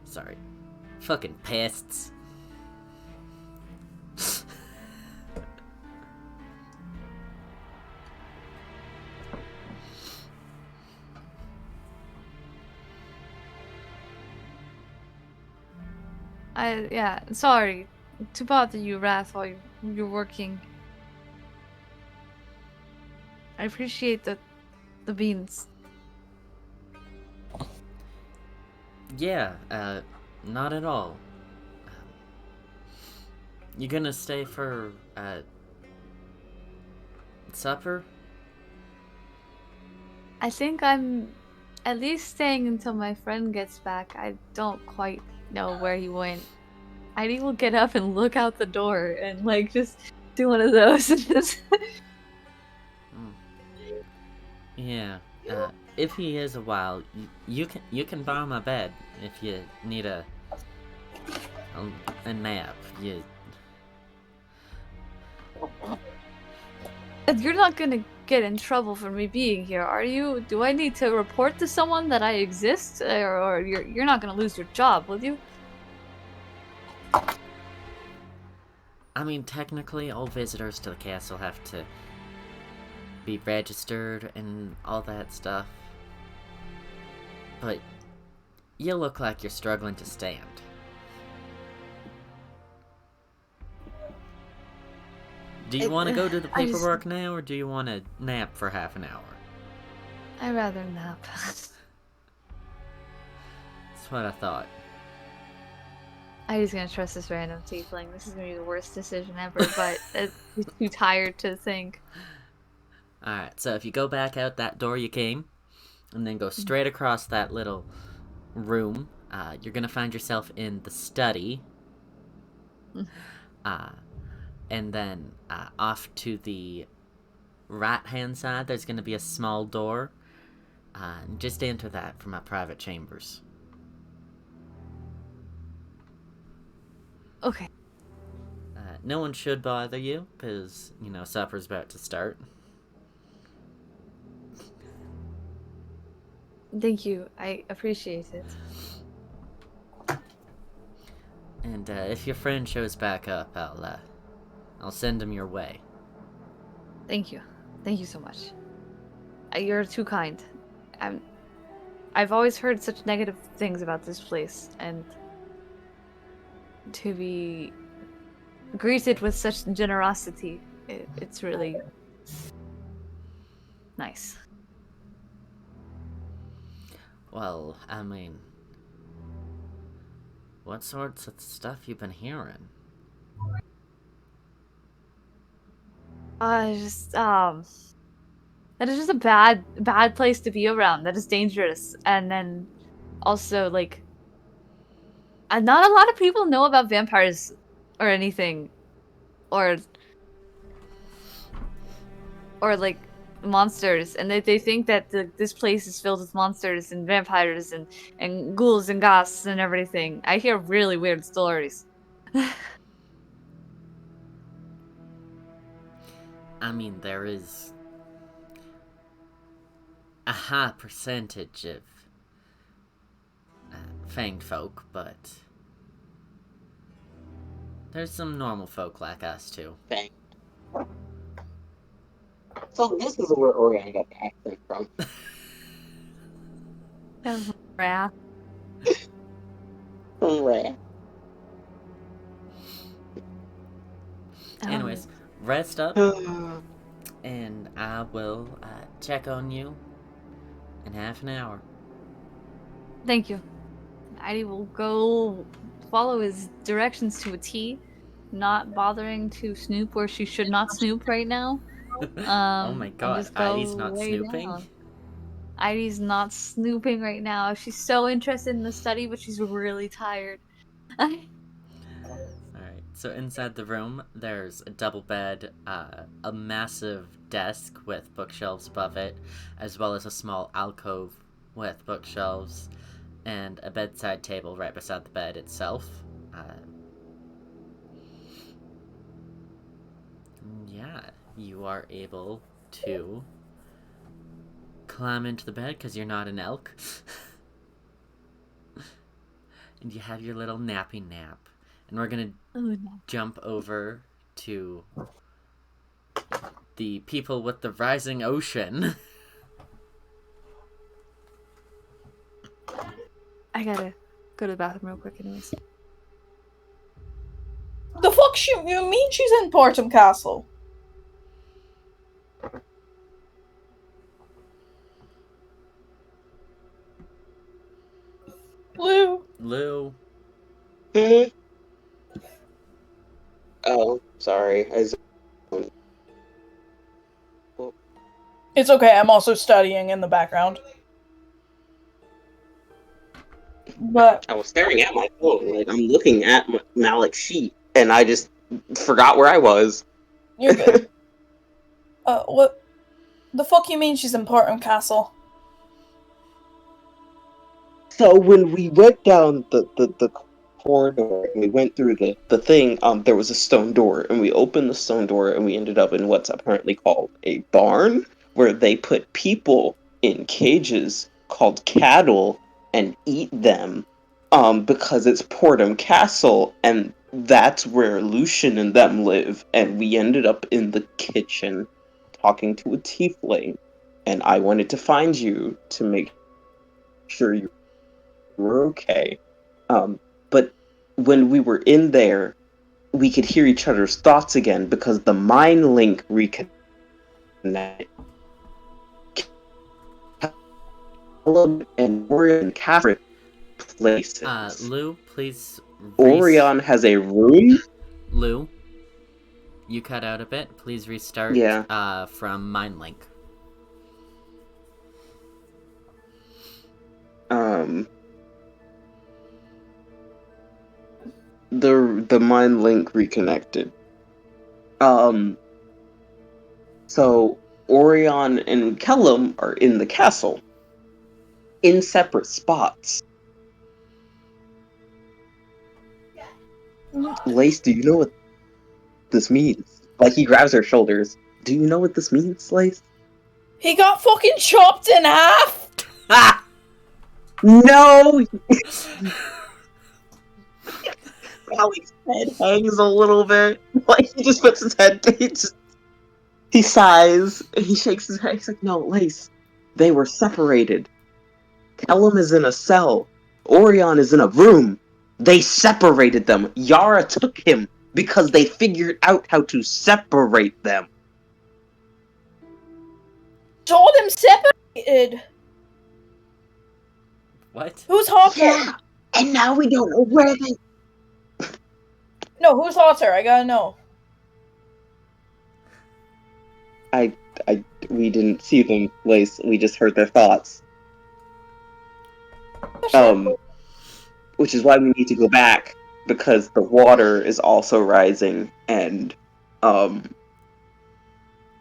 Sorry. Fucking pests. Yeah, sorry to bother you, Wrath, while you're working. I appreciate the beans. Yeah, not at all. You gonna stay for, supper? I think I'm at least staying until my friend gets back. I don't quite know where he went. Heidi will get up and look out the door and like just do one of those and just Yeah. If he is a while, you can borrow my bed if you need a nap. You're not gonna get in trouble for me being here, are you? Do I need to report to someone that I exist, or you're not gonna lose your job, will you? I mean, technically, all visitors to the castle have to be registered and all that stuff. But you look like you're struggling to stand. Do you want to go do the paperwork now, or do you want to nap for half an hour? I'd rather nap. That's what I thought. I'm just gonna trust this random tiefling. This is gonna be the worst decision ever, but he's too tired to think. Alright, so if you go back out that door you came, and then go straight across that little room, you're gonna find yourself in the study. And then off to the right-hand side, there's gonna be a small door. Just enter that for my private chambers. Okay. No one should bother you, because, you know, supper's about to start. Thank you. I appreciate it. And if your friend shows back up, I'll send him your way. Thank you. Thank you so much. You're too kind. I've always heard such negative things about this place, and to be greeted with such generosity, it's really nice. Well, I mean, what sorts of stuff you been hearing? That is just a bad place to be around. That is dangerous. And then also, like, not a lot of people know about vampires or anything, or like monsters, and they think that this place is filled with monsters and vampires and ghouls and ghasts and everything. I hear really weird stories. I mean, there is a high percentage of fanged folk, but there's some normal folk like us too. Fang. So this is where Orion got the accent from. Wrath. Right. Anyways, rest up, and I will check on you in half an hour. Thank you. I will go follow his directions to a T, not bothering to snoop where she should not snoop right now. Oh my god, Eidi's not lay snooping? down. Eidi's not snooping right now. She's so interested in the study, but she's really tired. Alright, so inside the room, there's a double bed, a massive desk with bookshelves above it, as well as a small alcove with bookshelves, and a bedside table right beside the bed itself. Yeah, you are able to climb into the bed because you're not an elk. And you have your little nappy nap. And we're gonna jump over to the people with the rising ocean. I gotta go to the bathroom real quick anyways. The fuck you mean she's in Portum Castle? Lou. Oh, sorry. It's okay, I'm also studying in the background. But I was staring at my phone, like I'm looking at Malik's sheet, and I just forgot where I was. you're good. What the fuck you mean she's in Portum Castle? So when we went down the corridor and we went through the thing, there was a stone door, and we opened the stone door and we ended up in what's apparently called a barn, where they put people in cages called cattle and eat them, because it's Portum Castle, and that's where Lucian and them live, and we ended up in the kitchen talking to a tiefling, and I wanted to find you to make sure you were okay. But when we were in there, we could hear each other's thoughts again because the mind link reconnected. And Orion Catherine places. Lou, please. Orion has a room. Lou, you cut out a bit. Please restart. Yeah. From MindLink. The mind link reconnected. So Orion and Kellum are in the castle, in separate spots. Lace, do you know what this means? Like, he grabs her shoulders. Do you know what this means, Lace? He got fucking chopped in half! Ah! No! Malik's head hangs a little bit. Like, he just puts his head, he sighs, and he shakes his head. He's like, no, Lace, They were separated. Callum is in a cell. Orion is in a room. They separated them. Yara took him because they figured out how to separate them. Told him separated. What? Who's Hawker? Yeah, and now we don't know where they... No, who's Hawker? I gotta know. We didn't see them, Lace. We just heard their thoughts. Which is why we need to go back, because the water is also rising, and I'm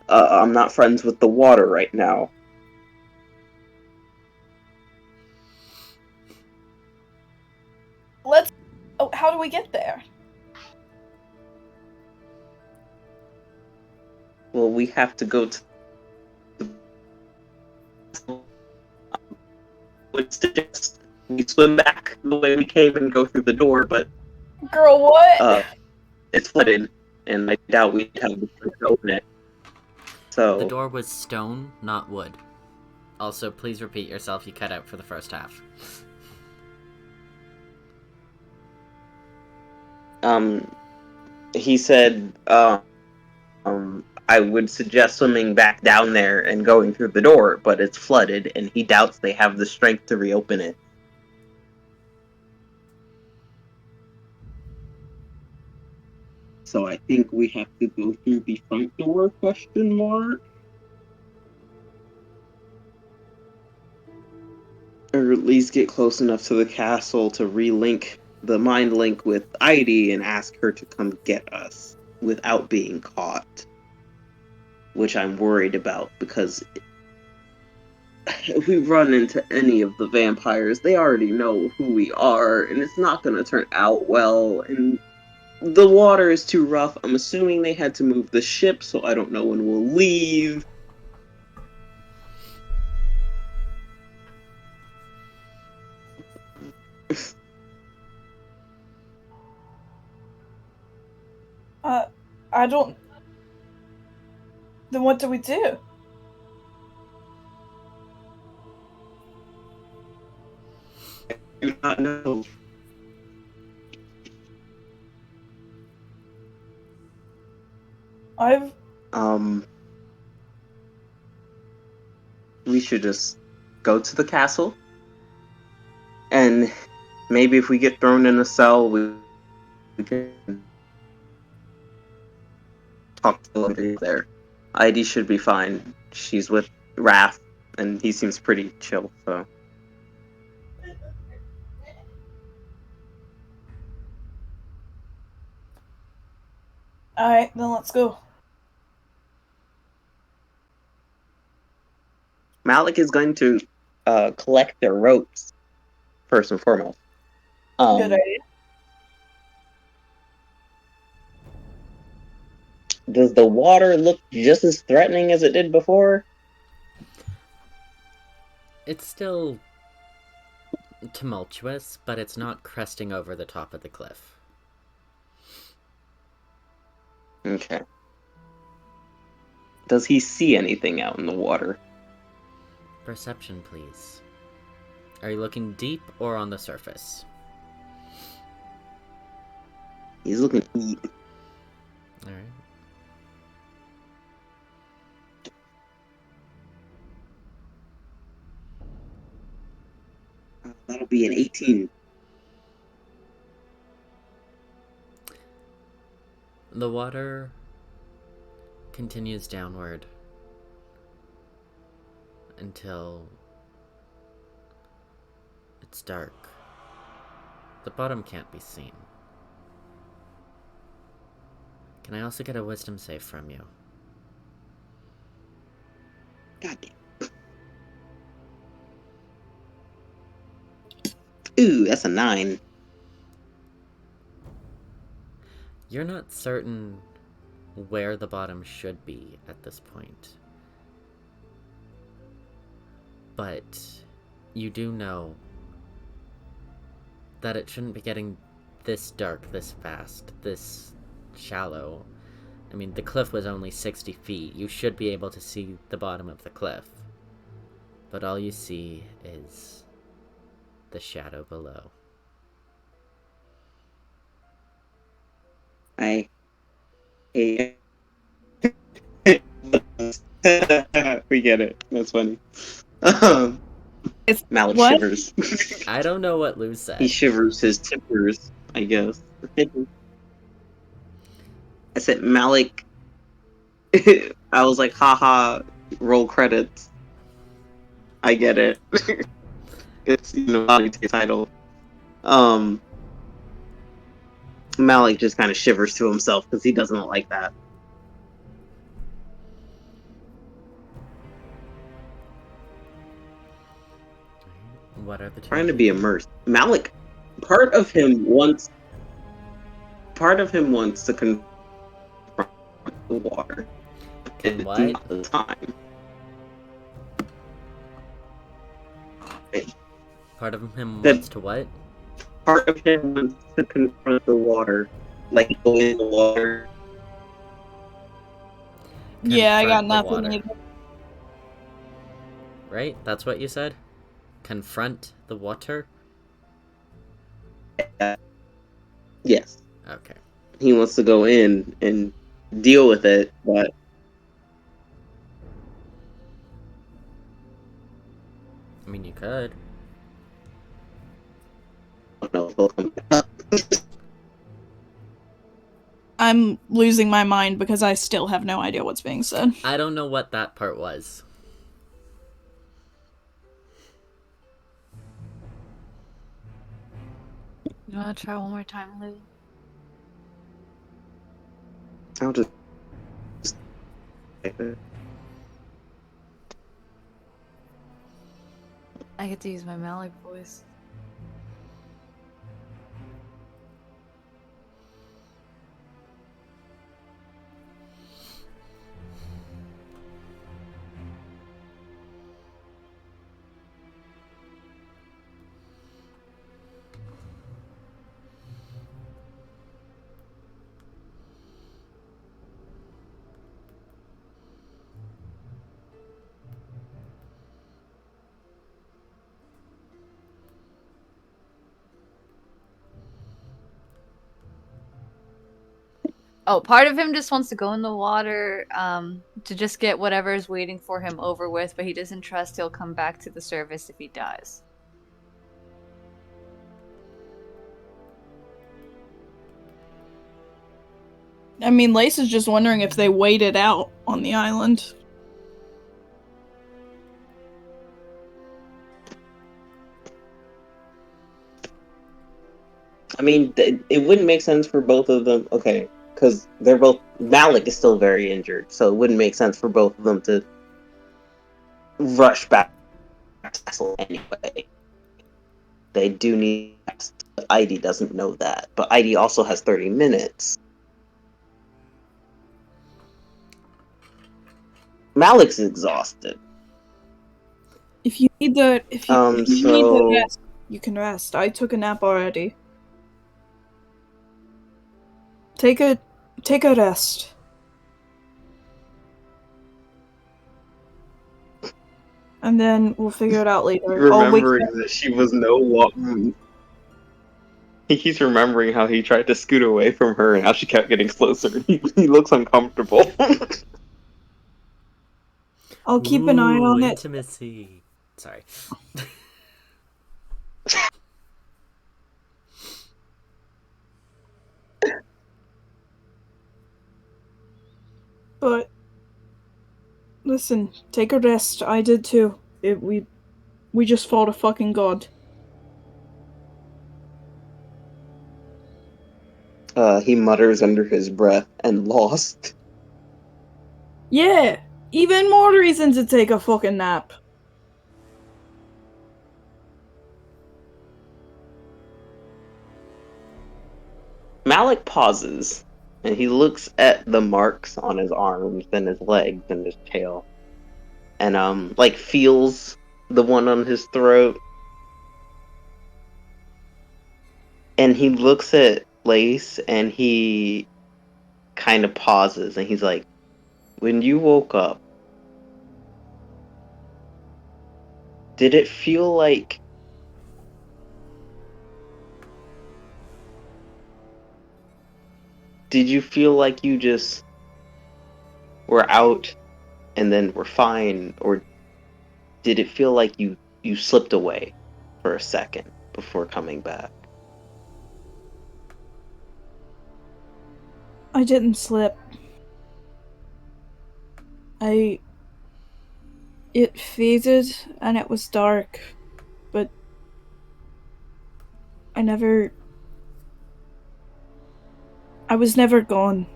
not friends with the water right now. Let's. Oh, how do we get there? Well, we have to go to the... would suggest we swim back the way we came and go through the door, but Girl, what? it's flooded, and I doubt we'd have the time to open it. So The door was stone, not wood. Also, please repeat yourself. You cut out for the first half. He said, I would suggest swimming back down there and going through the door, but it's flooded, and he doubts they have the strength to reopen it. So I think we have to go through the front door, question mark? Or at least get close enough to the castle to relink the mind link with Eidilea and ask her to come get us without being caught. Which I'm worried about, because if we run into any of the vampires, they already know who we are, and it's not going to turn out well, and the water is too rough. I'm assuming they had to move the ship, so I don't know when we'll leave. I don't. Then what do we do? I do not know. We should just go to the castle, and maybe if we get thrown in a cell, we can talk to the lady there. Eidilea should be fine. She's with Wrath, and he seems pretty chill, so... Alright, then let's go. Malik is going to collect their ropes, first and foremost. Good idea. Does the water look just as threatening as it did before? It's still tumultuous, but it's not cresting over the top of the cliff. Okay. Does he see anything out in the water? Perception, please. Are you looking deep or on the surface? He's looking deep. Alright. That'll be an 18. The water continues downward until it's dark. The bottom can't be seen. Can I also get a wisdom save from you? God damn. Ooh, that's a 9. You're not certain where the bottom should be at this point. But you do know that it shouldn't be getting this dark this fast, this shallow. I mean, the cliff was only 60 feet. You should be able to see the bottom of the cliff. but all you see is the shadow below. I hate we get it. That's funny. Malik what? shivers. I don't know what Lou said. He shivers his timbers, I guess. I said Malik. I was like, haha, roll credits. I get it. It's, Malik's title. Malik just kind of shivers to himself because he doesn't like that. What are the two? Trying to be immersed. Malik, part of him wants to confront the water. Can It's what? not the time. Part of him That- wants to what? Part of him wants to confront the water, like go in the water. Yeah, I got Confront the nothing water. either. Right? That's what you said? Confront the water? Yes, Okay. he wants to go in and deal with it, but I mean, you could. I don't know if he'll come back. I'm losing my mind because I still have no idea what's being said. I don't know what that part was. You wanna try one more time, Lou? I'll just. I get to use my Malik voice. Oh, part of him just wants to go in the water to just get whatever is waiting for him over with, but he doesn't trust he'll come back to the surface if he dies. I mean, Lace is just wondering if they waited out on the island. I mean, it wouldn't make sense for both of them. Okay, because they're both. Malik is still very injured, so it wouldn't make sense for both of them to rush back to Castle anyway. They do need. Heidi doesn't know that, but Heidi also has 30 minutes. Malik's exhausted. If you need the need the so rest, you can rest. I took a nap already. Take a rest. And then we'll figure it out later. I'll wake remembering that she was no longer. He's remembering how he tried to scoot away from her and how she kept getting closer. He looks uncomfortable. I'll keep an eye on it. Intimacy. Sorry. But listen, take a rest. I did too. We just fought a fucking god. He mutters under his breath and lost. Yeah, even more reason to take a fucking nap. Malik pauses and he looks at the marks on his arms and his legs and his tail. And like feels the one on his throat. And he looks at Lace and he kind of pauses and he's like, when you woke up, did it feel like did you feel like you just were out and then were fine, or did it feel like you slipped away for a second before coming back? I didn't slip. It faded and it was dark, but I was never gone.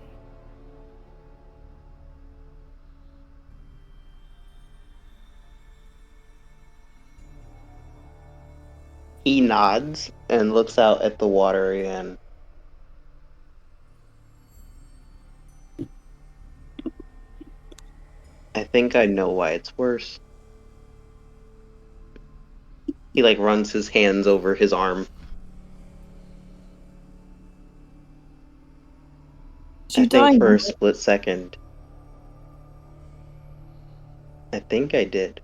He nods and looks out at the water again. I think I know why it's worse. He runs his hands over his arm. I think for a split second, I think I did.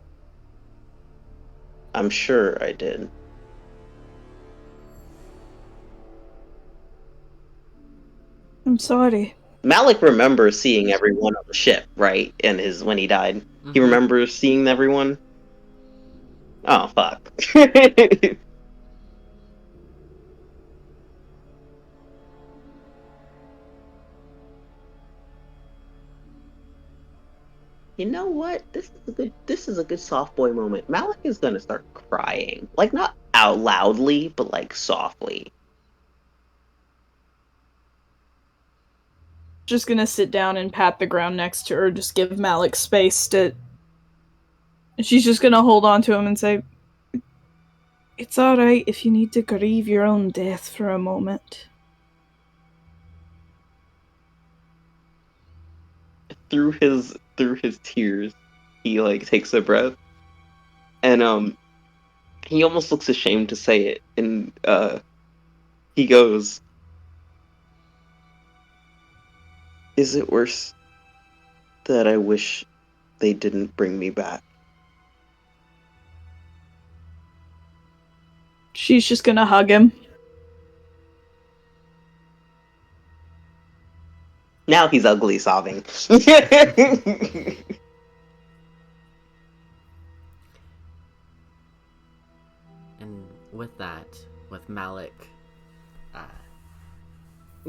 I'm sure I did. I'm sorry. Malik remembers seeing everyone on the ship, right? And when he died. Mm-hmm. He remembers seeing everyone? Oh, fuck. You know what? This is a good soft boy moment. Malik is gonna start crying. Not out loudly, but softly. Just gonna sit down and pat the ground next to her, just give Malik space to... She's just gonna hold on to him and say, "It's alright if you need to grieve your own death for a moment." Through his tears, he takes a breath, and he almost looks ashamed to say it, and he goes, "Is it worse that I wish they didn't bring me back?" She's just gonna hug him. Now he's ugly sobbing. And with that, with Malik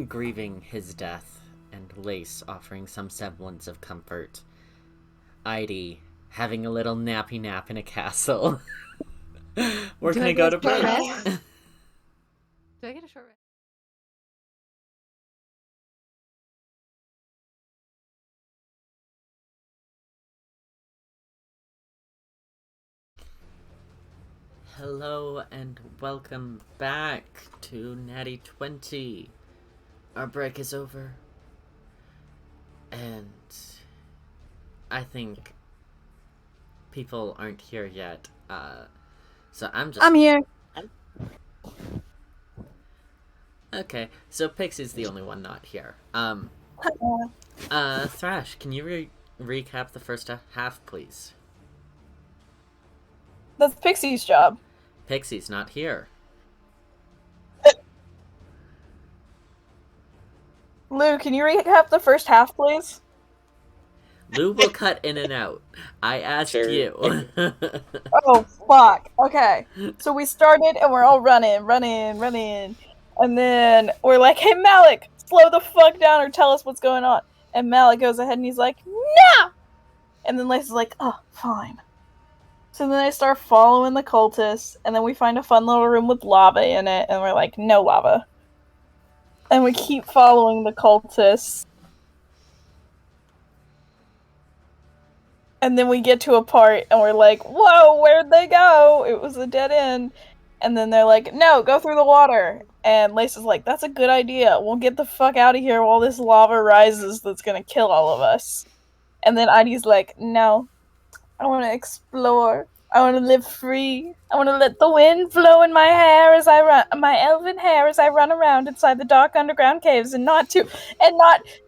grieving his death and Lace offering some semblance of comfort, Eidilea having a little nappy nap in a castle. We're gonna go to break. Do I get a short rest? Hello and welcome back to Natty 20. Our break is over. And I think people aren't here yet. So I'm here. Okay, so Pixie's the only one not here. Thrash, can you recap the first half, please? That's Pixie's job. Pixie's not here. Lou, can you recap the first half, please? Lou will cut in and out. I asked you. Oh, fuck. Okay. So we started and we're all running. And then we're like, "Hey, Malik, slow the fuck down or tell us what's going on." And Malik goes ahead and he's like, "No!" And then Lace is like, "Oh, fine." So then they start following the cultists, and then we find a fun little room with lava in it, and we're like, "No lava." And we keep following the cultists. And then we get to a part, and we're like, "Whoa, where'd they go? It was a dead end." And then they're like, "No, go through the water." And Lace is like, "That's a good idea. We'll get the fuck out of here while this lava rises that's gonna kill all of us." And then Eidiliea's like, "No. I want to explore. I want to live free. I want to let the wind blow in my hair as I run, my elven hair as I run around inside the dark underground caves, and not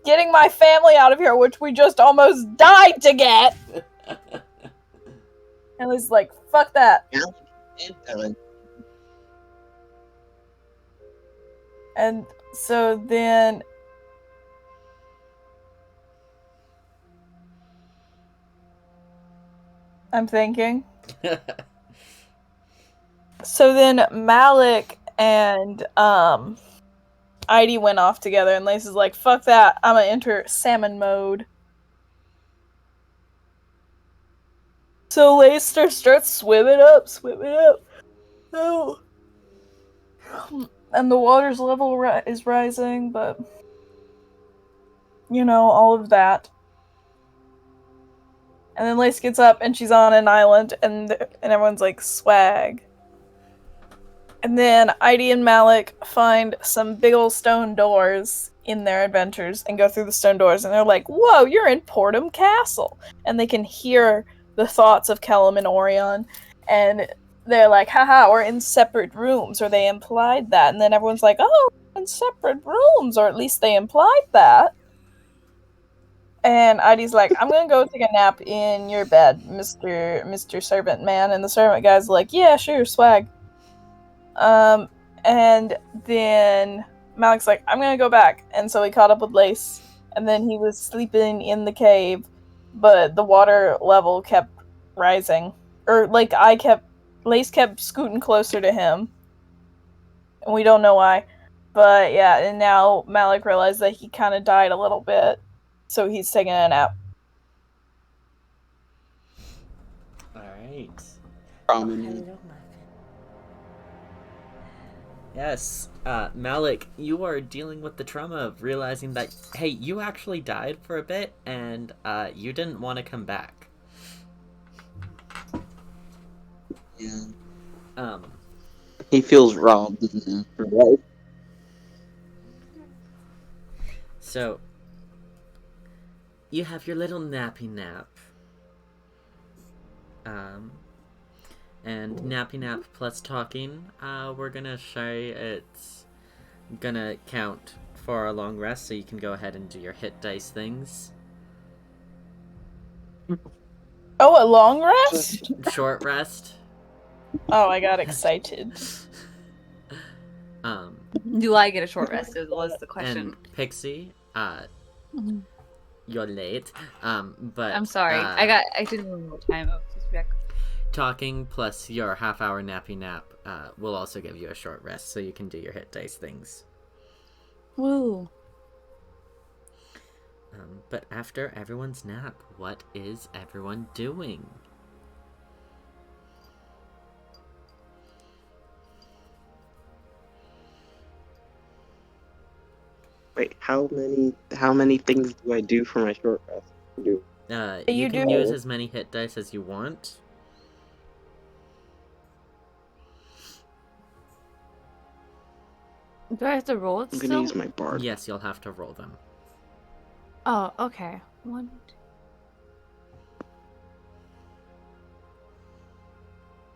getting my family out of here, which we just almost died to get." And Liz is like, fuck that. And so then I'm thinking. So then Malik and Heidi went off together, and Lace is like, fuck that, I'm gonna enter salmon mode. So Lace starts swimming up. Oh. And the water's level is rising, but you know, all of that. And then Lace gets up and she's on an island, and everyone's like, swag. And then Heidi and Malik find some big old stone doors in their adventures and go through the stone doors, and they're like, whoa, you're in Portum Castle. And they can hear the thoughts of Kellum and Orion, and they're like, haha, we're in separate rooms, or they implied that. And then everyone's like, oh, we're in separate rooms, or at least they implied that. And Heidi's like, I'm gonna go take a nap in your bed, Mr. Servant Man. And the servant guy's like, yeah, sure, swag. And then Malik's like, I'm gonna go back. And so he caught up with Lace, and then he was sleeping in the cave, but the water level kept rising. Or, like, Lace kept scooting closer to him. And we don't know why. But, yeah, and now Malik realized that he kind of died a little bit. So he's taking a nap. Alright. Promenade. Yes, Malik, you are dealing with the trauma of realizing that, hey, you actually died for a bit, and you didn't want to come back. Yeah. He feels robbed, right? So, you have your little nappy nap. And nappy nap plus talking, we're gonna say it's gonna count for a long rest, so you can go ahead and do your hit dice things. Oh, a long rest? Short rest. Oh, I got excited. Do I get a short rest? Was the question. And Pixie, you're late. But I'm sorry. I didn't know what time I was supposed to be back. Talking plus your half-hour nappy nap will also give you a short rest, so you can do your hit dice things. Woo. But after everyone's nap, what is everyone doing? Wait, how many things do I do for my short rest? You can use as many hit dice as you want. Do I have to roll it I'm still? gonna use my bard. Yes, you'll have to roll them. Oh, okay. 1, 2.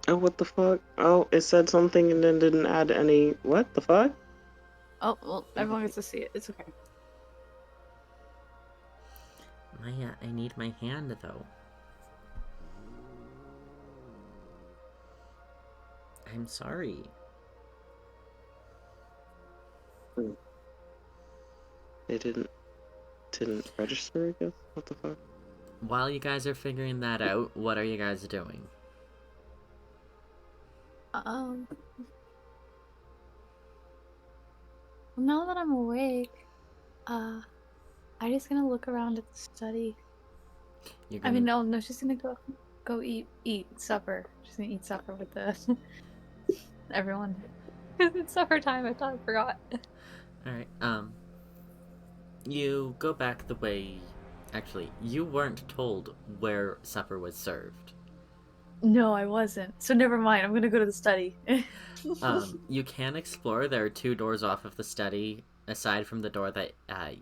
Oh, what the fuck? Oh, it said something and then didn't add any. What the fuck? Oh, well, everyone gets to see it. It's okay. Maya, I need my hand, though. I'm sorry. It didn't register, I guess? What the fuck? While you guys are figuring that out, what are you guys doing? Now that I'm awake, I'm just gonna look around at the study. I mean, no, she's gonna go eat supper. She's gonna eat supper with the everyone. It's supper time. I forgot. All right. You go back the way. Actually, you weren't told where supper was served. No, I wasn't. So never mind. I'm gonna go to the study. You can explore. There are 2 doors off of the study, aside from the door that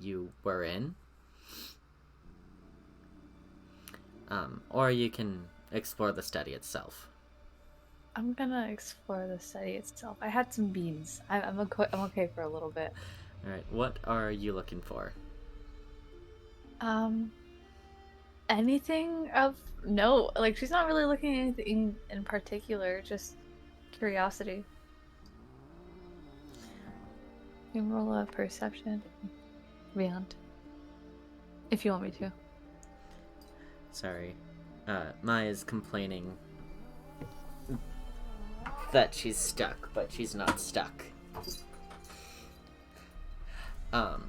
you were in. Or you can explore the study itself. I'm gonna explore the study itself. I had some beans. I'm okay for a little bit. All right. What are you looking for? Anything of no, like she's not really looking at anything in particular, just curiosity. You can roll a perception beyond. If you want me to. Sorry. Maya's complaining that she's stuck, but she's not stuck. Alright,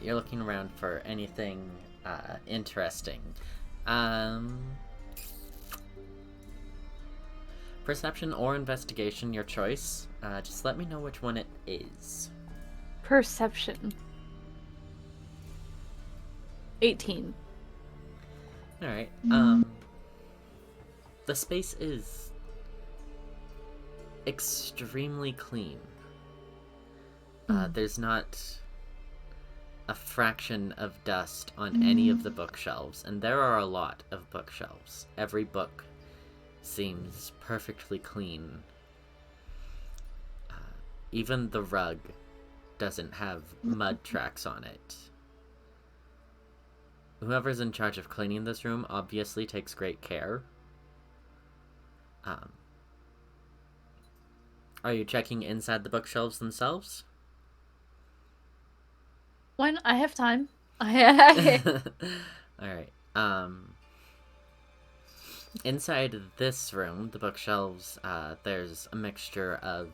you're looking around for anything interesting. Perception or investigation, your choice. Just let me know which one it is. Perception. 18. Alright, the space is extremely clean. There's not a fraction of dust on any of the bookshelves, and there are a lot of bookshelves. Every book seems perfectly clean. Even the rug doesn't have mud tracks on it. Whoever's in charge of cleaning this room obviously takes great care. Are you checking inside the bookshelves themselves? When I have time. Alright. Inside this room, the bookshelves, there's a mixture of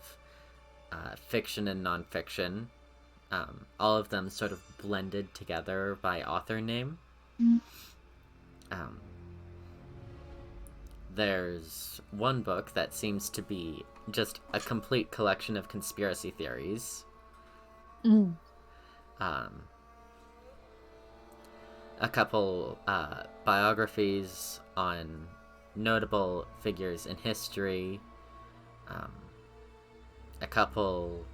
fiction and non-fiction. All of them sort of blended together by author name. There's one book that seems to be just a complete collection of conspiracy theories. A couple biographies on notable figures in history. A couple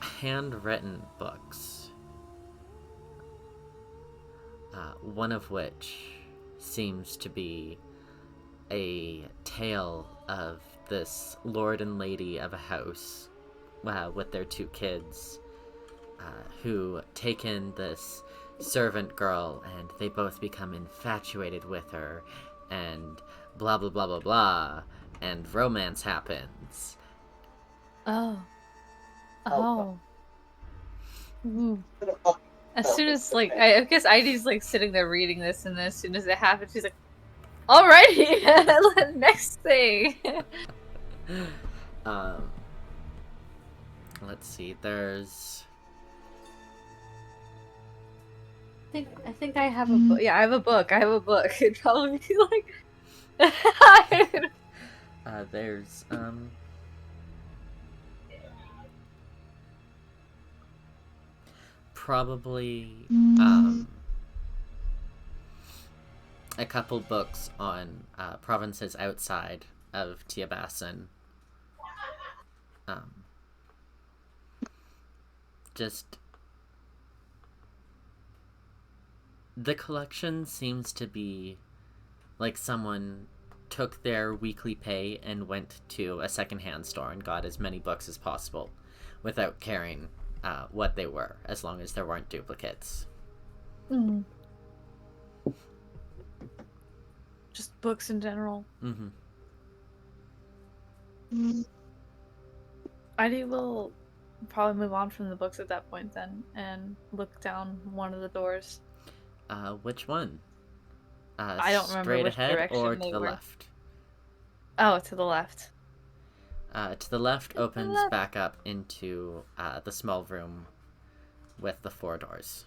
handwritten books. One of which seems to be a tale of this lord and lady of a house with their 2 kids who take in this servant girl, and they both become infatuated with her, and blah blah blah blah blah, and romance happens. As soon as, like, I guess Ivy's, like, sitting there reading this, and then as soon as it happens, she's like, alrighty, next thing. Let's see, there's... I think I have a book. Yeah, I have a book. It'd probably be like... there's, probably a couple books on provinces outside of Tiabasan. Just the collection seems to be like someone took their weekly pay and went to a secondhand store and got as many books as possible without caring what they were, as long as there weren't duplicates. Just books in general. Ivy will probably move on from the books at that point then, and look down one of the doors. Which one? I don't remember straight which ahead direction or they to the were. left? Oh, to the left. To the left opens back up into the small room with the 4 doors.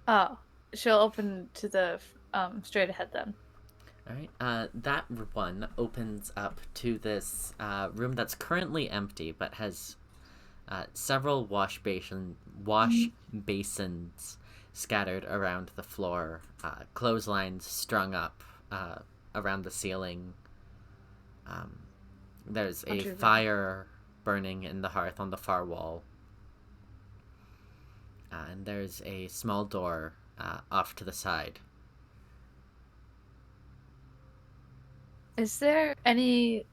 Oh, she'll open to the straight ahead then. Alright, that one opens up to this room that's currently empty, but has several wash basins scattered around the floor, clotheslines strung up around the ceiling. There's a fire burning in the hearth on the far wall. And there's a small door off to the side. Is there any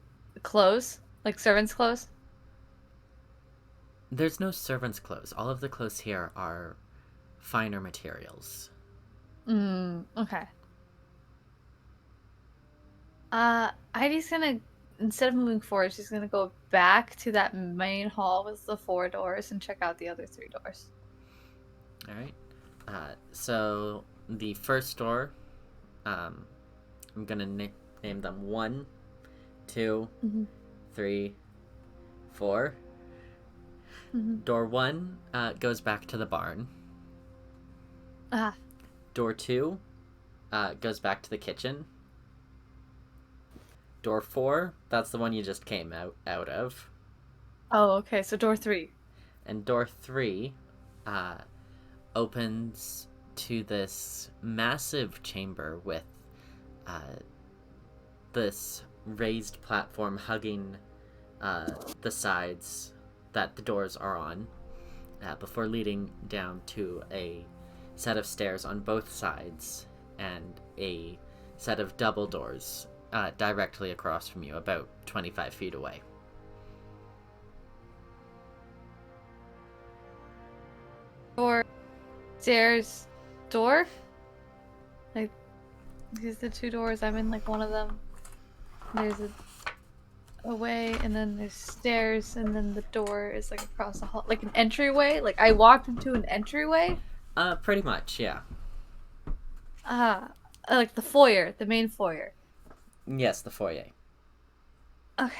clothes? Like servants' clothes? There's no servant's clothes. All of the clothes here are finer materials. Okay. Heidi's gonna, instead of moving forward, she's gonna go back to that main hall with the 4 doors and check out the other 3 doors. Alright. So the first door, I'm gonna name them 1, 2, 3, 4. Door 1 goes back to the barn. Door 2 goes back to the kitchen. Door 4, that's the one you just came out of. Oh, okay, so door 3. And door 3 opens to this massive chamber with this raised platform hugging the sides that the doors are on, before leading down to a set of stairs on both sides and a set of double doors directly across from you, about 25 feet away. Door, stairs, door? Like, these are the 2 doors. I'm in, like, one of them. There's a way, and then there's stairs, and then the door is, like, across the hall. Like, an entryway? Like, I walked into an entryway? Pretty much, yeah. Like the foyer, the main foyer. Yes, the foyer. Okay.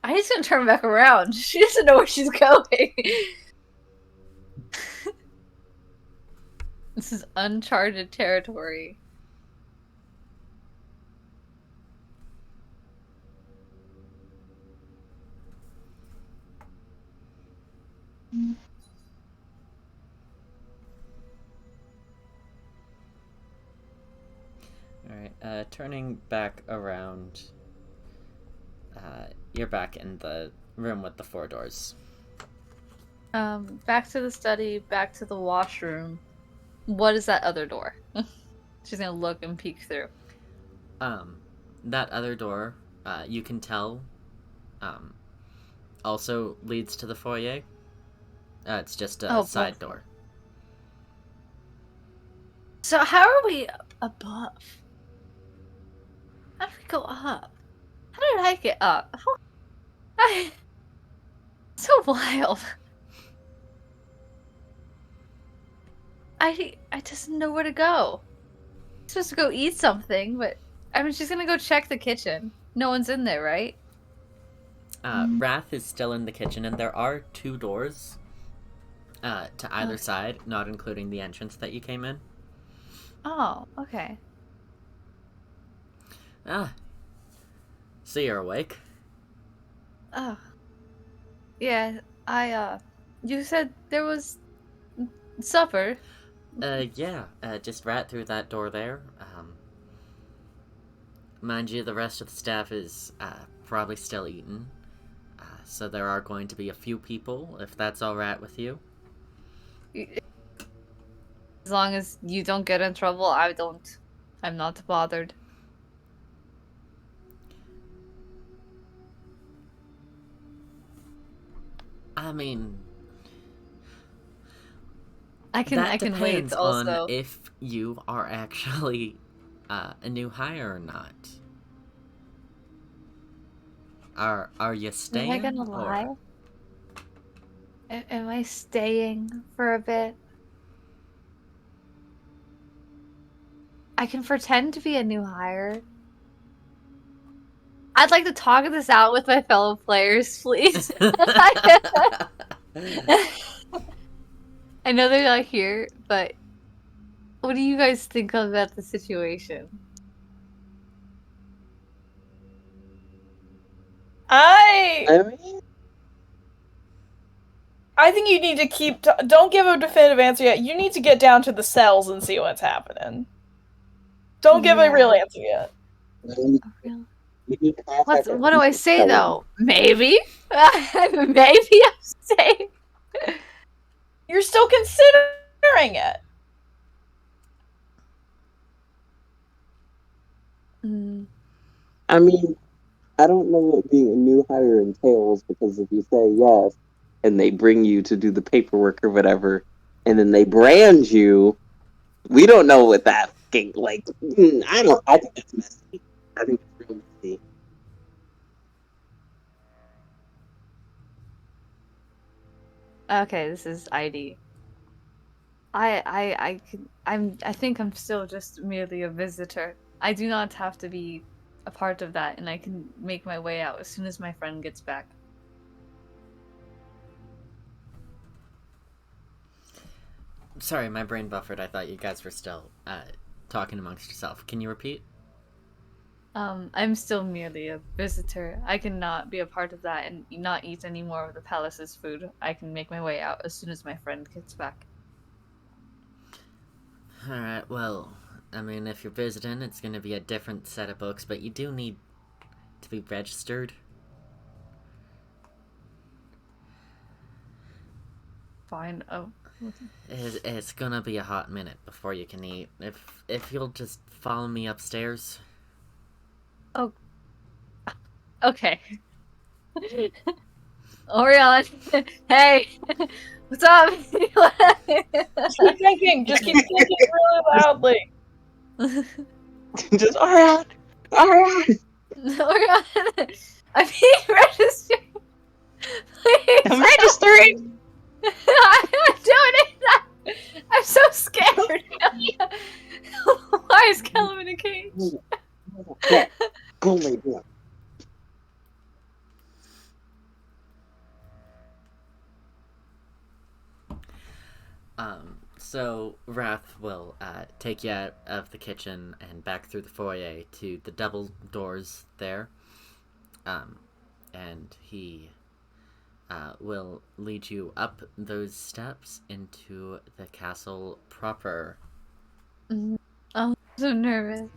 I just gonna turn back around. She doesn't know where she's going. This is uncharted territory. Alright, turning back around, you're back in the room with the 4 doors. Back to the study, back to the washroom. What is that other door? She's gonna look and peek through. That other door, you can tell, also leads to the foyer. It's just a side door. So how are we above? How do we go up? How did I get up? So wild. I just know where to go. I'm supposed to go eat something, but I mean, she's gonna go check the kitchen. No one's in there, right? Wrath is still in the kitchen, and there are 2 doors to either side, not including the entrance that you came in. Oh, okay. So you're awake? Oh. Yeah, you said there was supper. Yeah, just right through that door there. Mind you, the rest of the staff is, probably still eating. So there are going to be a few people, if that's alright with you. As long as you don't get in trouble, I'm not bothered. I mean, I can wait depends also. on if you are actually a new hire or not. Are you staying? Am I gonna lie? Am I staying for a bit? I can pretend to be a new hire. I'd like to talk this out with my fellow players, please. I know they're not here, but what do you guys think about the situation? I think you need to keep. Don't give a definitive answer yet. You need to get down to the cells and see what's happening. Don't give a real answer yet. What do I say though? Maybe, maybe I'm staying. You're still considering it. I mean, I don't know what being a new hire entails, because if you say yes, and they bring you to do the paperwork or whatever, and then they brand you, we don't know what that fucking, like, I think that's messy. I think it's real messy. Okay, this is ID. I think I'm still just merely a visitor. I do not have to be a part of that, and I can make my way out as soon as my friend gets back. Sorry, my brain buffered. I thought you guys were still talking amongst yourself. Can you repeat? I'm still merely a visitor. I cannot be a part of that and not eat any more of the palace's food. I can make my way out as soon as my friend gets back. Alright, well, I mean, if you're visiting, it's gonna be a different set of books, but you do need to be registered. Fine. Oh. It's gonna be a hot minute before you can eat. If you'll just follow me upstairs. Oh. Okay. Orion, hey, what's up? Keep thinking. Just keep thinking really loudly. Just, Orion! Orion, I'm being registered. Please. I'm registering! I'm not doing it. I'm so scared. Why is Callum in a cage? Go lay down. So Wrath will take you out of the kitchen and back through the foyer to the double doors there. And he will lead you up those steps into the castle proper. I'm so nervous.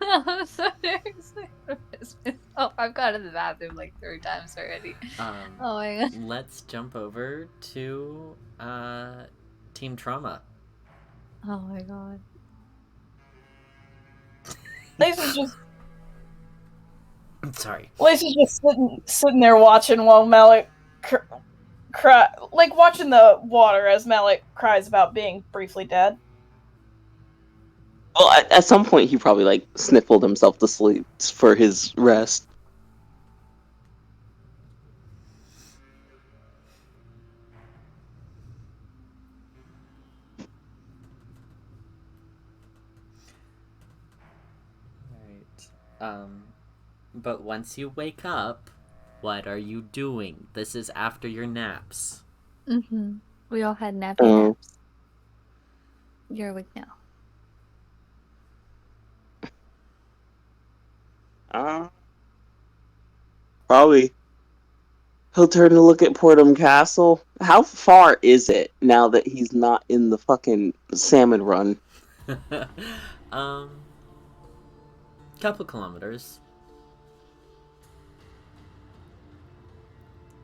I'm so nervous. Oh, I've gone to the bathroom like 3 times already. Oh my god. Let's jump over to Team Trauma. Oh my god. Lace's just I'm sorry. Lace's just sitting there watching while Malik cry, like watching the water as Malik cries about being briefly dead. Well, at some point he probably, like, sniffled himself to sleep for his rest. But once you wake up, what are you doing? This is after your naps. Mm-hmm. We all had nappy naps. You're awake now. Probably. He'll turn to look at Portham Castle. How far is it now that he's not in the fucking salmon run? Couple kilometers.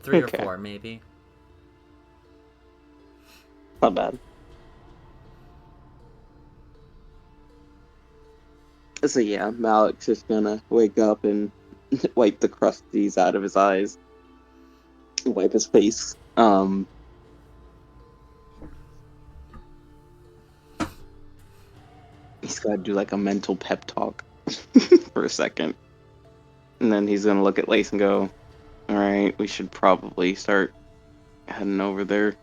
3 or 4, maybe. Not bad. So yeah, Malik's just gonna wake up and wipe the crusties out of his eyes. Wipe his face. He's gotta do like a mental pep talk for a second. And then he's gonna look at Lace and go, alright, we should probably start heading over there.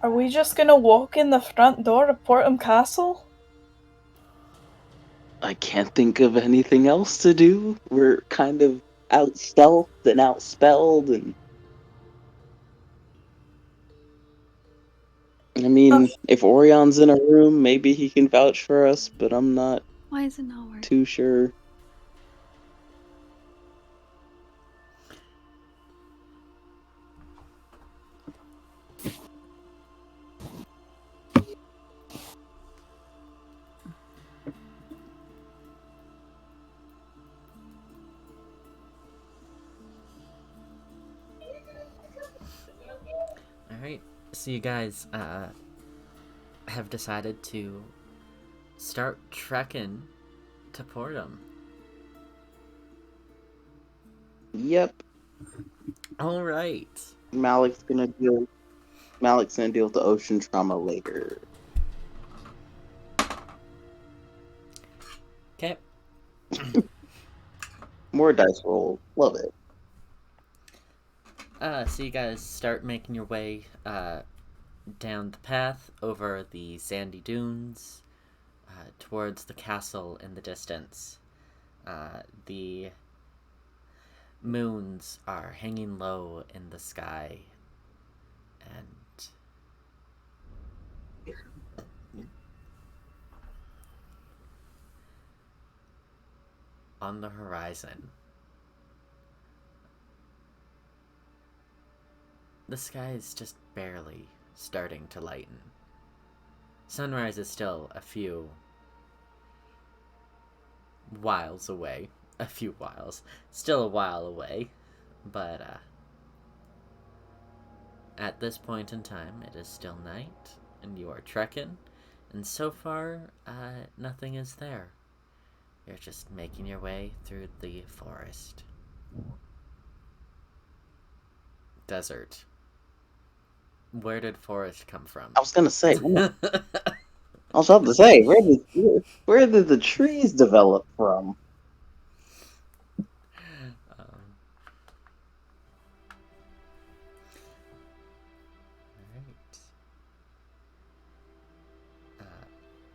Are we just gonna walk in the front door of Portham Castle? I can't think of anything else to do. We're kind of out-stealthed and outspelled, and I mean, if Orion's in a room, maybe he can vouch for us, but I'm not Why is it not working? too sure. Alright, so you guys have decided to start trekking to Portum. Yep. All right. Malik's gonna deal with the ocean trauma later. Okay. More dice roll. Love it. So you guys start making your way down the path over the sandy dunes towards the castle in the distance. The moons are hanging low in the sky, and on the horizon, the sky is just barely starting to lighten. Sunrise is still a few whiles away. Still a while away. But, at this point in time, it is still night, and you are trekking. And so far, nothing is there. You're just making your way through the forest. Desert. Where did forest come from? I was about to say, where did the trees develop from?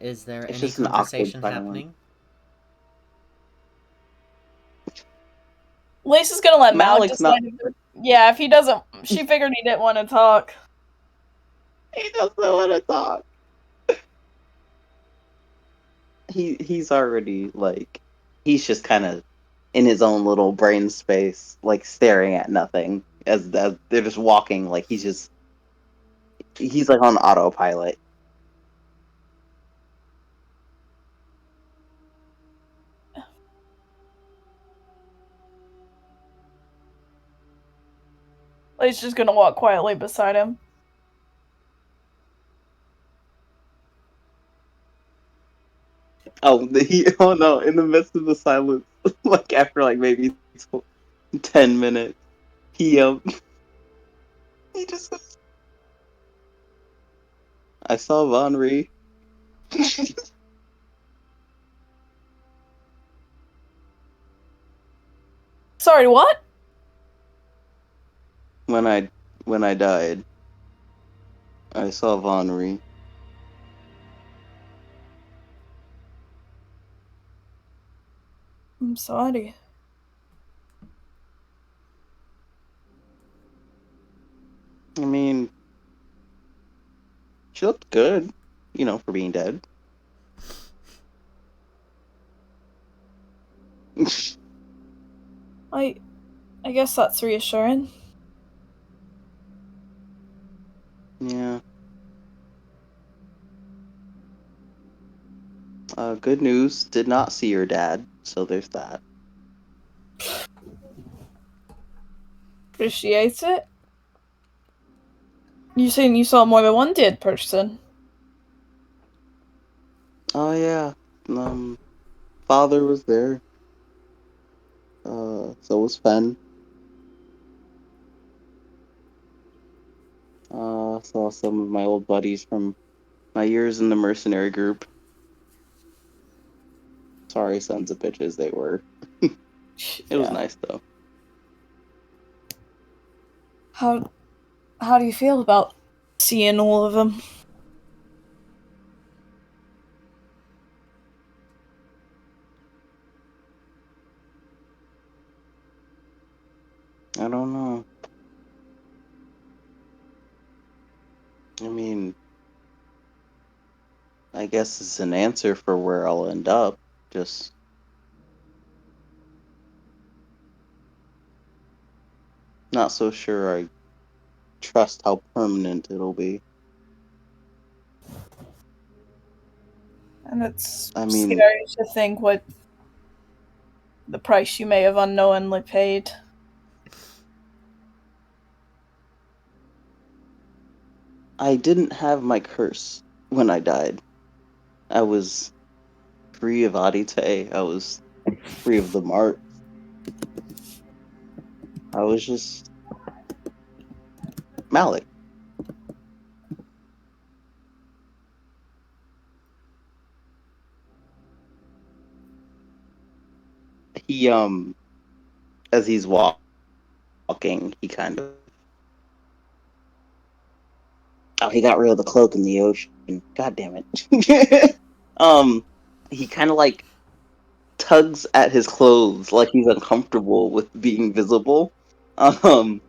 Is there It's any just an conversation awkward happening? Lace is gonna let Malik Malik's not. decide. Yeah, if he doesn't, she figured he didn't want to talk. He doesn't want to talk. He's already like, he's just kind of in his own little brain space, like staring at nothing as they're just walking. Like he's like on autopilot. Lace just gonna walk quietly beside him. Oh no! In the midst of the silence, like after like maybe 10 minutes, he just says, "I saw Vonri." Sorry, what? When I died, I saw Vonri. I'm sorry. I mean, she looked good, for being dead. I guess that's reassuring. Yeah. Good news, did not see your dad, so there's that. Appreciate it. You saying you saw more than one dead person? Oh yeah. Father was there. So was Fen. Saw some of my old buddies from my years in the mercenary group. Sorry, sons of bitches, they were. It was nice though. How do you feel about seeing all of them? I don't know. I mean, I guess it's an answer for where I'll end up. Just not so sure I trust how permanent it'll be. And it's I mean, scary to think what the price you may have unknowingly paid. I didn't have my curse when I died. I was free of Adite. I was free of the mark. I was just Malik. He as he's walking, he kind of he got rid of the cloak in the ocean. God damn it. He kind of like tugs at his clothes like he's uncomfortable with being visible. I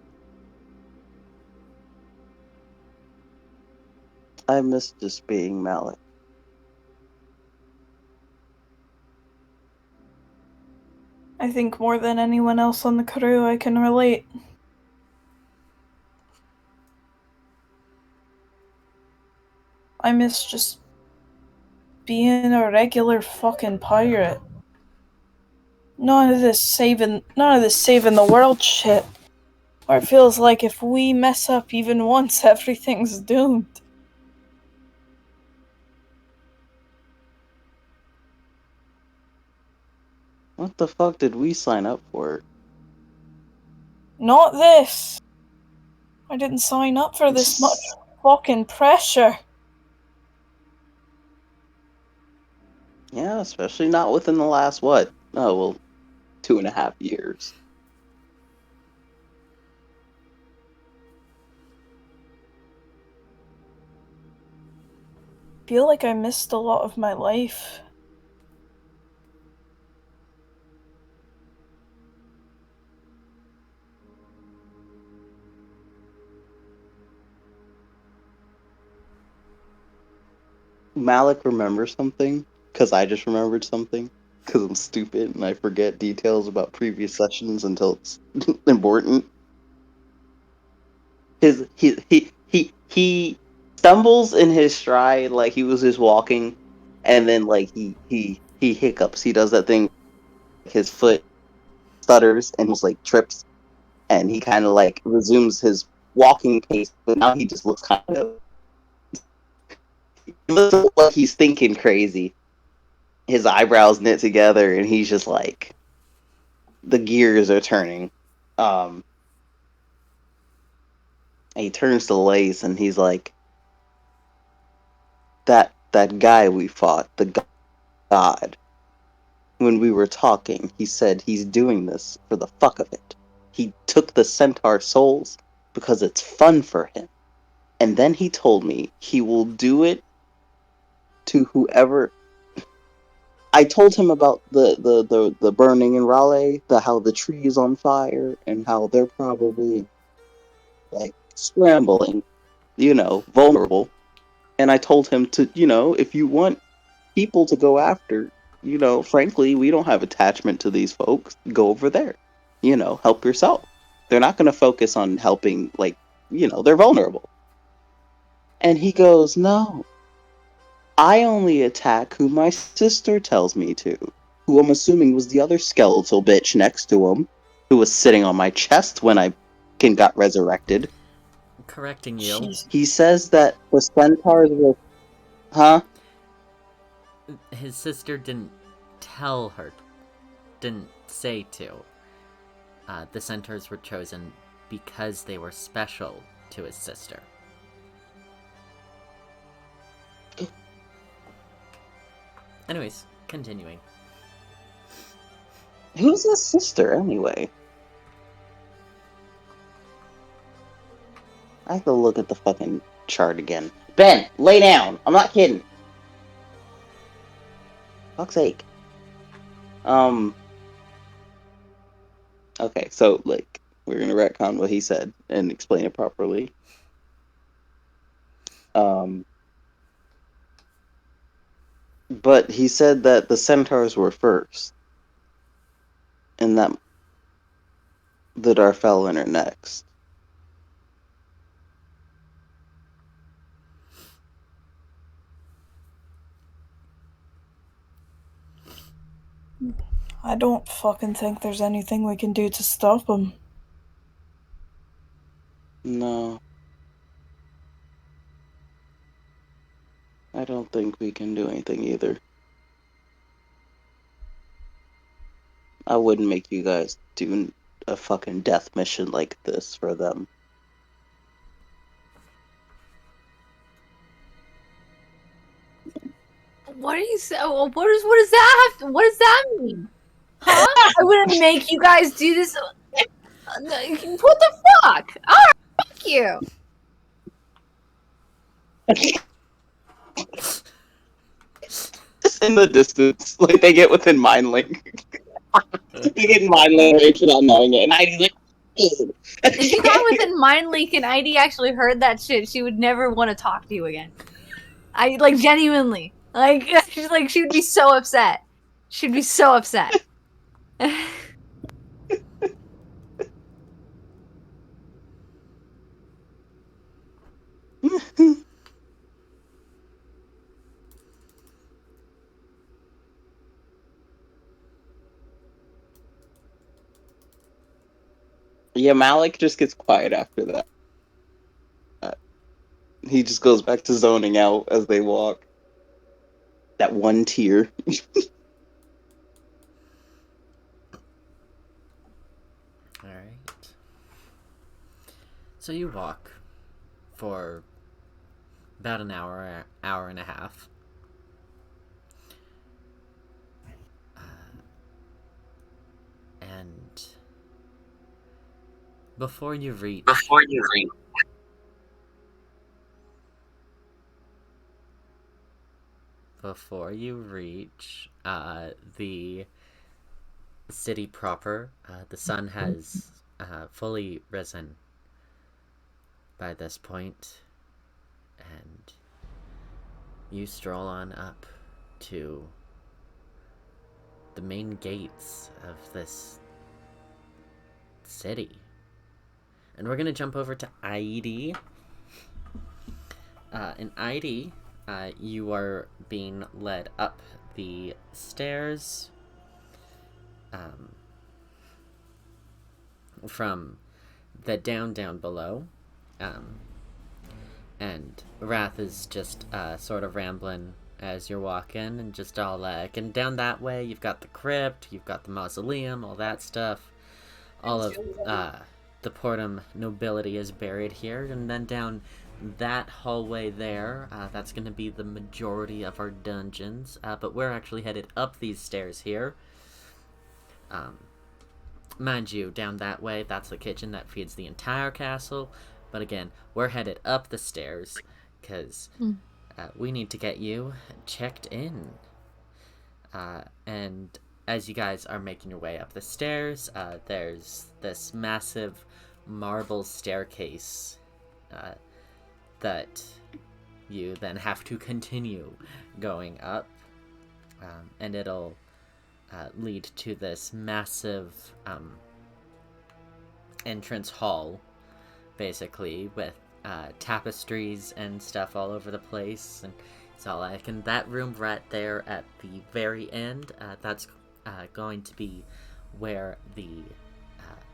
miss just being Malik. I think more than anyone else on the crew, I can relate. I miss just being a regular fucking pirate. None of this saving the world shit. Where it feels like if we mess up even once, everything's doomed. What the fuck did we sign up for? Not this. I didn't sign up for this much fucking pressure. Yeah, especially not within the last, what? Oh, well, 2.5 years. Feel like I missed a lot of my life. Malik remembers something, because I just remembered something, because I'm stupid and I forget details about previous sessions until it's important. He stumbles in his stride like he was just walking, and then like he hiccups. He does that thing, his foot stutters and just like trips, and he kind of like resumes his walking pace, but now he just looks kind of he looks like he's thinking crazy. His eyebrows knit together, and he's just like the gears are turning. And he turns to Lace, and he's like, "That guy we fought, the god. When we were talking, he said he's doing this for the fuck of it. He took the centaur souls because it's fun for him. And then he told me he will do it to whoever." I told him about the burning in Raleigh, how the tree is on fire, and how they're probably like scrambling, vulnerable. And I told him to, if you want people to go after, frankly, we don't have attachment to these folks. Go over there. Help yourself. They're not going to focus on helping, they're vulnerable. And he goes, "No. I only attack who my sister tells me to." Who I'm assuming was the other skeletal bitch next to him, who was sitting on my chest when I got resurrected. Correcting you. Jeez. He says that the centaurs were... Huh? His sister didn't tell her, didn't say to. The centaurs were chosen because they were special to his sister. Anyways, continuing. Who's his sister, anyway? I have to look at the fucking chart again. Ben, lay down! I'm not kidding! Fuck's sake. Okay, so, we're gonna retcon what he said and explain it properly. But he said that the centaurs were first. And that the Darfellin are next. I don't fucking think there's anything we can do to stop them. No. I don't think we can do anything either. I wouldn't make you guys do a fucking death mission like this for them. What are you saying? What does that have to, what does that mean? Huh? I wouldn't make you guys do this. What the fuck? Alright, fuck you. Just in the distance, like they get within mind link. They get in mind link range without knowing it, and Heidi's like, "Ew." If you got within mind leak and ID actually heard that shit, she would never want to talk to you again. I like genuinely. Like she would be so upset. She'd be so upset. Yeah, Malik just gets quiet after that. He just goes back to zoning out as they walk. That one tear. Alright. So you walk for about an hour and a half. And before you reach the city proper, the sun has fully risen by this point, and you stroll on up to the main gates of this city. And we're gonna jump over to Eidilea. In Eidilea, you are being led up the stairs from the down below. And Wrath is just sort of rambling as you're walking, and just all like, and down that way you've got the crypt, you've got the mausoleum, all that stuff. All of the Portum nobility is buried here, and then down that hallway there, that's going to be the majority of our dungeons, but we're actually headed up these stairs here. Mind you, down that way, that's the kitchen that feeds the entire castle, but again, we're headed up the stairs, because we need to get you checked in. And as you guys are making your way up the stairs, there's this massive marble staircase that you then have to continue going up, and it'll lead to this massive entrance hall, basically, with tapestries and stuff all over the place, and it's all like, and that room right there at the very end, that's going to be where the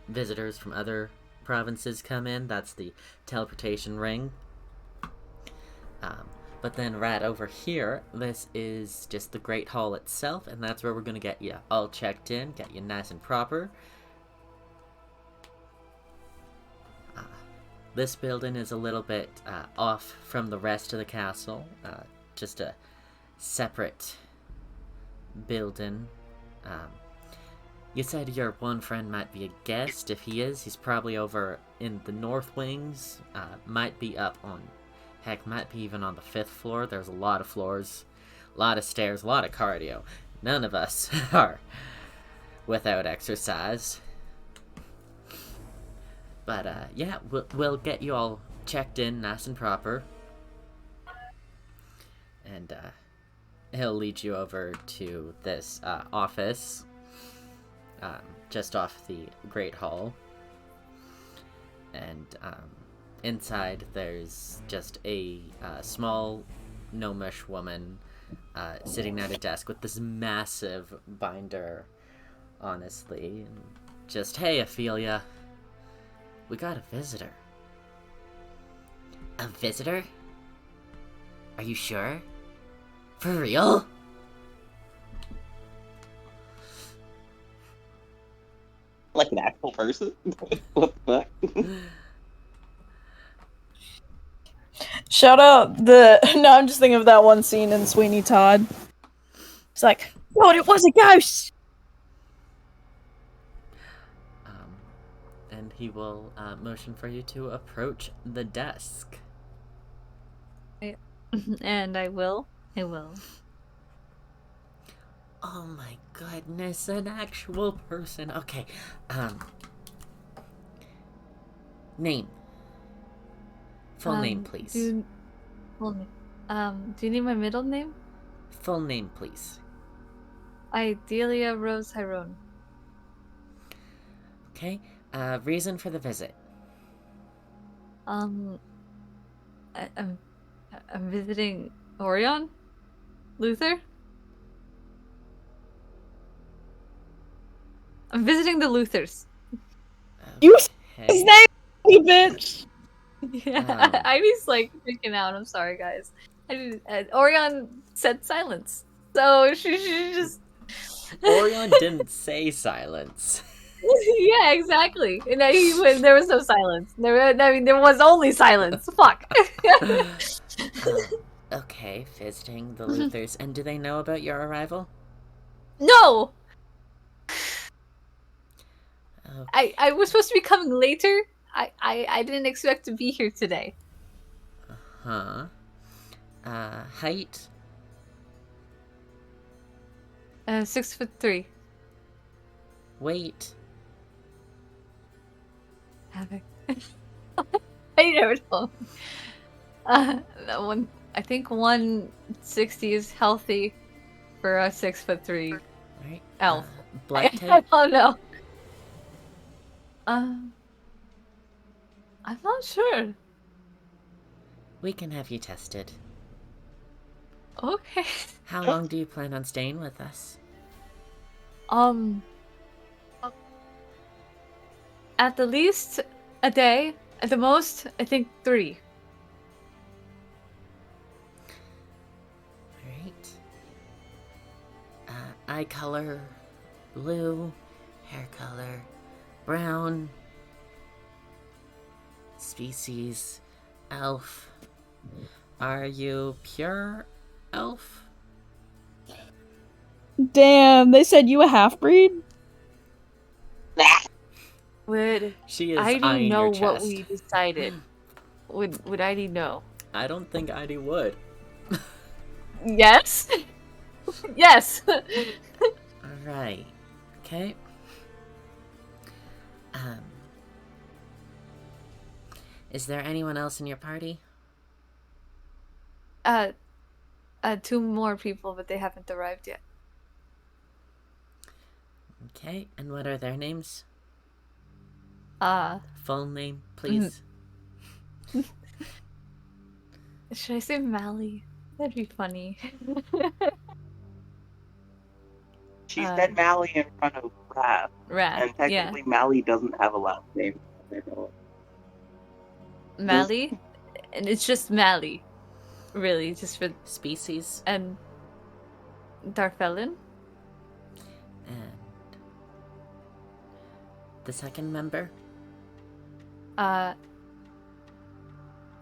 visitors from other provinces come in. That's the teleportation ring. But then right over here, this is just the Great Hall itself, and that's where we're going to get you all checked in, get you nice and proper. This building is a little bit off from the rest of the castle, just a separate building. You said your one friend might be a guest. If he is, he's probably over in the north wings, might be up on, heck, might be even on the 5th floor. There's a lot of floors, a lot of stairs, a lot of cardio. None of us are without exercise. But, yeah, we'll get you all checked in nice and proper. And, he'll lead you over to this, office, just off the Great Hall. And, inside there's just a, small gnomish woman, sitting at a desk with this massive binder, honestly. And just, hey, Ophelia. We got a visitor. A visitor? Are you sure? For real? Like an actual person? What the fuck? Shout out the. No, I'm just thinking of that one scene in Sweeney Todd. It's like, God, it was a ghost! And he will motion for you to approach the desk. And I will. Oh my goodness, an actual person. Okay. Name. Full name, please. Do you need my middle name? Full name, please. Eidilea Hyrone. Okay. Reason for the visit. I'm visiting Orion? Luther? I'm visiting the Luthers. You Okay. his name, you bitch! Yeah, Ivy's like freaking out. I'm sorry, guys. Orion said silence. So she just... Orion didn't say silence. Yeah, exactly. And there was no silence. There was only silence. Fuck. Okay, visiting the Luthers. And do they know about your arrival? No! Okay. I was supposed to be coming later. I didn't expect to be here today. Huh. Height? 6'3". Weight? Havoc. I never told. That one. I think 160 is healthy for a 6'3" Right. elf. Blood I type? don't know. I'm not sure. We can have you tested. Okay. How long do you plan on staying with us? At the least a day. At the most, I think 3. Alright. Eye color, blue. Hair color, brown. Species, elf. Are you pure elf? Damn, they said you a half-breed? Would She is Heidi eyeing know your chest. what we decided? Would Heidi know? I don't think Heidi would. Yes. Yes. Alright. Okay. Is there anyone else in your party? 2 more people, but they haven't arrived yet. Okay, and what are their names? Full name, please. Should I say Mally? That'd be funny. She said Mally in front of Raph. Raph, And technically Mally doesn't have a last name. Mally? And it's just Mally. Really, just for... Species? And... Darfelin? And... the second member?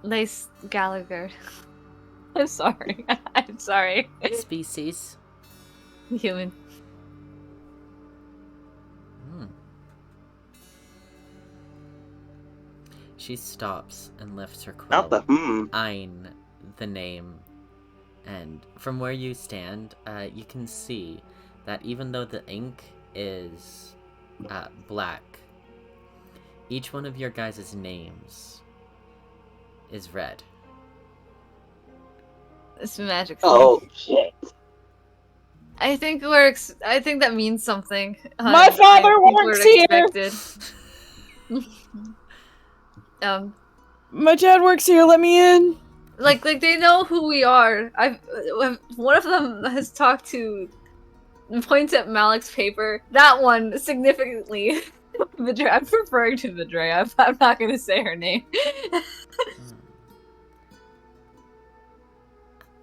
Lace Gallagher. I'm sorry. I'm sorry. Species? Human. She stops and lifts her quill, Not the eyeing the name. And from where you stand, you can see that even though the ink is black, each one of your guys' names is red. It's magic. Oh shit! I think I think that means something. My father works here. My dad works here. Let me in. Like they know who we are. One of them has talked to. Points at Malik's paper. That one significantly. I'm referring to Vidrea. I'm not gonna say her name.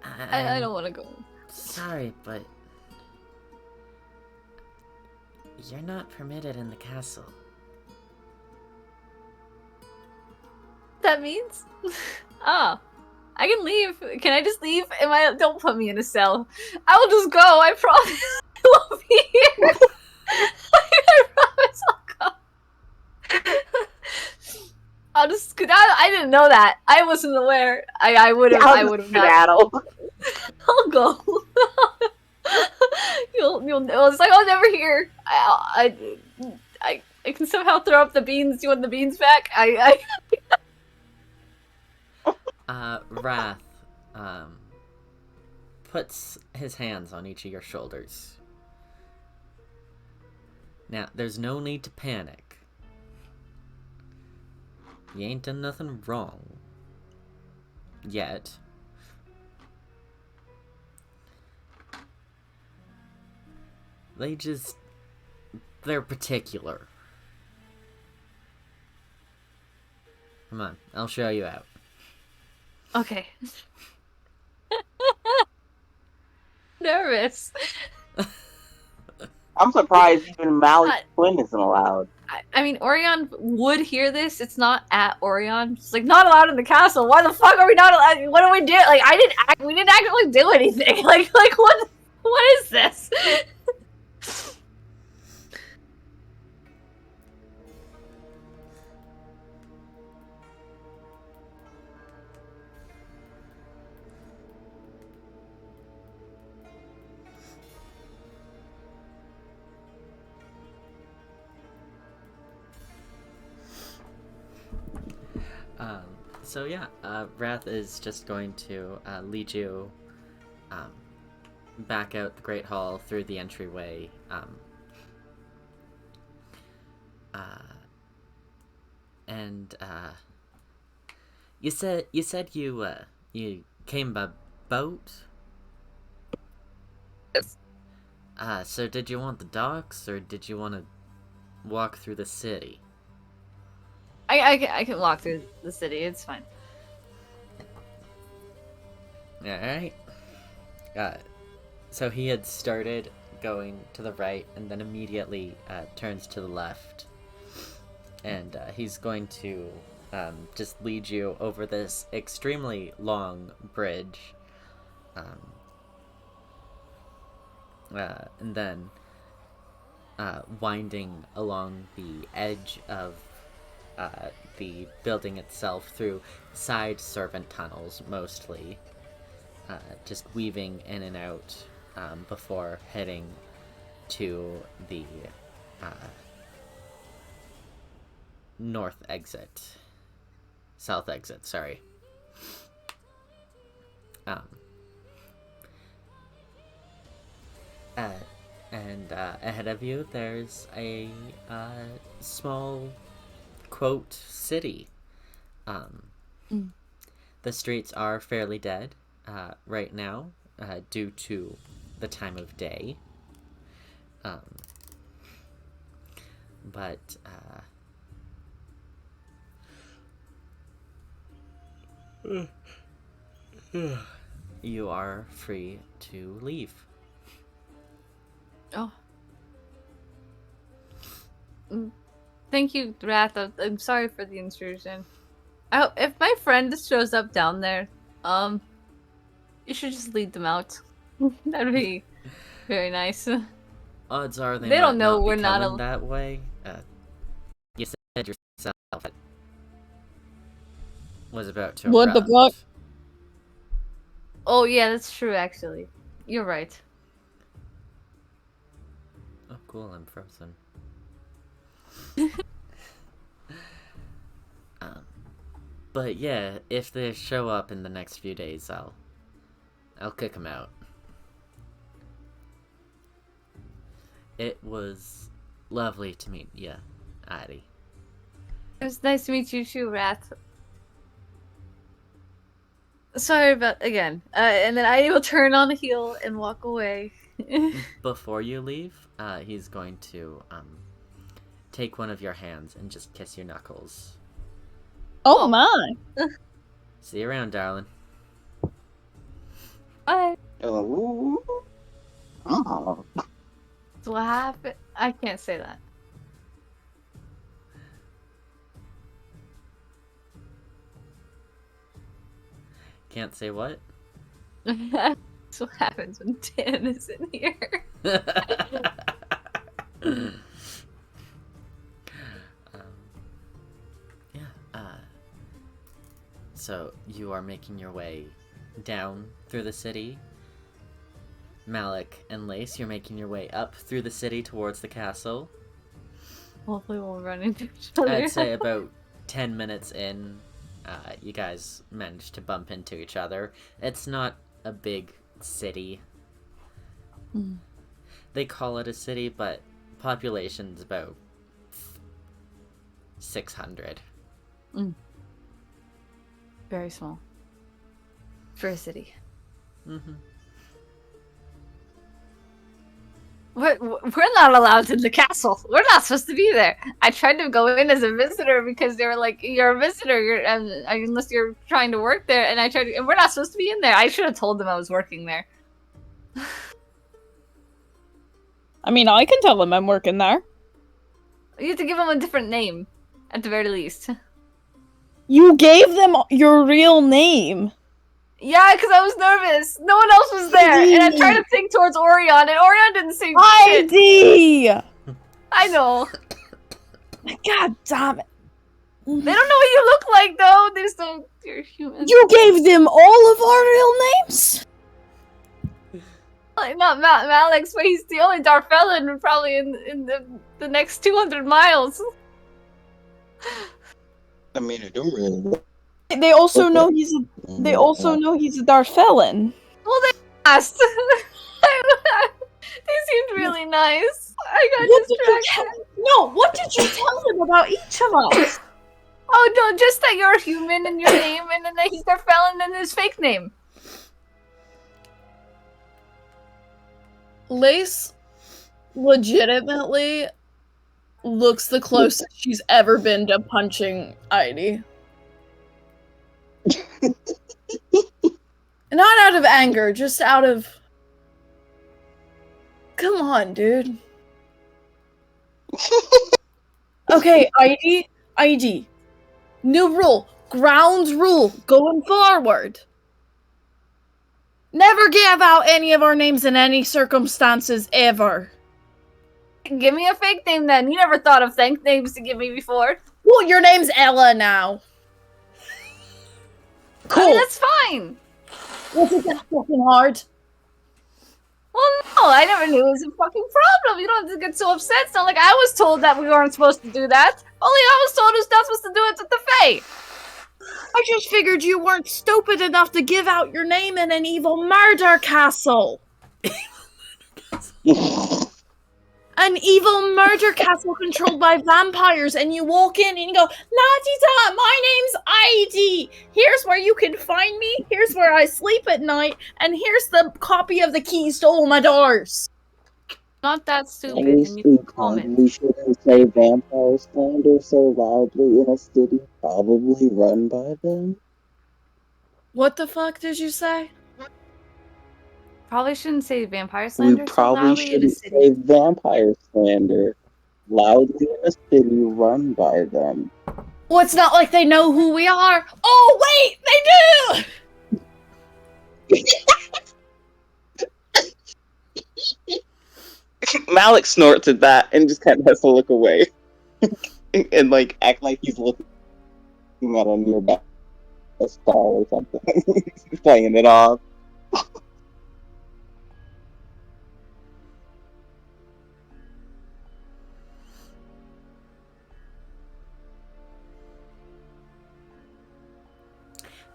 I don't want to go. Sorry, but You're not permitted in the castle. That means? Oh. I can leave. Can I just leave? Don't put me in a cell. I will just go, I promise. I won't be here. I promise I'll go. I'll just I didn't know that. I wasn't aware. I would have not. I'll go. It's like I'll never hear. I can somehow throw up the beans. You want the beans back? Wrath, puts his hands on each of your shoulders. Now, there's no need to panic. You ain't done nothing wrong. Yet. They're particular. Come on, I'll show you out. Okay. Nervous. I'm surprised even Malik Flynn isn't allowed. I mean, Orion would hear this. It's not at Orion. It's like, not allowed in the castle. Why the fuck are we not allowed? What do we do? Like, we didn't actually do anything. Like what is this? So yeah, Wrath is just going to lead you back out the Great Hall through the entryway. You said you came by boat? Yes. So did you want the docks, or did you want to walk through the city? I can walk through the city. It's fine. Alright. So he had started going to the right and then immediately turns to the left. And he's going to just lead you over this extremely long bridge. And then winding along the edge of the building itself through side servant tunnels, mostly. Just weaving in and out before heading to the south exit, sorry. And ahead of you, there's a small, quote, city. The streets are fairly dead right now due to the time of day. But you are free to leave. Oh. Thank you, Wrath. I'm sorry for the intrusion. If my friend shows up down there, you should just lead them out. That'd be very nice. Odds are they don't know we're not that way. You said yourself that was about to What the erupt. fuck? Oh yeah, that's true. Actually, you're right. Oh, cool! I'm frozen. But yeah, if they show up in the next few days, I'll kick them out. It was lovely to meet you, Addie. It was nice to meet you too, Wrath. Sorry about again. And then I will turn on the heel and walk away. Before you leave, he's going to take one of your hands and just kiss your knuckles. Oh my! See you around, darling. Bye. Oh. So what happened? I can't say that. Can't say what? That's what happens when Dan is in here. So you are making your way down through the city. Malik and Lace, you're making your way up through the city towards the castle. Hopefully we'll run into each other. I'd say about 10 minutes in, you guys managed to bump into each other. It's not a big city. They call it a city, but population's about 600. Very small. For a city. Mm-hmm. We're not allowed in the castle. We're not supposed to be there. I tried to go in as a visitor because they were like, "You're a visitor, unless you're trying to work there." And and we're not supposed to be in there. I should have told them I was working there. I mean, I can tell them I'm working there. You have to give them a different name, at the very least. You gave them your real name. Yeah, because I was nervous. No one else was there, and I tried to think towards Orion, and Orion didn't say shit. ID! I know. God damn it. They don't know what you look like, though. They just don't. You're human. You gave them all of our real names? Like, not Malik's, but he's the only Darfellan probably in the next 200 miles. I mean, I don't really. They also know he's a Darfellan. Well, they asked. They seemed really nice. I got distracted. No, what did you tell them about each of us? Oh no, just that you're human and your name, and then that he's Darfellan and his fake name. Lace legitimately looks the closest she's ever been to punching Heidi. Not out of anger, just out of... Come on, dude. Okay, ID. New rule. Ground rule. Going forward. Never give out any of our names in any circumstances, ever. Give me a fake name then. You never thought of fake names to give me before. Well, your name's Ella now. Cool. I mean, that's fine. Wasn't that fucking hard? Well, no, I never knew it was a fucking problem. You don't have to get so upset. It's not like I was told that we weren't supposed to do that. Only I was told who's not supposed to do it with the Fae. I just figured you weren't stupid enough to give out your name in an evil murder castle. An evil murder castle controlled by vampires, and you walk in and you go, La-di-da, my name's Heidi. Here's where you can find me, here's where I sleep at night, and here's the copy of the keys to all my doors. Not that stupid. And you probably shouldn't say vampire slander so loudly in a city probably run by them. What the fuck did you say? Probably shouldn't say vampire slander. We probably shouldn't say vampire slander loudly in a city run by them. Well, it's not like they know who we are. Oh, wait, they do! Malik snorts at that and just kind of has to look away and like act like he's looking at a nearby stall or something. He's playing it off.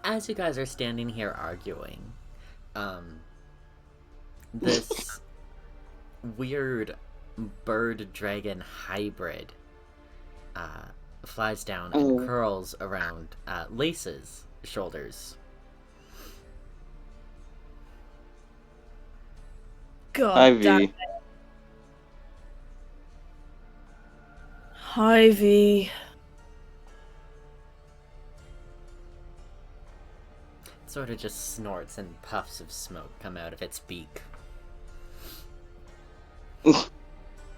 As you guys are standing here arguing, this weird bird-dragon hybrid flies down and curls around Lace's shoulders. God damn Ivy. it. Ivy. Sort of just snorts and puffs of smoke come out of its beak.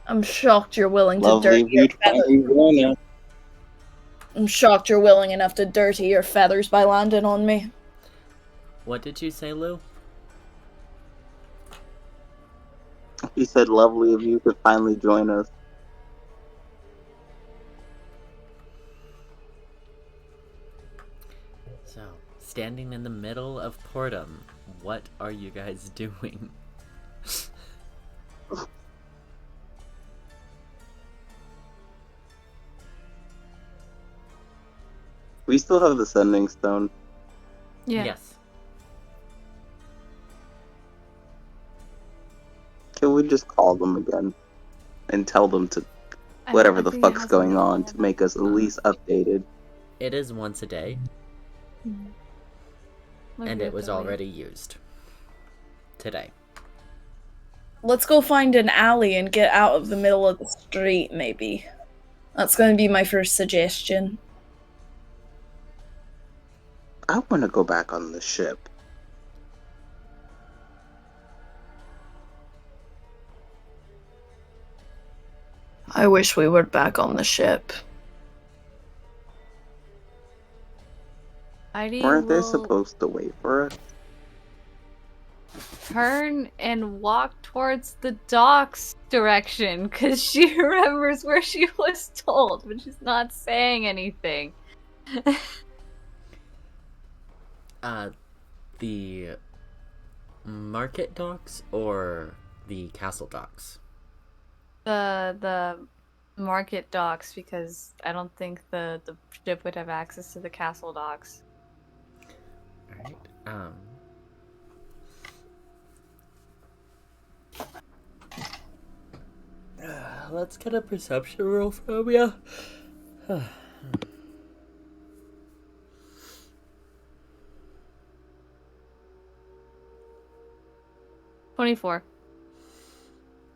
I'm shocked you're willing to Lovely dirty of your you to feathers. finally join us. I'm shocked you're willing enough to dirty your feathers by landing on me. What did you say, Lou? He said, lovely of you to finally join us. So, standing in the middle of Portum, what are you guys doing? We still have the sending stone. Yeah. Yes. Can we just call them again and tell them to whatever the fuck's going on to make us at least updated? It is once a day, and it was already used today. Let's go find an alley and get out of the middle of the street, maybe. That's going to be my first suggestion. I want to go back on the ship. I wish we were back on the ship. Weren't they supposed to wait for us? Turn and walk towards the docks direction, because she remembers where she was told, but she's not saying anything. The market docks or the castle docks? The market docks, because I don't think the ship would have access to the castle docks. Alright, let's get a perception roll from ya. 24.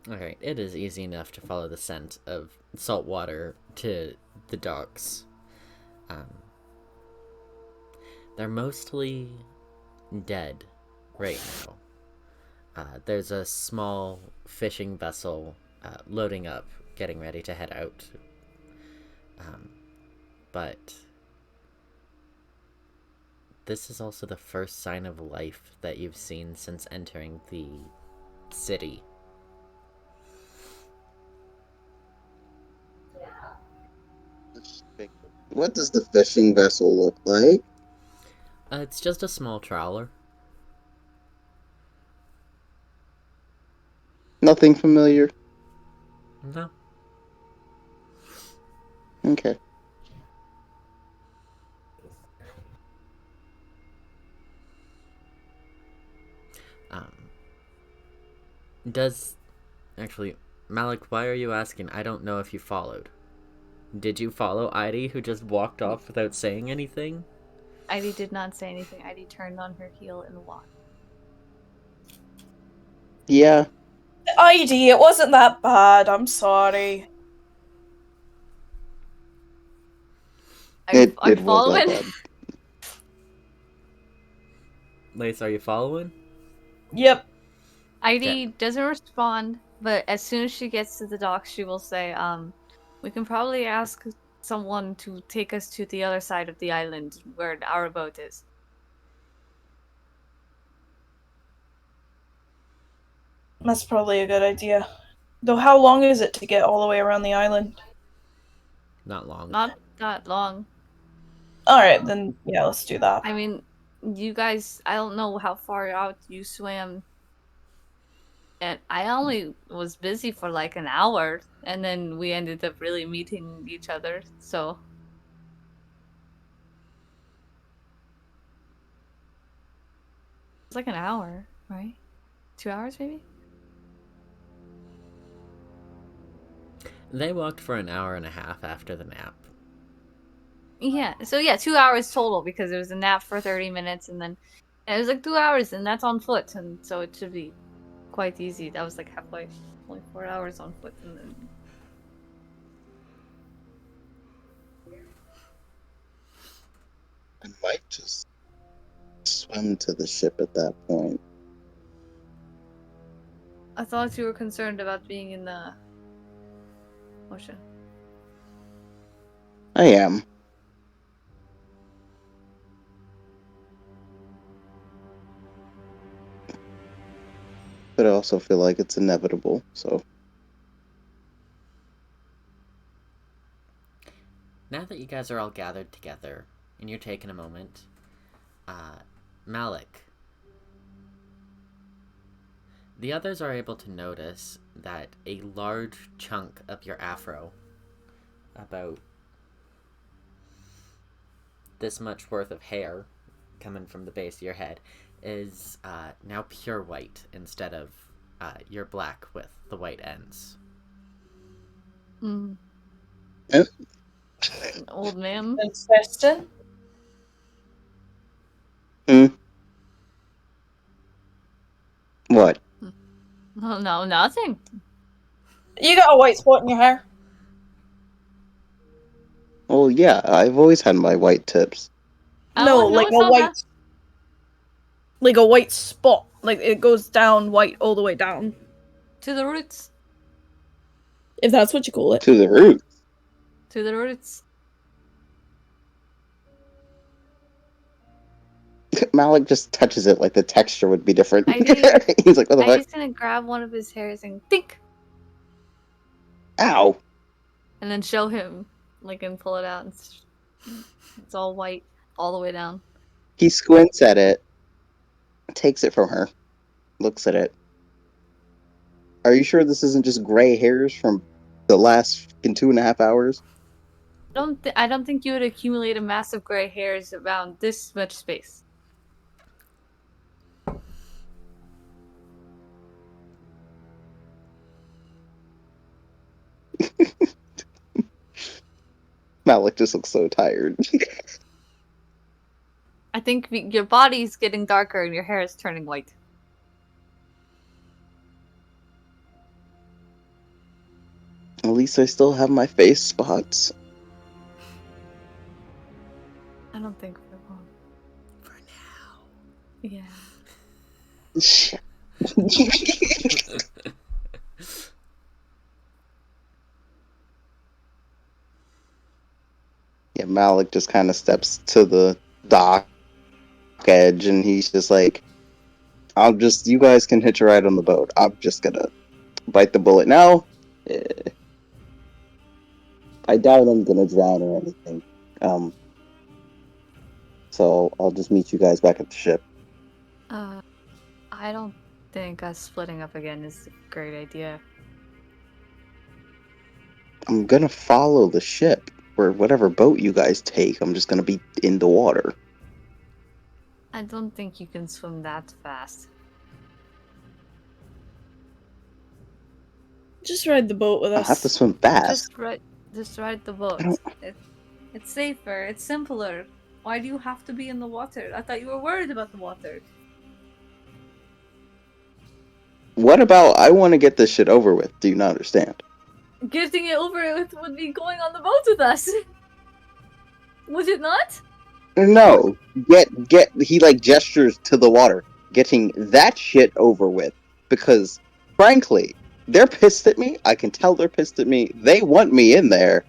Alright, it is easy enough to follow the scent of salt water to the docks. They're mostly dead right now. There's a small fishing vessel loading up, getting ready to head out. But this is also the first sign of life that you've seen since entering the city. What does the fishing vessel look like? It's just a small trawler. Nothing familiar? No. Okay. Actually, Malik, why are you asking? I don't know if you followed. Did you follow Eidilea, who just walked off without saying anything? Eidilea did not say anything. Eidilea turned on her heel and walked. Yeah. Eidilea, it wasn't that bad. I'm sorry. Are you Was that following? bad. Lace, are you following? Yep. Eidilea doesn't respond, but as soon as she gets to the dock, she will say, we can probably ask someone to take us to the other side of the island where our boat is. That's probably a good idea. Though how long is it to get all the way around the island? Not long. Not that long. Alright, then yeah, let's do that. I mean, you guys, I don't know how far out you swam. And I only was busy for like an hour, and then we ended up really meeting each other, so. It's like an hour, right? 2 hours maybe? They walked for an hour and a half after the nap. Yeah, so yeah, 2 hours total, because there was a nap for 30 minutes, and then it was like 2 hours, and that's on foot, and so it should be quite easy. That was like halfway, only 4 hours on foot, and then. I might just swim to the ship at that point. I thought you were concerned about being in the Moshe. I am. But I also feel like it's inevitable, so. Now that you guys are all gathered together, and you're taking a moment, Malik, the others are able to notice that a large chunk of your afro, about this much worth of hair coming from the base of your head, is now pure white instead of your black with the white ends. Mm. Old man. Interesting. What? No, nothing. You got a white spot in your hair. Well, yeah, I've always had my white tips. No, Oh, like it's a not white, that. like a white spot. Like it goes down white all the way down. To the roots. If that's what you call it. To the root. To the roots. Malik just touches it like the texture would be different. I did. He's like, what the I'm fuck? just gonna grab one of his hairs and think, Ow! and then show him, like, and pull it out. And it's all white all the way down. He squints at it, takes it from her, looks at it. Are you sure this isn't just gray hairs from the last 2.5 hours? I don't think you would accumulate a massive gray hairs around this much space. Malik just looks so tired. I think your body's getting darker and your hair is turning white. At least I still have my face spots. I don't think we're wrong. For now. Yeah. Shit. Yeah, Malik just kind of steps to the dock edge and he's just like, you guys can hitch a ride on the boat. I'm just gonna bite the bullet now. I doubt I'm gonna drown or anything. So I'll just meet you guys back at the ship. I don't think us splitting up again is a great idea. I'm gonna follow the ship. Or whatever boat you guys take, I'm just gonna be in the water. I don't think you can swim that fast. Just ride the boat with I'll us. have to swim fast. Just ride the boat. It's safer. It's simpler. Why do you have to be in the water? I thought you were worried about the water. What about I want to get this shit over with? Do you not understand? Getting it over with would be going on the boat with us. Would it not? No. He like gestures to the water. Getting that shit over with. Because, frankly, they're pissed at me. I can tell they're pissed at me. They want me in there.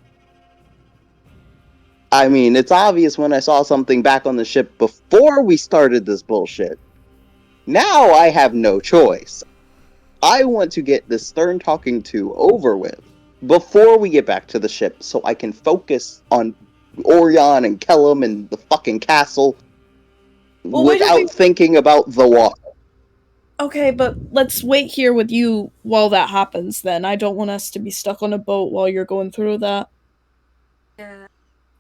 I mean, it's obvious when I saw something back on the ship before we started this bullshit. Now I have no choice. I want to get this stern talking to over with before we get back to the ship so I can focus on Orion and Kellum and the fucking castle without thinking about the water. Okay, but let's wait here with you while that happens then. I don't want us to be stuck on a boat while you're going through that.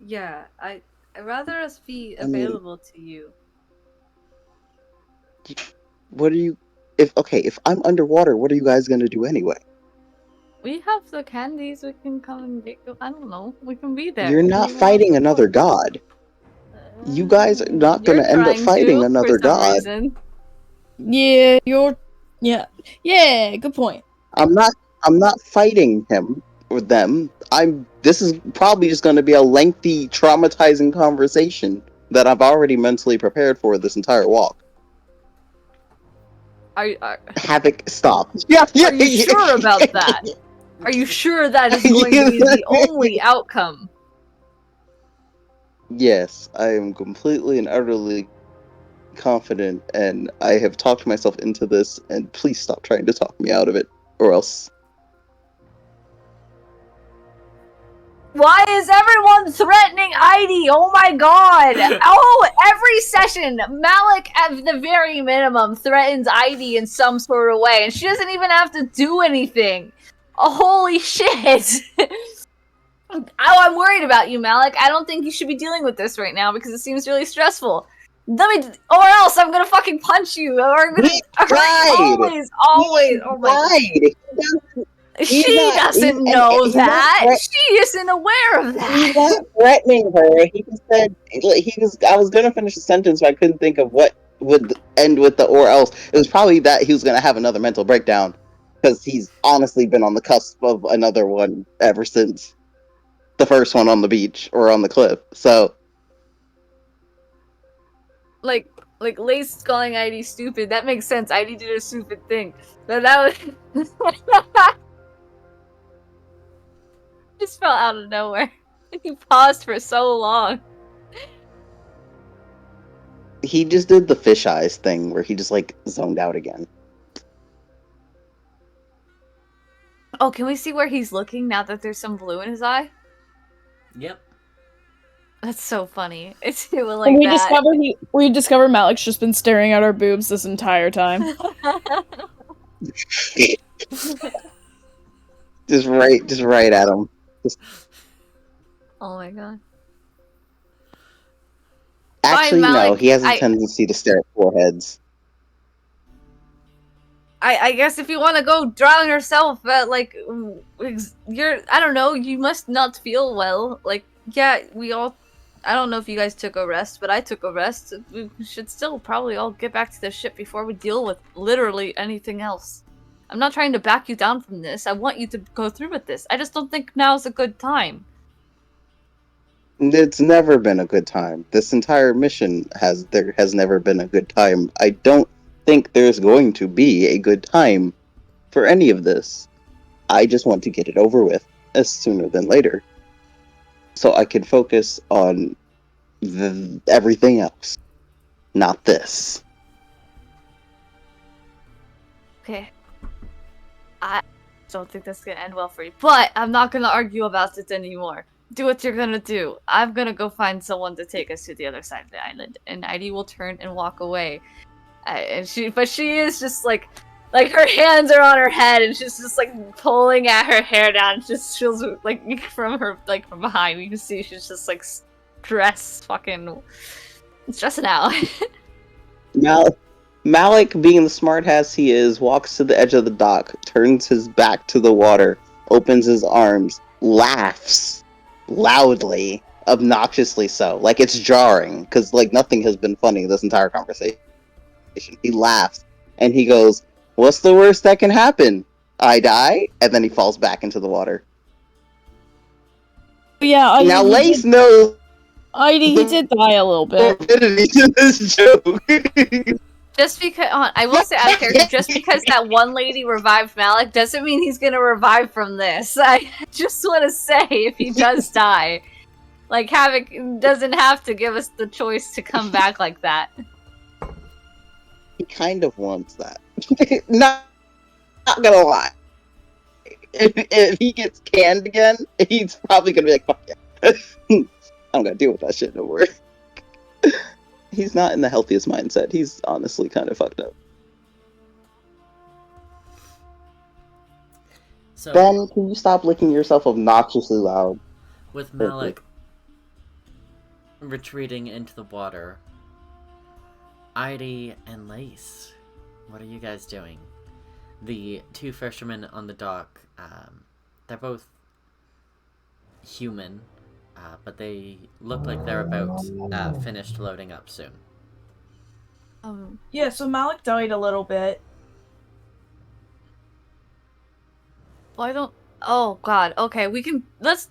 Yeah. I'd rather us be available to you. What are you... If I'm underwater, what are you guys gonna do anyway? We have the candies. We can come and get. I don't know. We can be there. You're not fighting another god. You guys are not gonna end up fighting another god. Reason. Yeah, good point. I'm not fighting him or them. This is probably just gonna be a lengthy, traumatizing conversation that I've already mentally prepared for this entire walk. Are Havoc, stop. Yeah, Are you sure about that? Are you sure that is going to be the only outcome? Yes, I am completely and utterly confident, and I have talked myself into this, and please stop trying to talk me out of it, or else. Why is everyone threatening Heidi? Oh my god! Oh, every session, Malik at the very minimum threatens Heidi in some sort of way, and she doesn't even have to do anything. Oh, holy shit! Oh, I'm worried about you, Malik. I don't think you should be dealing with this right now because it seems really stressful. Or else I'm gonna fucking punch you, or I'm gonna always. Oh my god. She doesn't know that. She isn't aware of that. He's not threatening her. He just said I was gonna finish the sentence, but I couldn't think of what would end with the or else. It was probably that he was gonna have another mental breakdown because he's honestly been on the cusp of another one ever since the first one on the beach or on the cliff. So, like Lace calling Heidi stupid. That makes sense. Heidi did a stupid thing, but that was. Just fell out of nowhere. He paused for so long. he just did the fish eyes thing where he just like zoned out again. Oh, can we see where he's looking now that there's some blue in his eye? Yep. That's so funny. It's like that. We discover Malik's just been staring at our boobs this entire time. just right at him. Oh my god. Actually, Fine, no, Malik, he has a tendency to stare at foreheads. I guess if you want to go drown yourself, like, I don't know, you must not feel well. Like, yeah, I don't know if you guys took a rest, but I took a rest. We should still probably all get back to the ship before we deal with literally anything else. I'm not trying to back you down from this. I want you to go through with this. I just don't think now's a good time. It's never been a good time. This entire mission there has never been a good time. I don't think there's going to be a good time for any of this. I just want to get it over with as sooner than later, so I can focus on everything else, not this. Okay. I don't think that's gonna end well for you, but I'm not gonna argue about it anymore. Do what you're gonna do. I'm gonna go find someone to take us to the other side of the island, and Heidi will turn and walk away. But she is just like her hands are on her head, and she's just like pulling at her hair down. It just feels like from her, like from behind, you can see she's just like stressing out. Malik, being the smartass he is, walks to the edge of the dock, turns his back to the water, opens his arms, laughs loudly, obnoxiously so. Like, it's jarring, because like nothing has been funny this entire conversation. He laughs, and he goes, "What's the worst that can happen? I die?" And then he falls back into the water. Yeah, now Lace knows. He did die a little bit. To this joke. Just because, I will say out of character, just because that one lady revived Malik doesn't mean he's gonna revive from this. I just want to say, if he does die, like, Havoc doesn't have to give us the choice to come back like that. He kind of wants that. not gonna lie. If he gets canned again, he's probably gonna be like, fuck yeah. I don't gotta deal with that shit no more. He's not in the healthiest mindset. He's honestly kind of fucked up. So, Ben, can you stop licking yourself obnoxiously loud? With Malik retreating into the water, Heidi and Lace, what are you guys doing? The two fishermen on the dock, they're both human, but they look like they're about finished loading up soon. Yeah, so Malik died a little bit. Well, I don't. Oh God. Okay, we can. Let's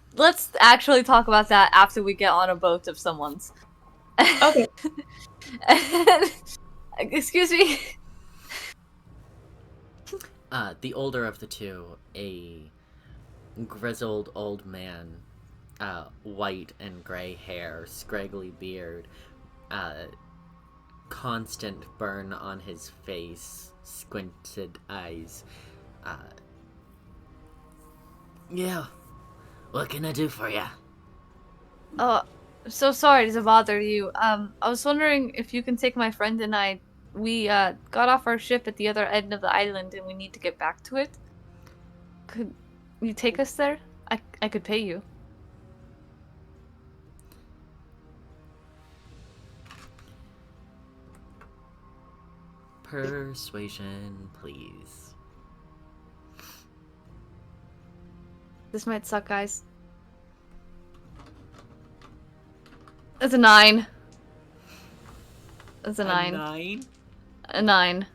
actually talk about that after we get on a boat of someone's. Okay. Excuse me. The older of the two, a grizzled old man, white and gray hair, scraggly beard, constant burn on his face, squinted eyes. Yeah, what can I do for you? Oh, so sorry to bother you. I was wondering if you can take my friend and I. We got off our ship at the other end of the island and we need to get back to it. Could you take us there? I could pay you. Persuasion, please. This might suck, guys. It's a 9. It's a 9. 9? A 9.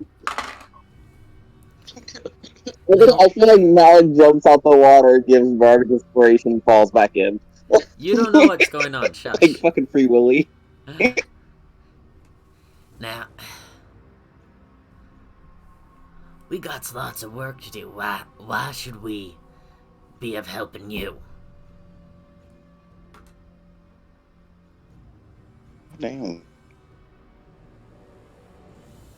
I feel like Malik jumps out the water, gives Bardic inspiration, falls back in. You don't know what's going on, Shush. Like fucking Free Willy. Now, we got lots of work to do. Why should we be of helping you? Damn.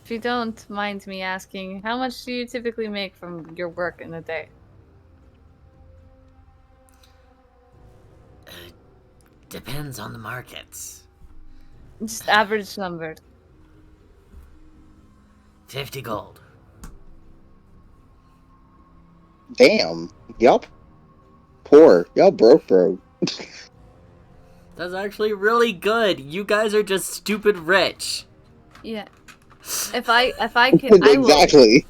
If you don't mind me asking, how much do you typically make from your work in a day? Depends on the markets. Just average number. 50 gold. Damn. Y'all poor. Y'all broke. That's actually really good. You guys are just stupid rich. Yeah. If I can, Exactly.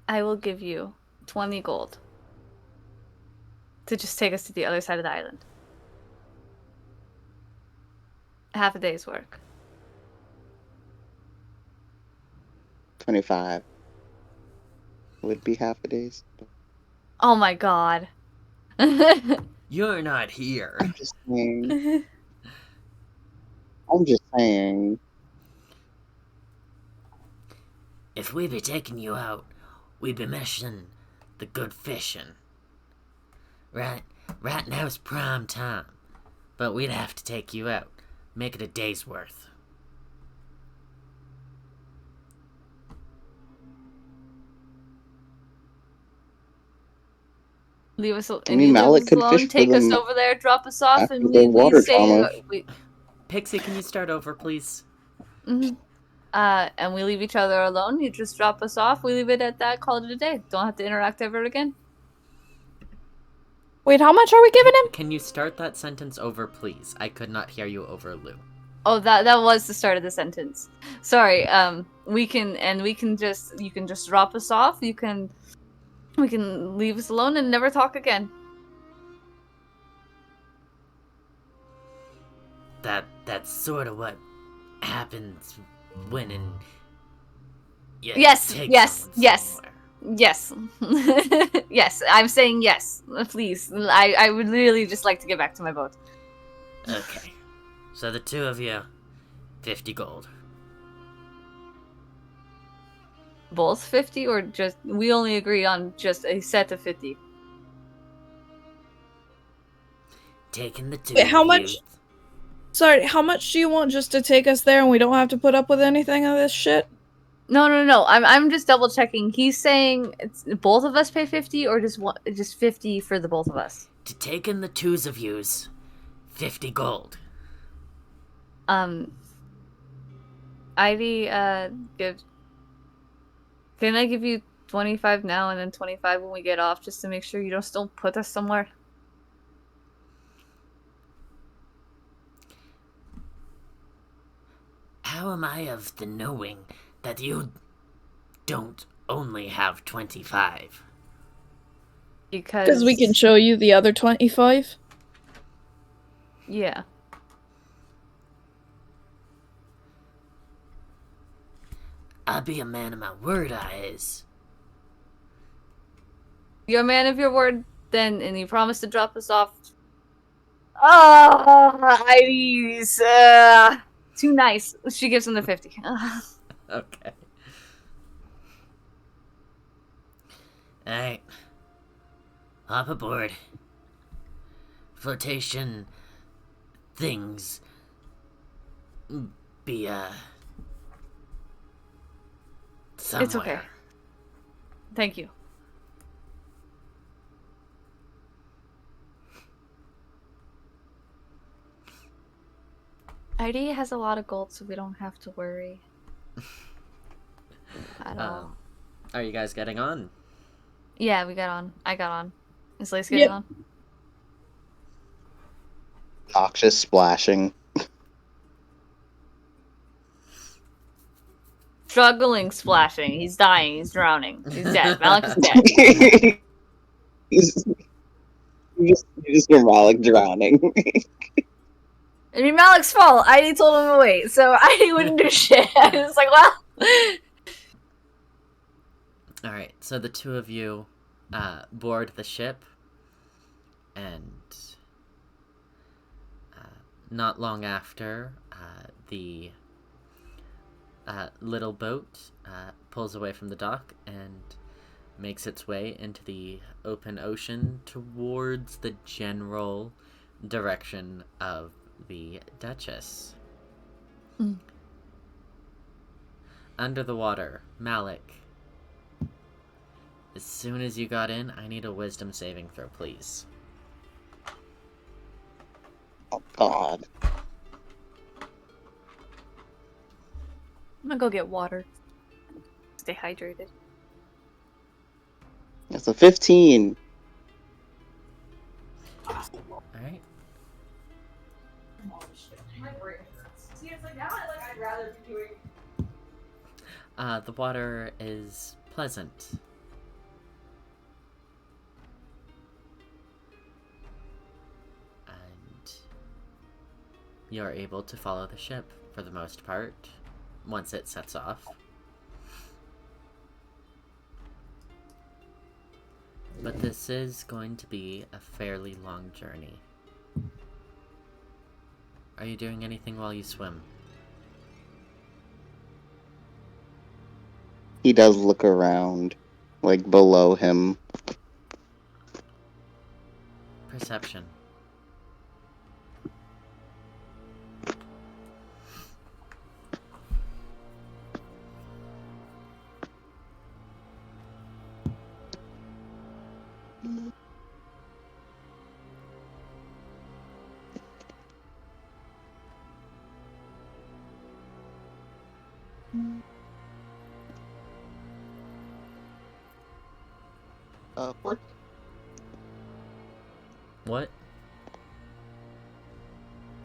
I will give you 20 gold to just take us to the other side of the island. Half a day's work. 25. Would be half a day's. Oh my god. You're not here. I'm just saying. I'm just saying. If we be taking you out, we be missing the good fishing. Right now is prime time, but we'd have to take you out, make it a day's worth. Leave us. I mean, Malik could alone, fish for take us them over there, drop us off, after and the we water stay. trauma. Pixie, can you start over, please? Mm-hmm. And we leave each other alone. You just drop us off. We leave it at that. Call it a day. Don't have to interact ever again. Wait, how much are we giving him? Can you start that sentence over, please? I could not hear you over Lou. Oh, that was the start of the sentence. Sorry. You can just drop us off. We can leave us alone and never talk again. That's sort of what happens when Yes. Yes, I'm saying yes. Please. I would really just like to get back to my boat. Okay. So the two of you, 50 gold. Both 50 or just... We only agreed on just a set of 50. Taking the two Wait, how of much? you. Sorry, how much do you want just to take us there and we don't have to put up with anything of this shit? No. I'm just double checking. He's saying it's both of us pay 50 or just 50 for the both of us. To take in the twos of yous, 50 gold. Ivy, can I give you 25 now and then 25 when we get off, just to make sure you don't still put us somewhere? How am I of the knowing that you don't only have 25? Because we can show you the other 25. Yeah. I'll be a man of my word, I is. You're a man of your word, then, and you promise to drop us off. Ivy's, too nice. She gives him the 50. Okay. Alright. Hop aboard. Flotation things be, somewhere. It's okay. Thank you. Heidi has a lot of gold, so we don't have to worry at all. Are you guys getting on? Yeah, we got on. I got on. Is Lace getting on? Noxious splashing. Struggling, splashing. He's dying. He's drowning. He's dead. Malik is dead. you just hear Malik drowning. I mean, Malik's fault. Heidi told him to wait, so Heidi wouldn't do shit. I was like, well. Alright, so the two of you board the ship, and not long after, the little boat pulls away from the dock and makes its way into the open ocean towards the general direction of the Duchess. Under the water, Malik. As soon as you got in, I need a wisdom saving throw, please. Oh, God. I'm gonna go get water. Stay hydrated. That's a 15. Alright. The water is pleasant. And you're able to follow the ship for the most part once it sets off. But this is going to be a fairly long journey. Are you doing anything while you swim? He does look around, like, below him. Perception. What?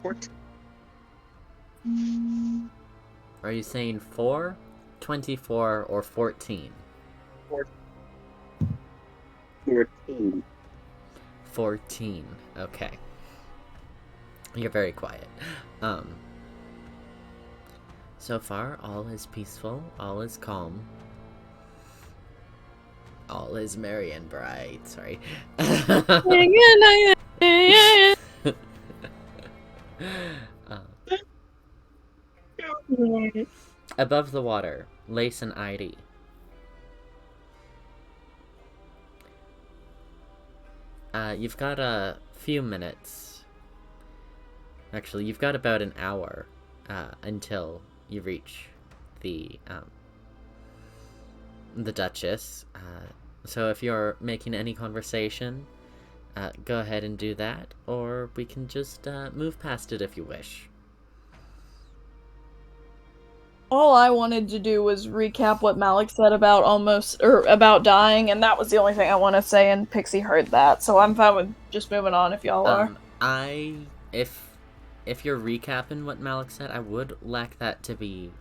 14. Are you saying 4, 24, or 14? 14. 14. Okay. You're very quiet. So far, all is peaceful, all is calm. All is merry and bright. Sorry. Above the water, Lace and Eidilea. You've got a few minutes. Actually, you've got about an hour until you reach the Duchess. So if you're making any conversation, go ahead and do that, or we can just move past it if you wish. All I wanted to do was recap what Malik said about about dying, and that was the only thing I want to say, and Pixie heard that, so I'm fine with just moving on if y'all are. If you're recapping what Malik said, I would like that to be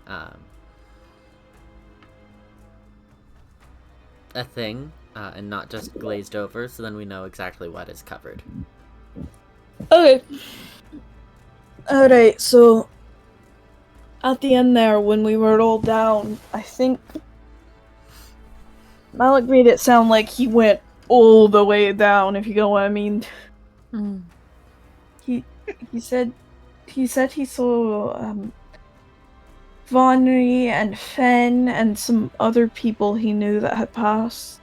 a thing, and not just glazed over, so then we know exactly what is covered. Okay. Alright, so at the end there, when we were all down, I think Malik made it sound like he went all the way down, if you know what I mean. He said he saw Vonnery and Fen and some other people he knew that had passed.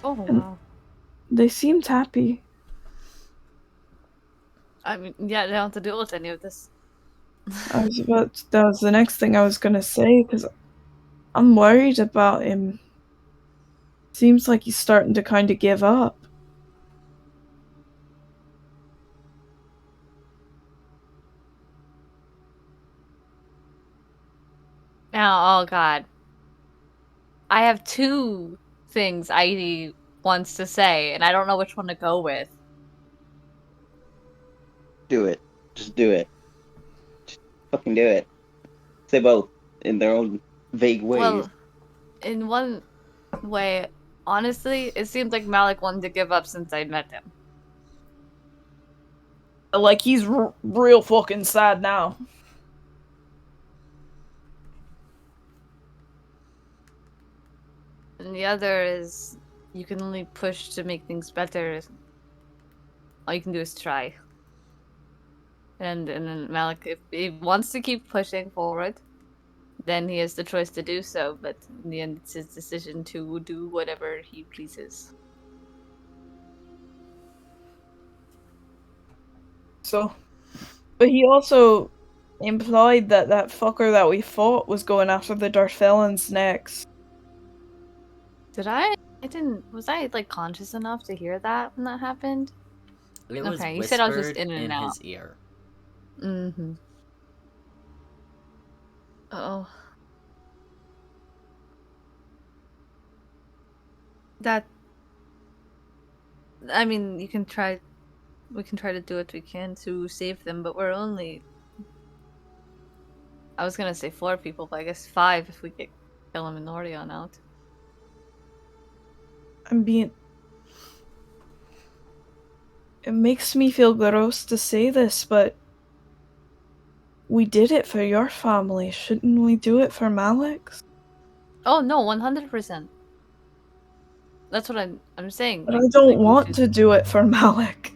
Oh, wow. They seemed happy. I mean, yeah, they don't have to deal with any of this. That was the next thing I was gonna say, because I'm worried about him. Seems like he's starting to kind of give up. Now, oh god. I have two things Heidi wants to say, and I don't know which one to go with. Do it. Just do it. Just fucking do it. Say both in their own vague ways. Well, in one way, honestly, it seems like Malik wanted to give up since I met him. Like, he's real fucking sad now. And the other is, you can only push to make things better. All you can do is try. And then Malik, if he wants to keep pushing forward, then he has the choice to do so, but in the end it's his decision to do whatever he pleases. So, but he also implied that that fucker that we fought was going after the Darfellans next. Did I? Was I, like, conscious enough to hear that when that happened? It was okay, you said I was just whispered in and out. his ear. Mm-hmm. Uh-oh. That... I mean, we can try to do what we can to save them, but we're only... I was gonna say 4 people, but I guess 5 if we get Kellum and Orion out. It makes me feel gross to say this, but we did it for your family. Shouldn't we do it for Malik's? Oh no, 100%. That's what I'm saying. But I don't want to do it for Malik.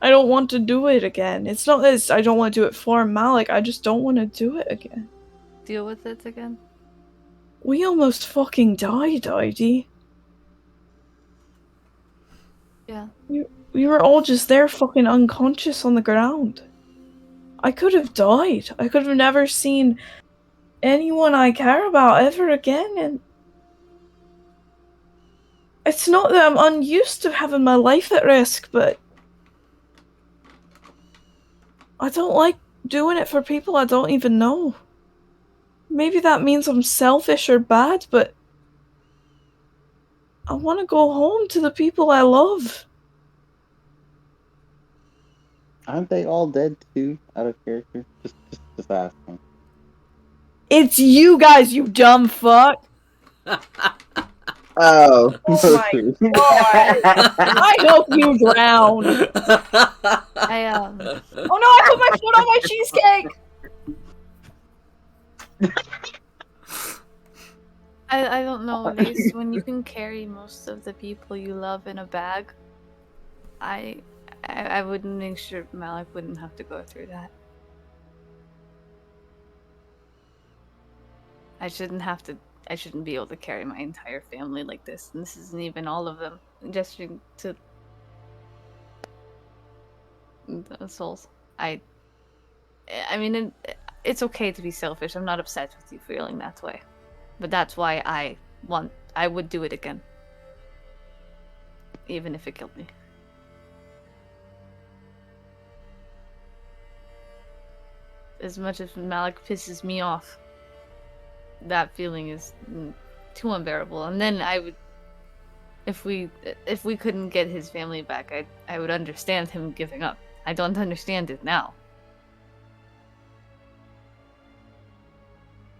I don't want to do it again. It's not that I don't want to do it for Malik, I just don't want to do it again. Deal with it again? We almost fucking died, Heidi. Yeah. We were all just there fucking unconscious on the ground. I could have died. I could have never seen anyone I care about ever again, and it's not that I'm unused to having my life at risk, but I don't like doing it for people I don't even know. Maybe that means I'm selfish or bad, but I want to go home to the people I love. Aren't they all dead too, out of character? Just asking. It's you guys, you dumb fuck! Oh. Oh my god! I hope you drown! Oh no, I put my foot on my cheesecake! I don't know, Mace, when you can carry most of the people you love in a bag, I would make sure Malik wouldn't have to go through that. I shouldn't be able to carry my entire family like this, and this isn't even all of them. Just to the souls. I mean, it's okay to be selfish. I'm not upset with you feeling that way. But that's why I would do it again. Even if it killed me. As much as Malik pisses me off, that feeling is too unbearable. And then I would, if we couldn't get his family back, I would understand him giving up. I don't understand it now.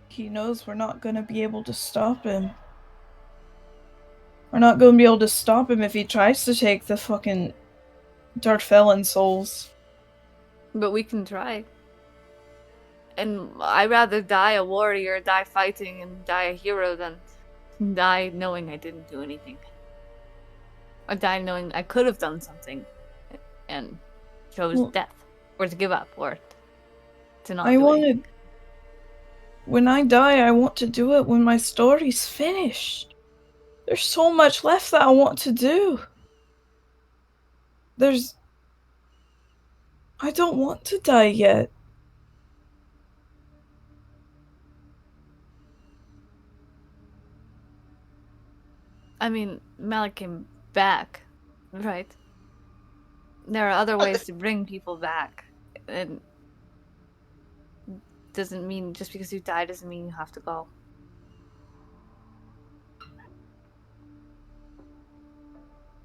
He knows we're not gonna be able to stop him. We're not gonna be able to stop him if he tries to take the fucking Darfellan souls. But we can try. And I'd rather die a warrior, die fighting, and die a hero than die knowing I didn't do anything. Or die knowing I could have done something and chose death. Or to give up, or to not do anything. When I die, I want to do it when my story's finished. There's so much left that I want to do. I don't want to die yet. I mean, Malik came back, right? There are other ways to bring people back. And doesn't mean just because you die doesn't mean you have to go.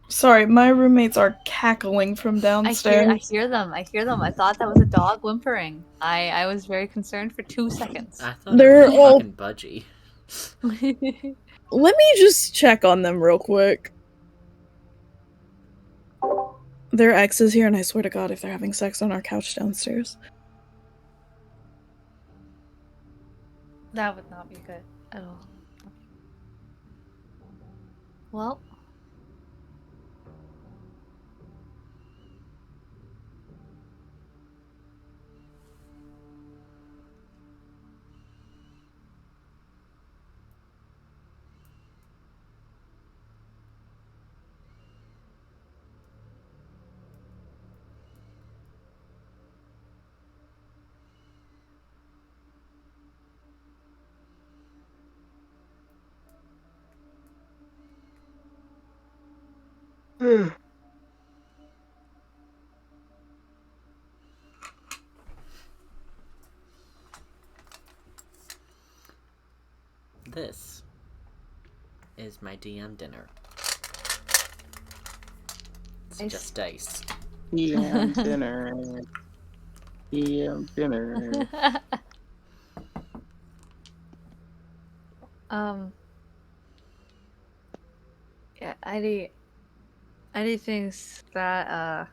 Sorry, my roommates are cackling from downstairs. I hear them. I thought that was a dog whimpering. I was very concerned for 2 seconds. I thought They're it was all- fucking Budgie. Let me just check on them real quick. Their ex is here, and I swear to God, if they're having sex on our couch downstairs. That would not be good at all. Well. This is my DM dinner. It's Nice. just dice. DM dinner. DM dinner. Yeah, Eidie thinks that,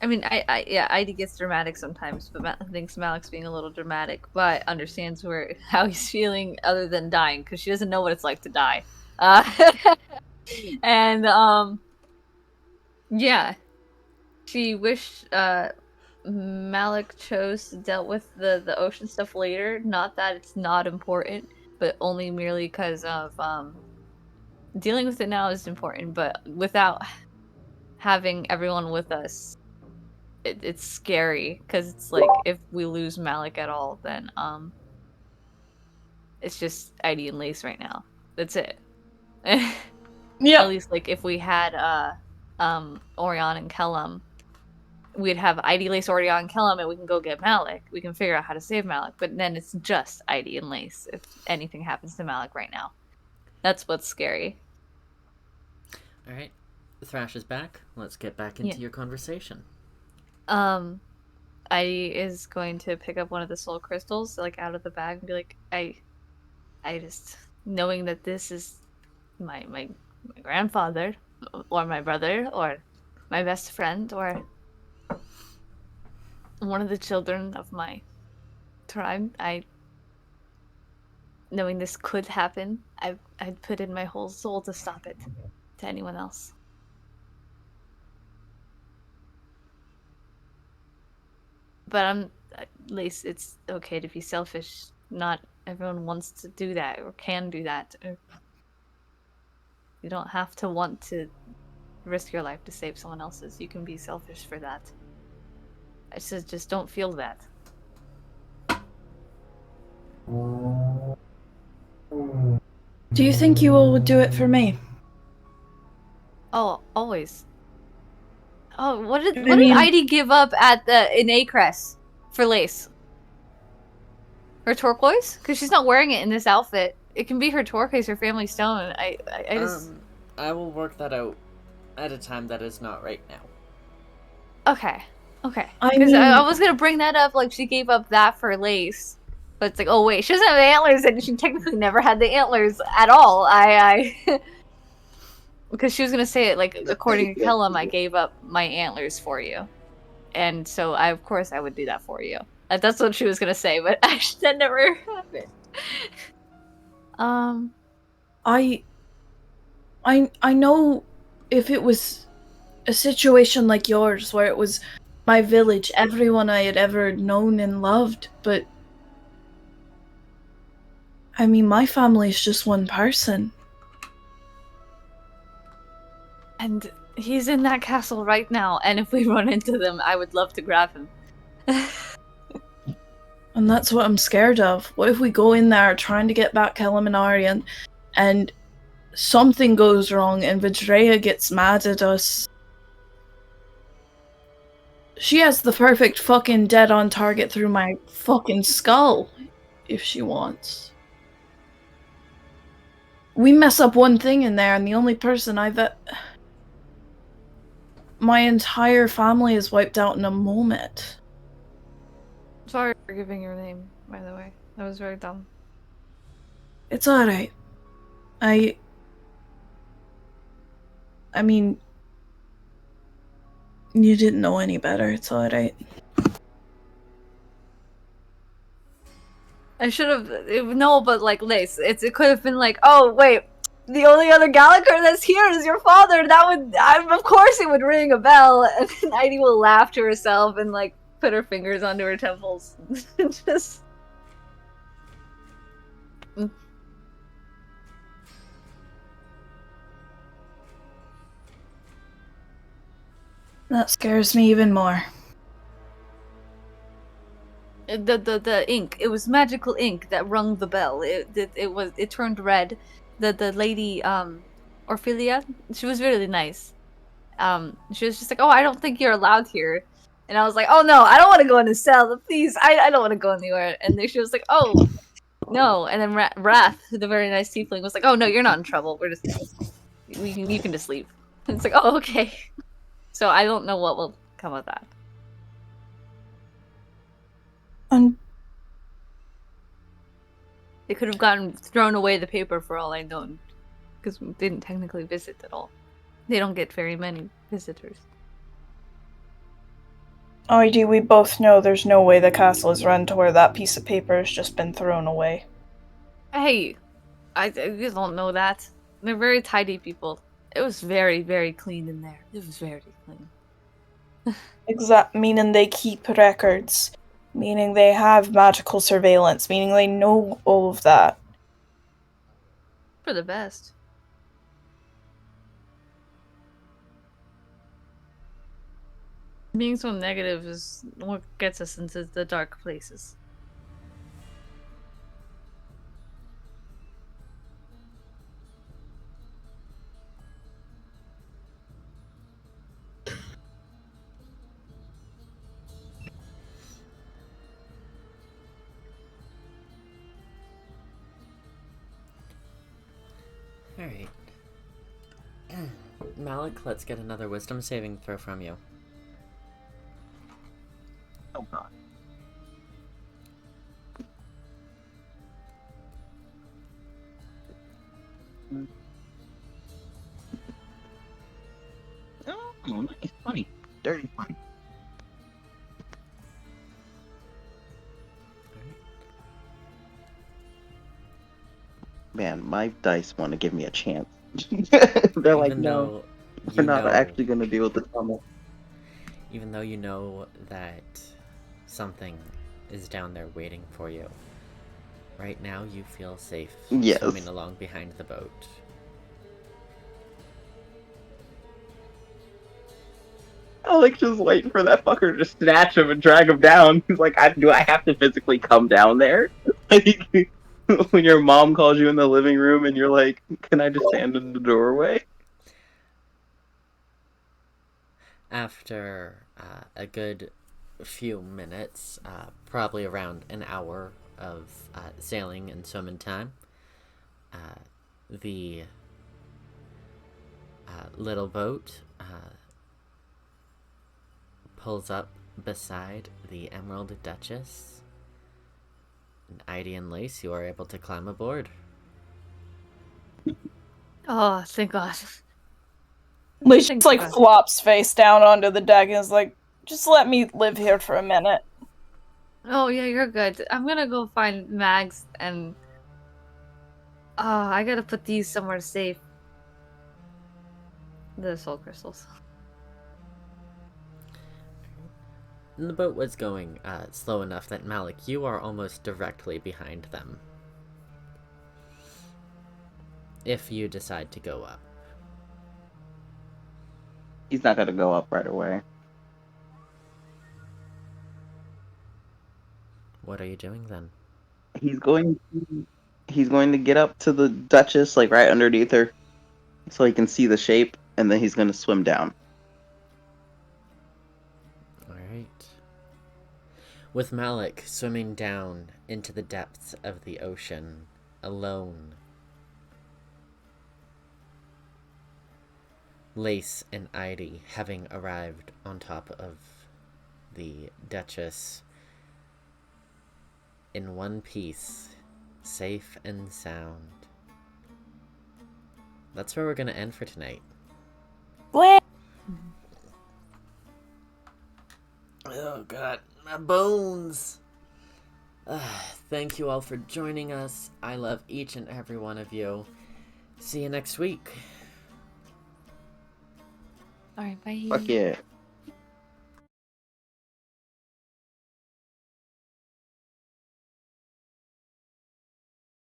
I mean, Eidie gets dramatic sometimes, but thinks Malik's being a little dramatic, but understands how he's feeling other than dying, because she doesn't know what it's like to die. And, yeah. She wished, Malik dealt with the ocean stuff later. Not that it's not important, but only merely because of, dealing with it now is important, but without having everyone with us, it's scary, because it's like, if we lose Malik at all, then, it's just Eidie and Lace right now. That's it. Yeah. At least, like, if we had, Orion and Kellum, we'd have Eidie, Lace, Orion, and Kellum, and we can go get Malik. We can figure out how to save Malik, but then it's just Eidie and Lace if anything happens to Malik right now. That's what's scary. Alright, Thrash is back. Let's get back into your conversation. Eidie is going to pick up one of the soul crystals, like, out of the bag and be like, I just, knowing that this is my grandfather, or my brother, or my best friend, or one of the children of my tribe, knowing this could happen, I'd put in my whole soul to stop it to anyone else. But Lace, it's okay to be selfish. Not everyone wants to do that or can do that. You don't have to want to risk your life to save someone else's. You can be selfish for that. I said, just don't feel that. Do you think you all would do it for me? Oh, always. Oh, what did Eidie give up in Acress for Lace? Her turquoise? Because she's not wearing it in this outfit. It can be her turquoise, her family stone. I just... I will work that out at a time that is not right now. Okay. Because I was gonna bring that up, like, she gave up that for Lace. But it's like, oh wait, she doesn't have the antlers, and she technically never had the antlers at all. Because she was gonna say it, like, according to Kellum, I gave up my antlers for you. And so, of course, I would do that for you. That's what she was gonna say, but actually, that never happened. I know if it was a situation like yours, where it was my village, everyone I had ever known and loved, but I mean, my family's just one person. And he's in that castle right now, and if we run into them, I would love to grab him. And that's what I'm scared of. What if we go in there trying to get back Keliminari and something goes wrong and Vajraya gets mad at us? She has the perfect fucking dead on target through my fucking skull, if she wants. We mess up one thing in there and the only person my entire family is wiped out in a moment. Sorry for giving your name, by the way. That was very dumb. It's alright. I mean, you didn't know any better. It's alright. I should have... No, but like, Lace, it could have been like, oh, wait, the only other Gallagher that's here is your father. That would... of course it would ring a bell. And then Heidi will laugh to herself and, like, put her fingers onto her temples. Just... That scares me even more. The ink. It was magical ink that rung the bell. It turned red. The lady, Orphelia, she was really nice. She was just like, oh, I don't think you're allowed here. And I was like, oh no, I don't want to go in a cell, please. I don't want to go anywhere. And then she was like, oh, no. And then Wrath, the very nice tiefling, was like, oh no, you're not in trouble. We're just, you can just leave. And it's like, oh, okay. So I don't know what will come of that. They could have thrown away the paper for all I know, because we didn't technically visit at all. They don't get very many visitors. ID, we both know there's no way the castle is run to where that piece of paper has just been thrown away. Hey, you don't know that. They're very tidy people. It was very, very clean in there. It was very clean. Meaning they keep records. Meaning they have magical surveillance. Meaning they know all of that. For the best. Being so negative is what gets us into the dark places. Alright. Malik, let's get another wisdom saving throw from you. Oh god. Oh, nice. Funny. Dirty funny. Man, my dice want to give me a chance. They're like, no, we're not actually going to deal with the trauma. Even though you know that something is down there waiting for you, right now you feel safe swimming along behind the boat. I like just waiting for that fucker to snatch him and drag him down. He's like, do I have to physically come down there? Like, when your mom calls you in the living room and you're like, can I just stand in the doorway? After a good few minutes, probably around an hour of sailing and swimming time, the little boat pulls up beside the Emerald Duchess. And Heidi and Lace, you are able to climb aboard. Oh, thank God. Lace just like flops face down onto the deck and is like, just let me live here for a minute. Oh yeah, you're good. I'm gonna go find Mags and... I gotta put these somewhere safe. The soul crystals. And the boat was going slow enough that Malik, you are almost directly behind them. if you decide to go up. He's not gonna go up right away. What are you doing then? He's going to get up to the Duchess, like right underneath her, so he can see the shape, and then he's gonna swim down. Alright. With Malik swimming down into the depths of the ocean, alone, Lace and Eidilea having arrived on top of the Duchess in one piece, safe and sound. That's where we're gonna end for tonight. What? Oh god, my bones! Thank you all for joining us. I love each and every one of you. See you next week. Alright, bye. Fuck yeah.